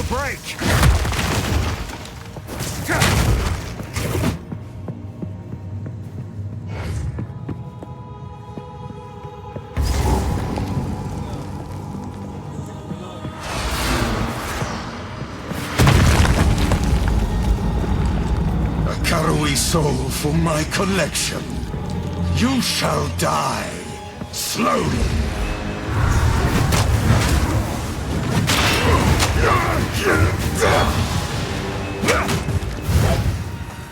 [SPEAKER 5] Break!
[SPEAKER 6] A Karui soul for my collection. You shall die slowly.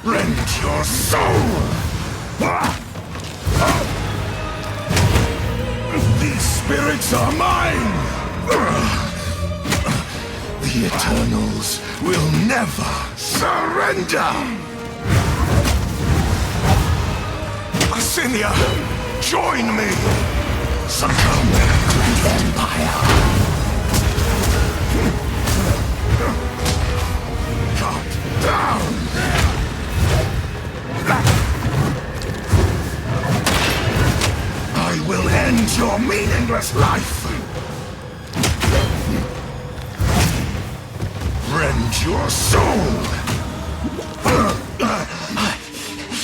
[SPEAKER 6] Rend your soul! These spirits are mine! The Eternals will never surrender! Asynia, join me! Succumb to the Empire! Cut down! I will end your meaningless life! Rend your soul!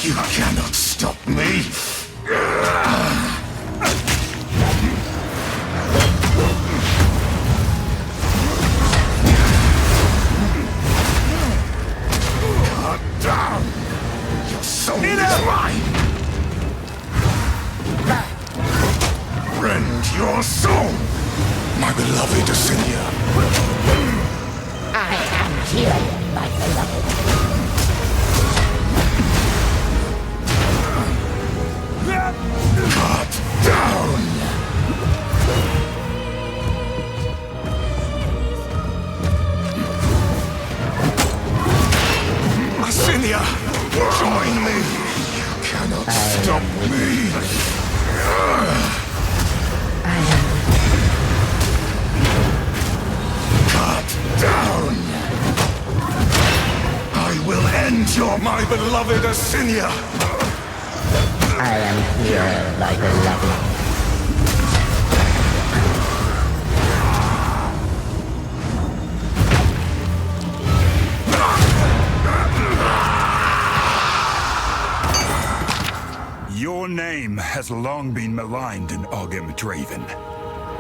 [SPEAKER 6] You cannot stop me! Cut down! Your soul is mine! Rend your soul! My beloved Asynia!
[SPEAKER 7] I am here, my beloved.
[SPEAKER 6] Cut down! Asynia, join me! You cannot stop me! Cut down! I will end your, my beloved Asynia!
[SPEAKER 7] I am here, my beloved.
[SPEAKER 5] Your name has long been maligned in Ogem Draven.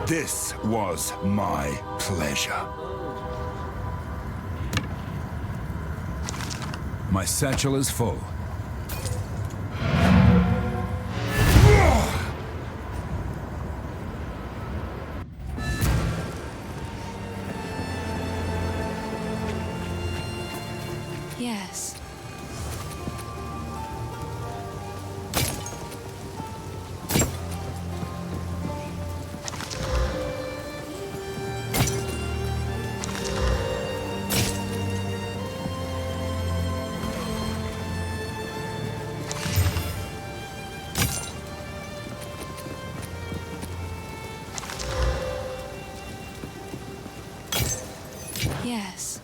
[SPEAKER 5] This was my pleasure. My satchel is full.
[SPEAKER 11] Yes. Yes.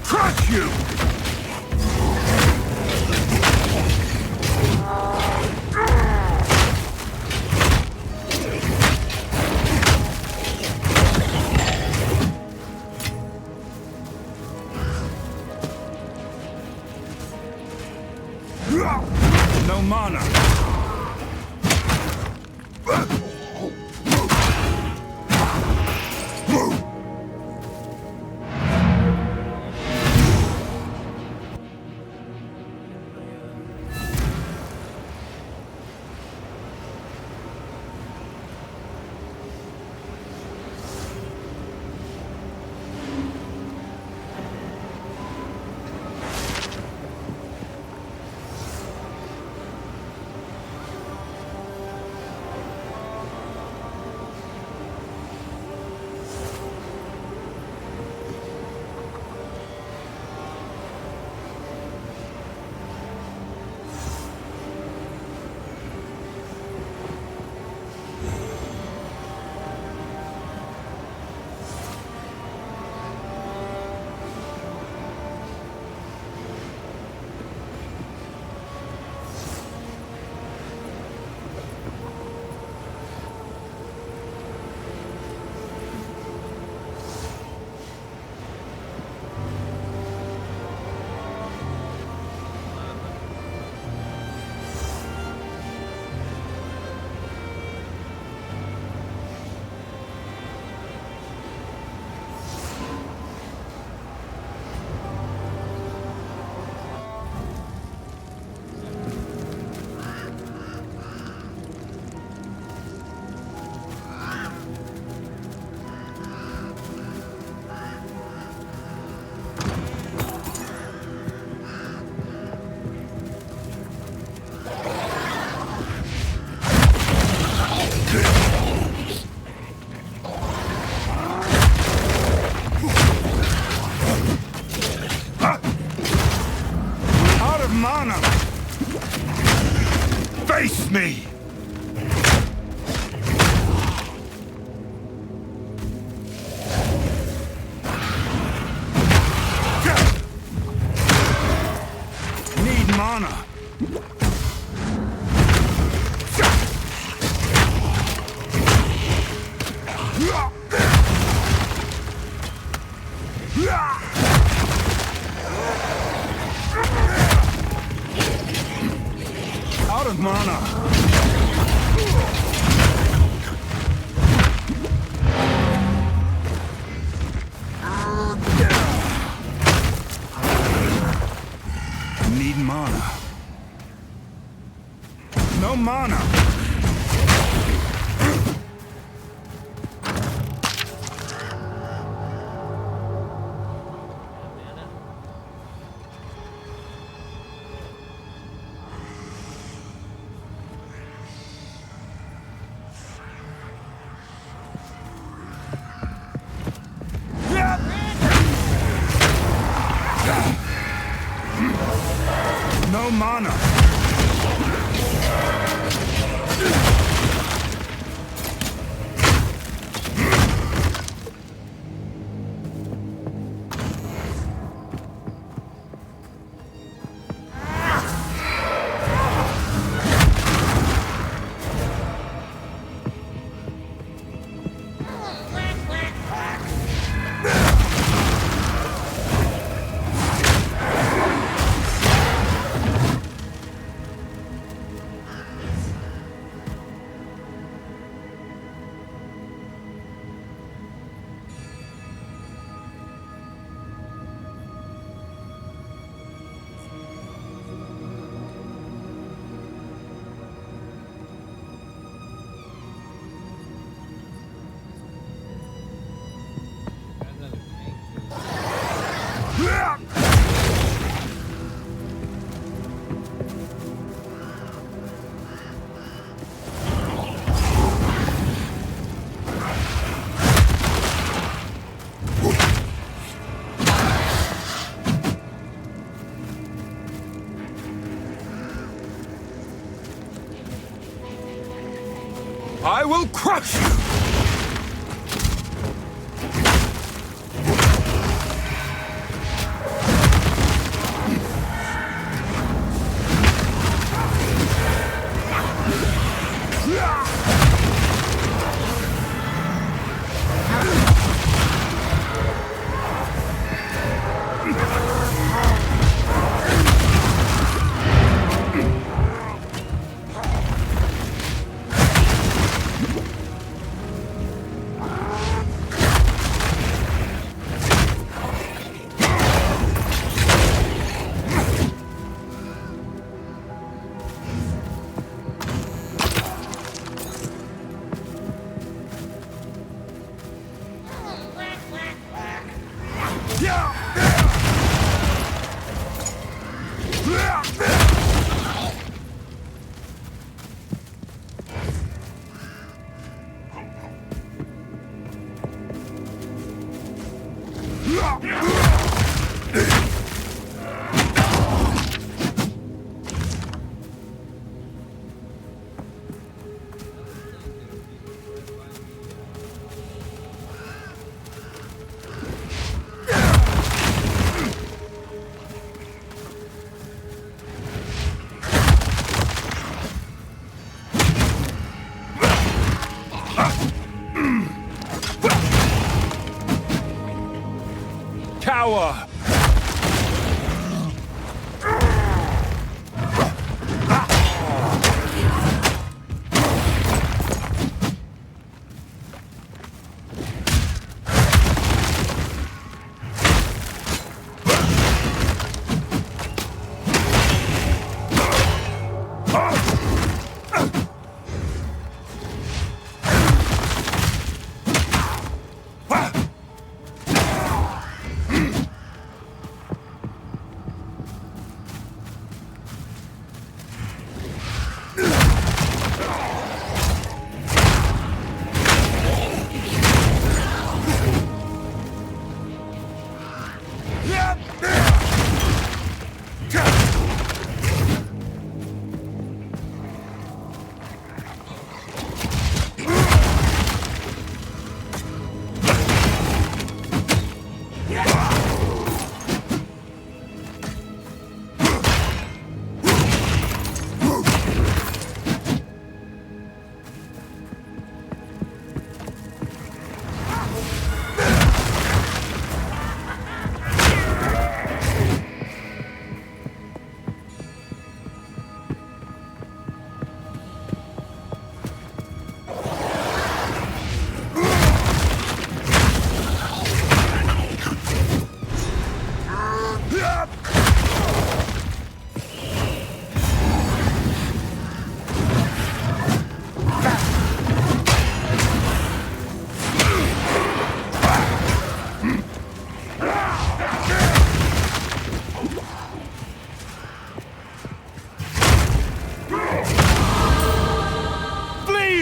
[SPEAKER 5] crush you! No mana. Mana! Face me! Need mana! Out of mana. Need mana. No mana. No mana. I will crush you! power!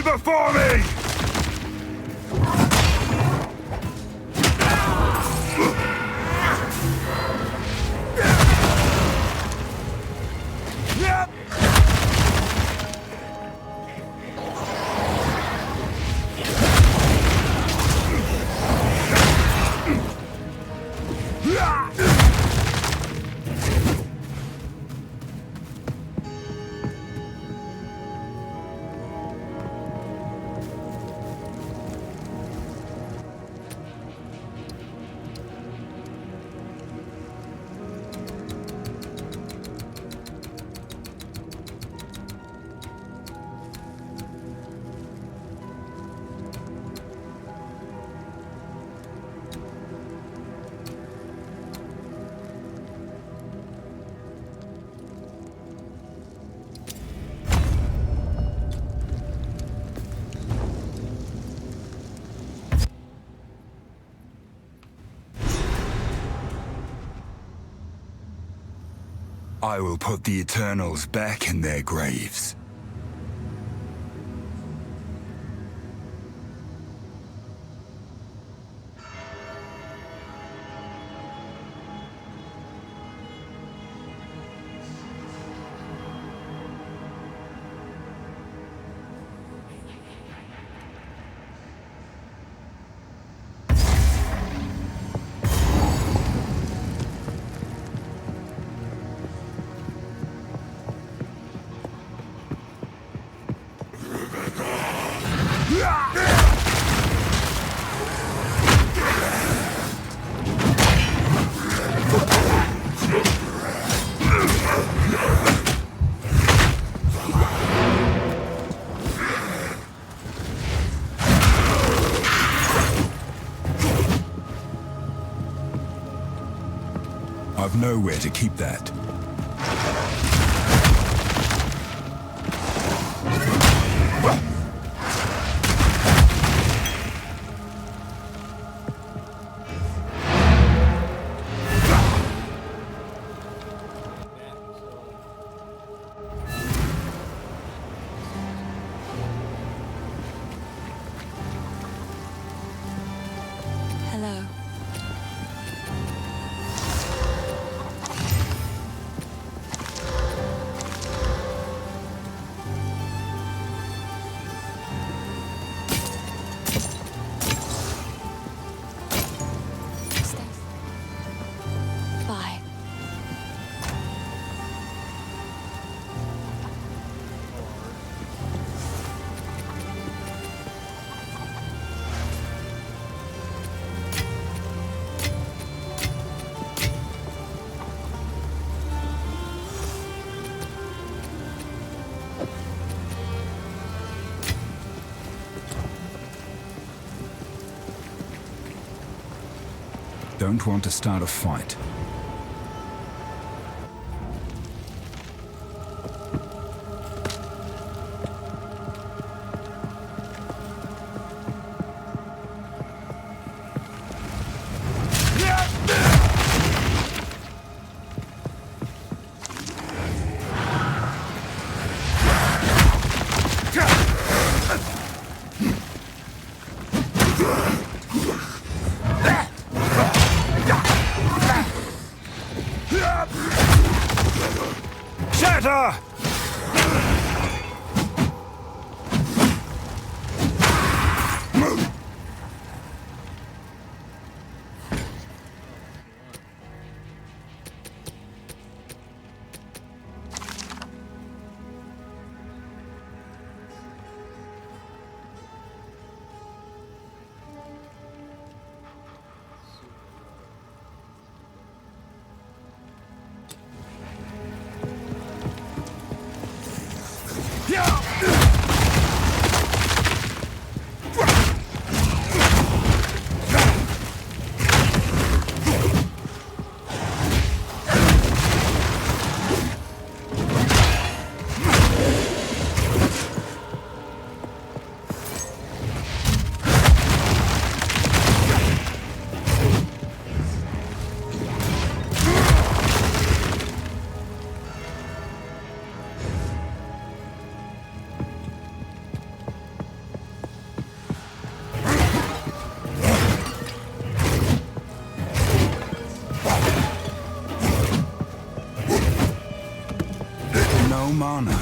[SPEAKER 5] Before me! I will put the Eternals back in their graves. I've nowhere to keep that.
[SPEAKER 11] Hello.
[SPEAKER 5] don't want to start a fight. Shatter! No mana.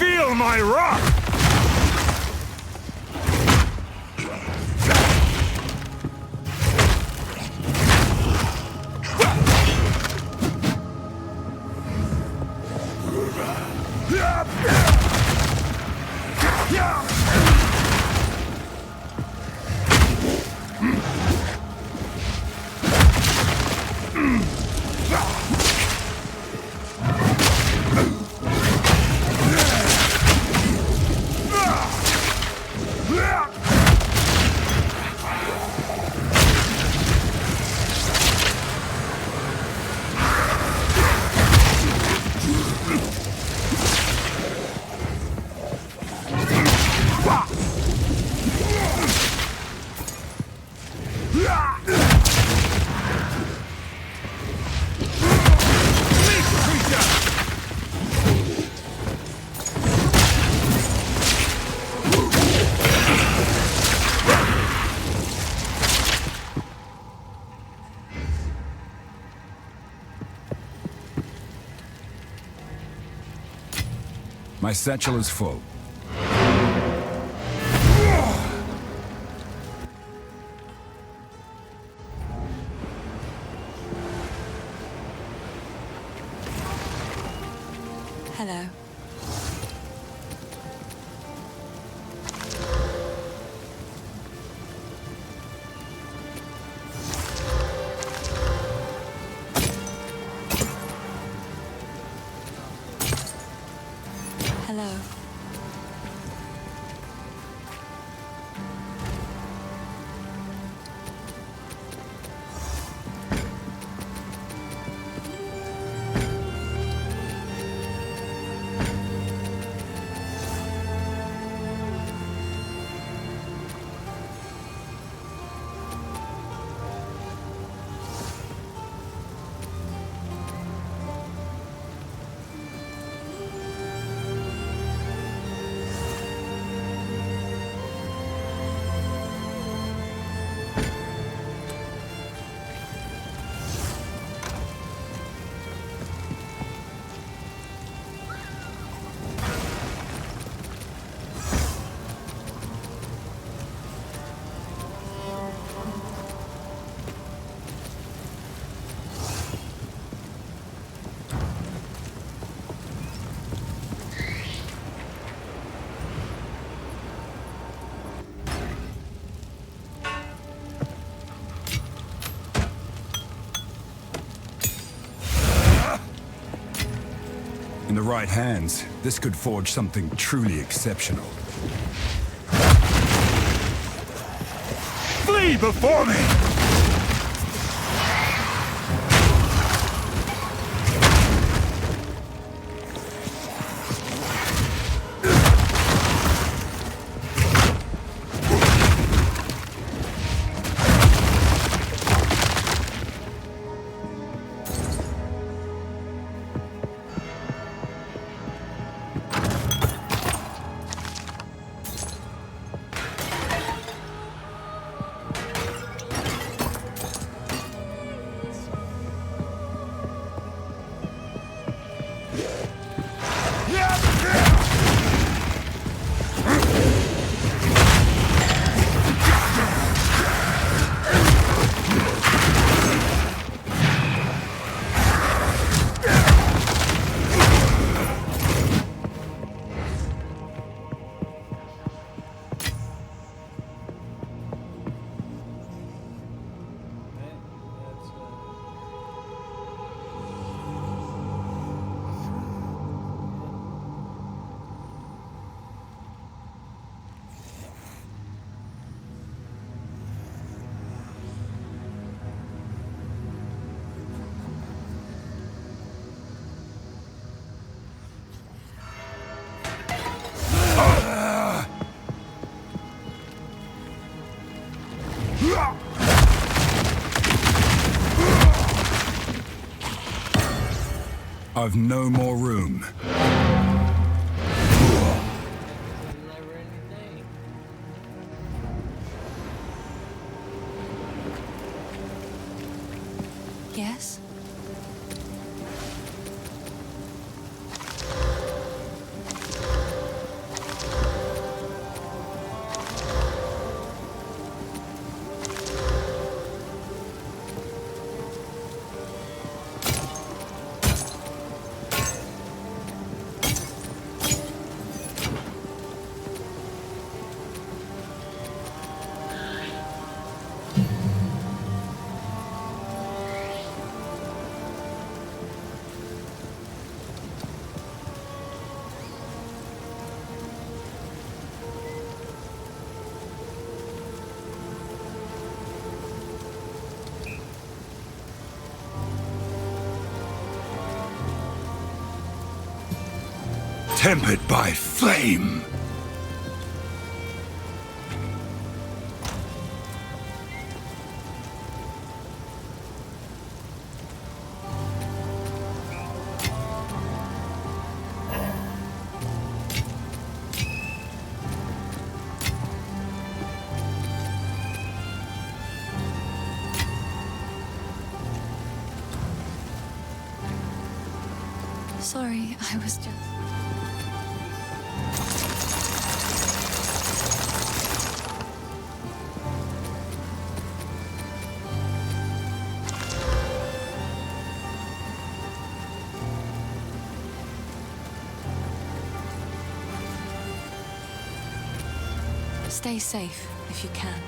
[SPEAKER 5] Feel my rock! My satchel is full.
[SPEAKER 11] Hello. Hello.
[SPEAKER 5] the right hands, this could forge something truly exceptional. Flee before me! I've no more room.
[SPEAKER 11] Yes?
[SPEAKER 5] Tempered by flame.
[SPEAKER 11] Sorry, I was just... Stay safe, if you can.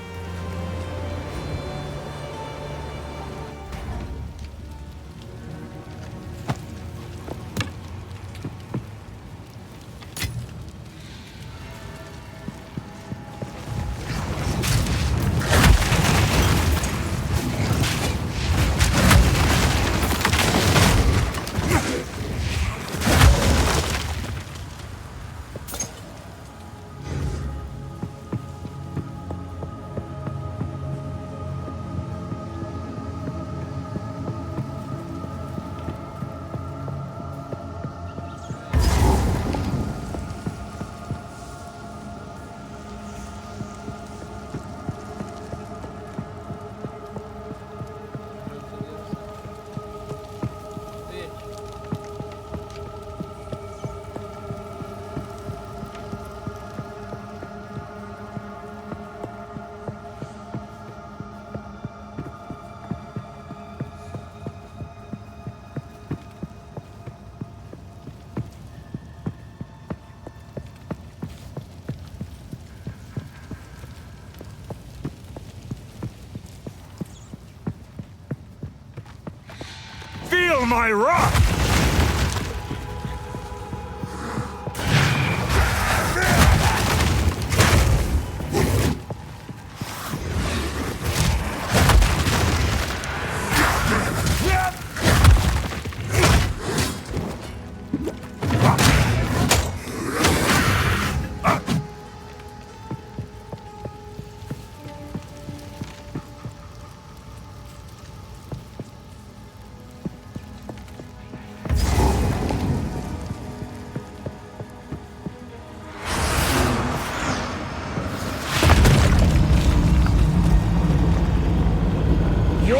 [SPEAKER 5] Feel my wrath!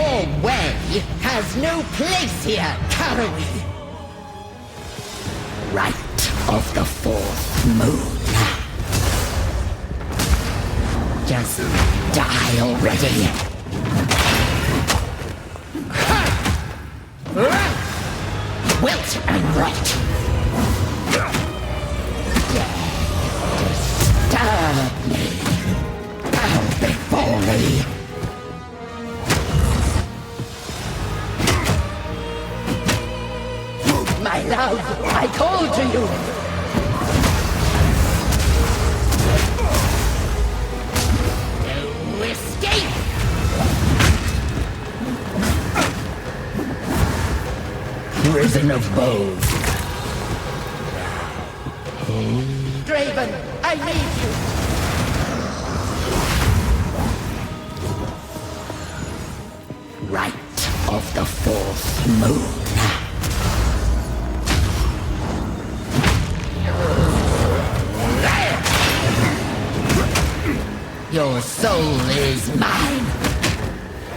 [SPEAKER 7] Your way has no place here, Calloway. Right of the fourth moon. Just die already. Wilt and rot. Disturb me. Bow before me. My love, I call to you. To escape. Prison of bones. Draven, I need you. Right of the fourth moon. Your soul is mine.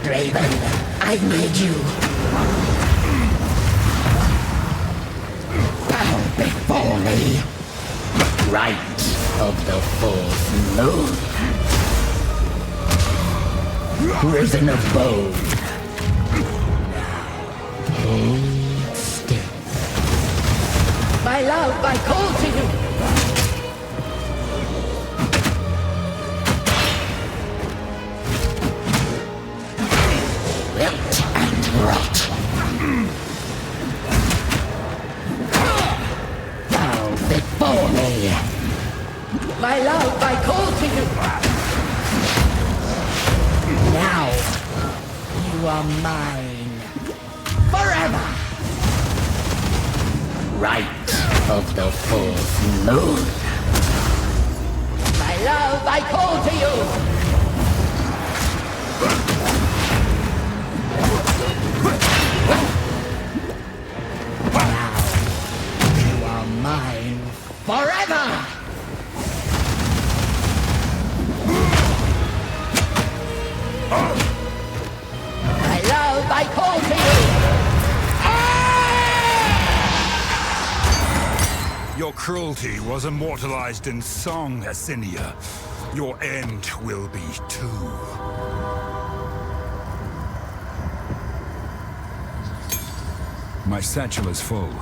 [SPEAKER 7] Draven, I need you. Bow before me. Right of the fourth moon. Prison of bone. Hold still. My love, I call to you. Wilt and rot. Bow before me. My love, I call to you. Now, you are mine. Forever. Right of the fourth moon. My love, I call to you. Now, you are mine forever! My love, I call to you!
[SPEAKER 5] Your cruelty was immortalized in song, Asinia. Your end will be too. My satchel is full.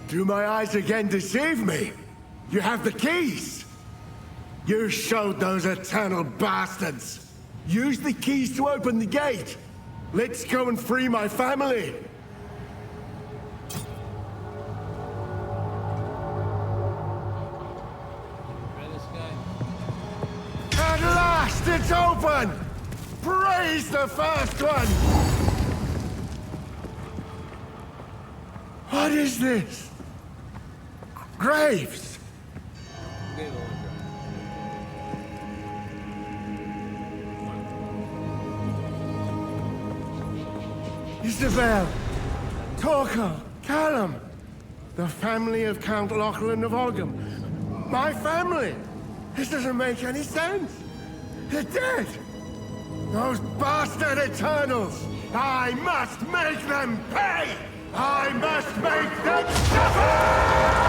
[SPEAKER 13] Do my eyes again deceive me? You have the keys! You showed those eternal bastards! Use the keys to open the gate! Let's go and free my family! At last, it's open! Praise the first one! What is this? Graves! Isabel, Torquil, Callum, the family of Count Lachlan of Ogham. My family! This doesn't make any sense! They're dead! Those bastard Eternals! I must make them pay! I must make them suffer!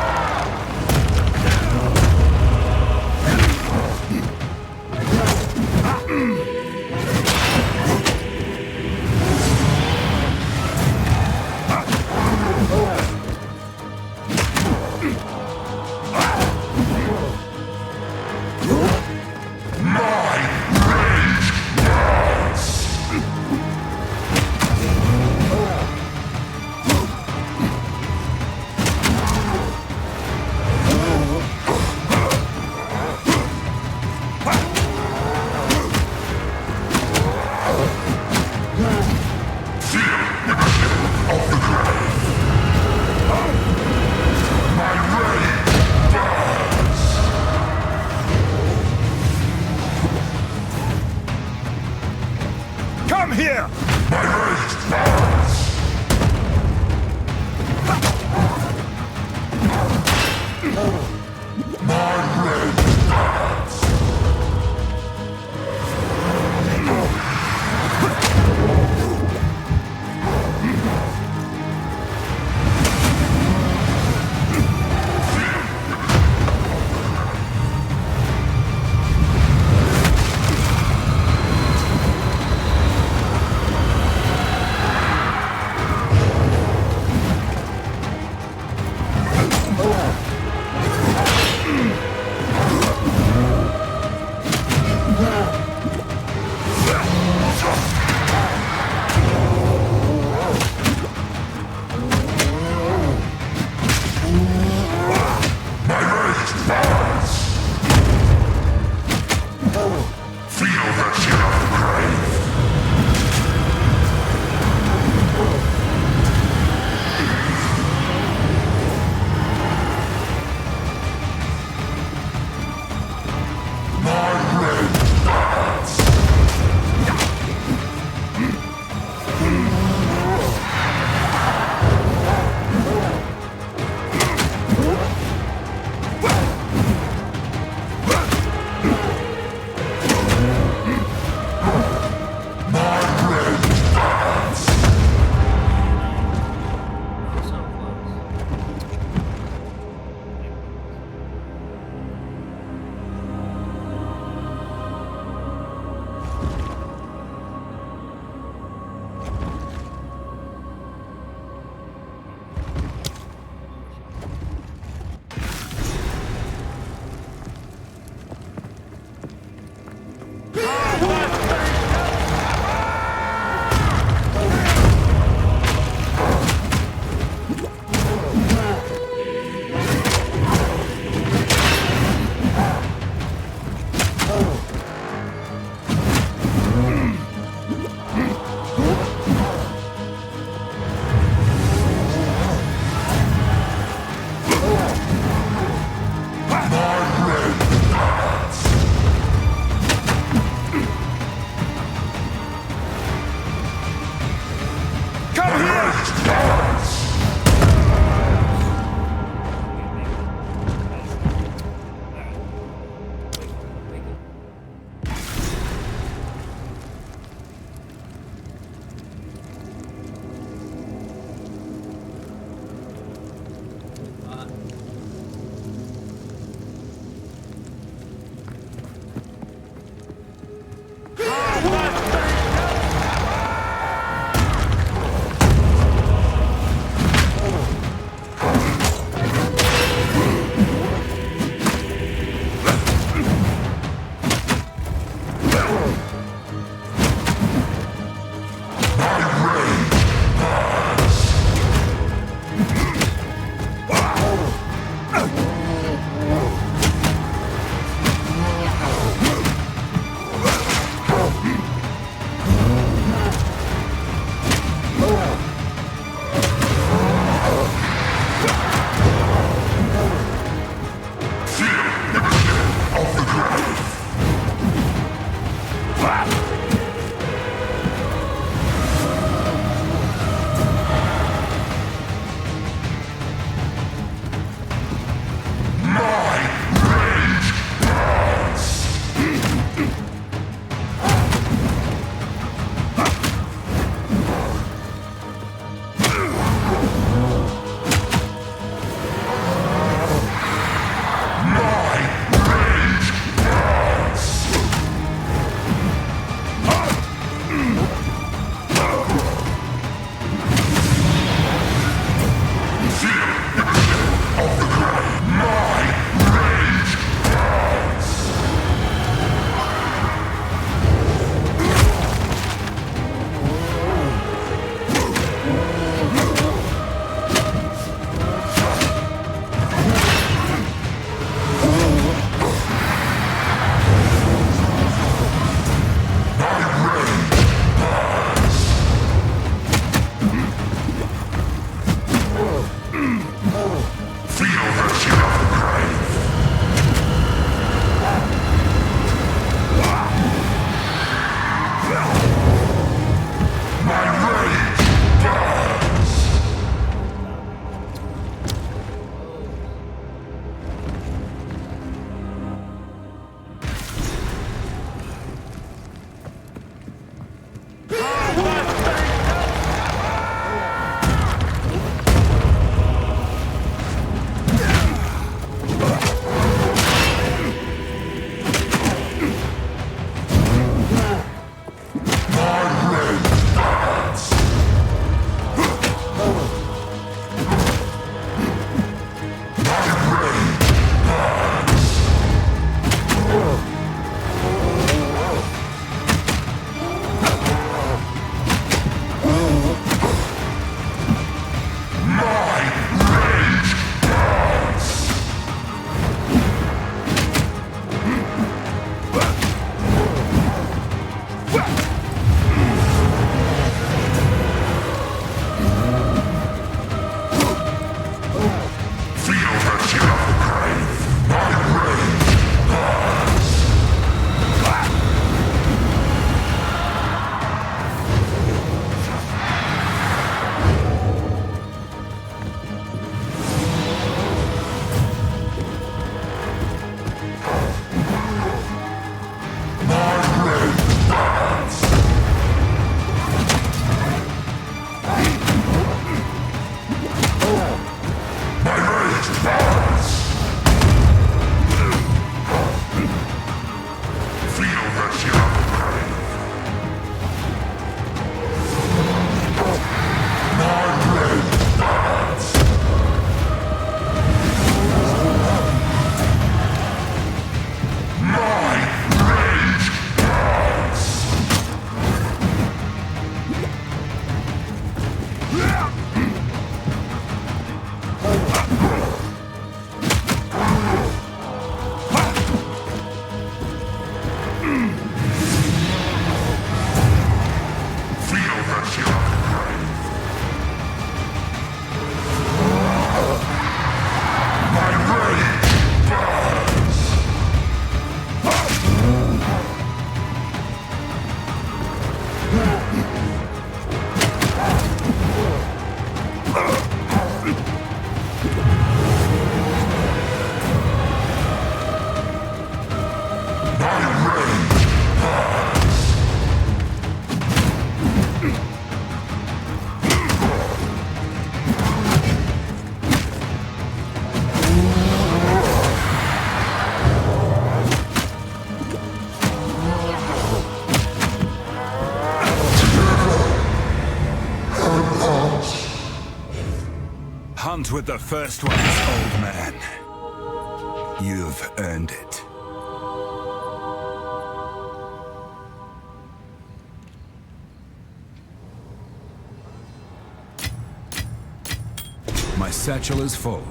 [SPEAKER 5] Hunt with the first ones, old man. You've earned it. My satchel is full.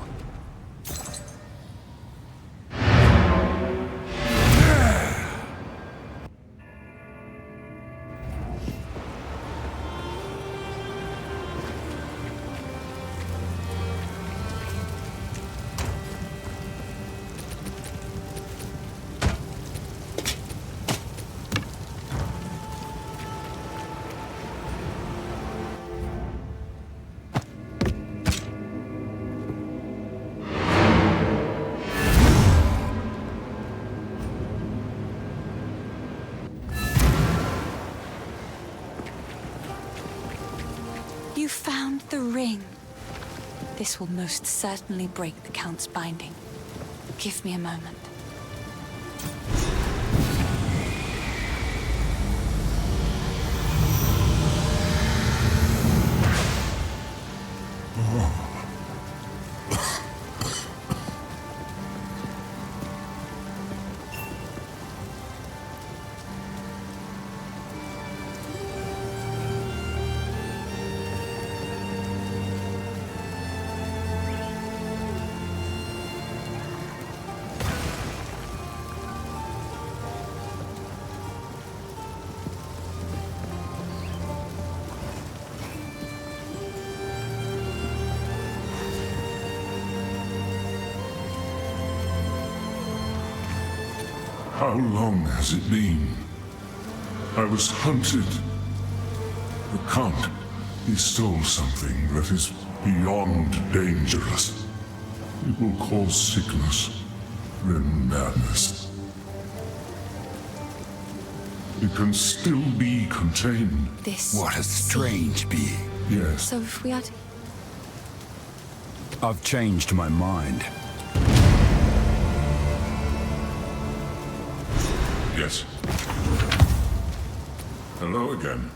[SPEAKER 11] You found the ring. This will most certainly break the Count's binding. Give me a moment.
[SPEAKER 14] How long has it been? I was hunted. The Count, he stole something that is beyond dangerous. It will cause sickness, then madness. It can still be contained.
[SPEAKER 11] This.
[SPEAKER 5] What a strange being.
[SPEAKER 14] Yes.
[SPEAKER 11] So if we are to...
[SPEAKER 5] I've changed my mind.
[SPEAKER 14] Yes. Hello again.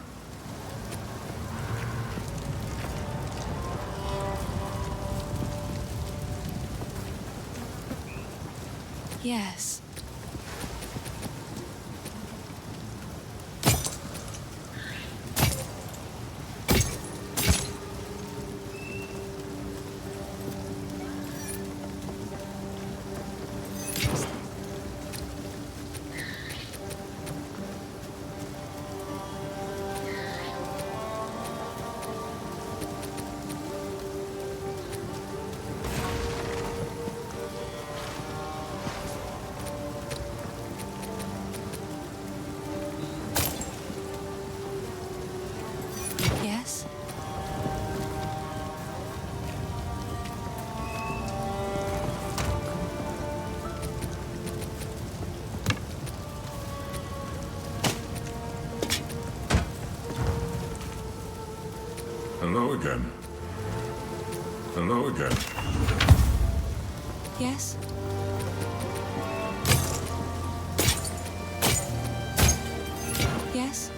[SPEAKER 11] Yes. Yes.
[SPEAKER 14] Hello again. Hello again.
[SPEAKER 11] Yes. Yes.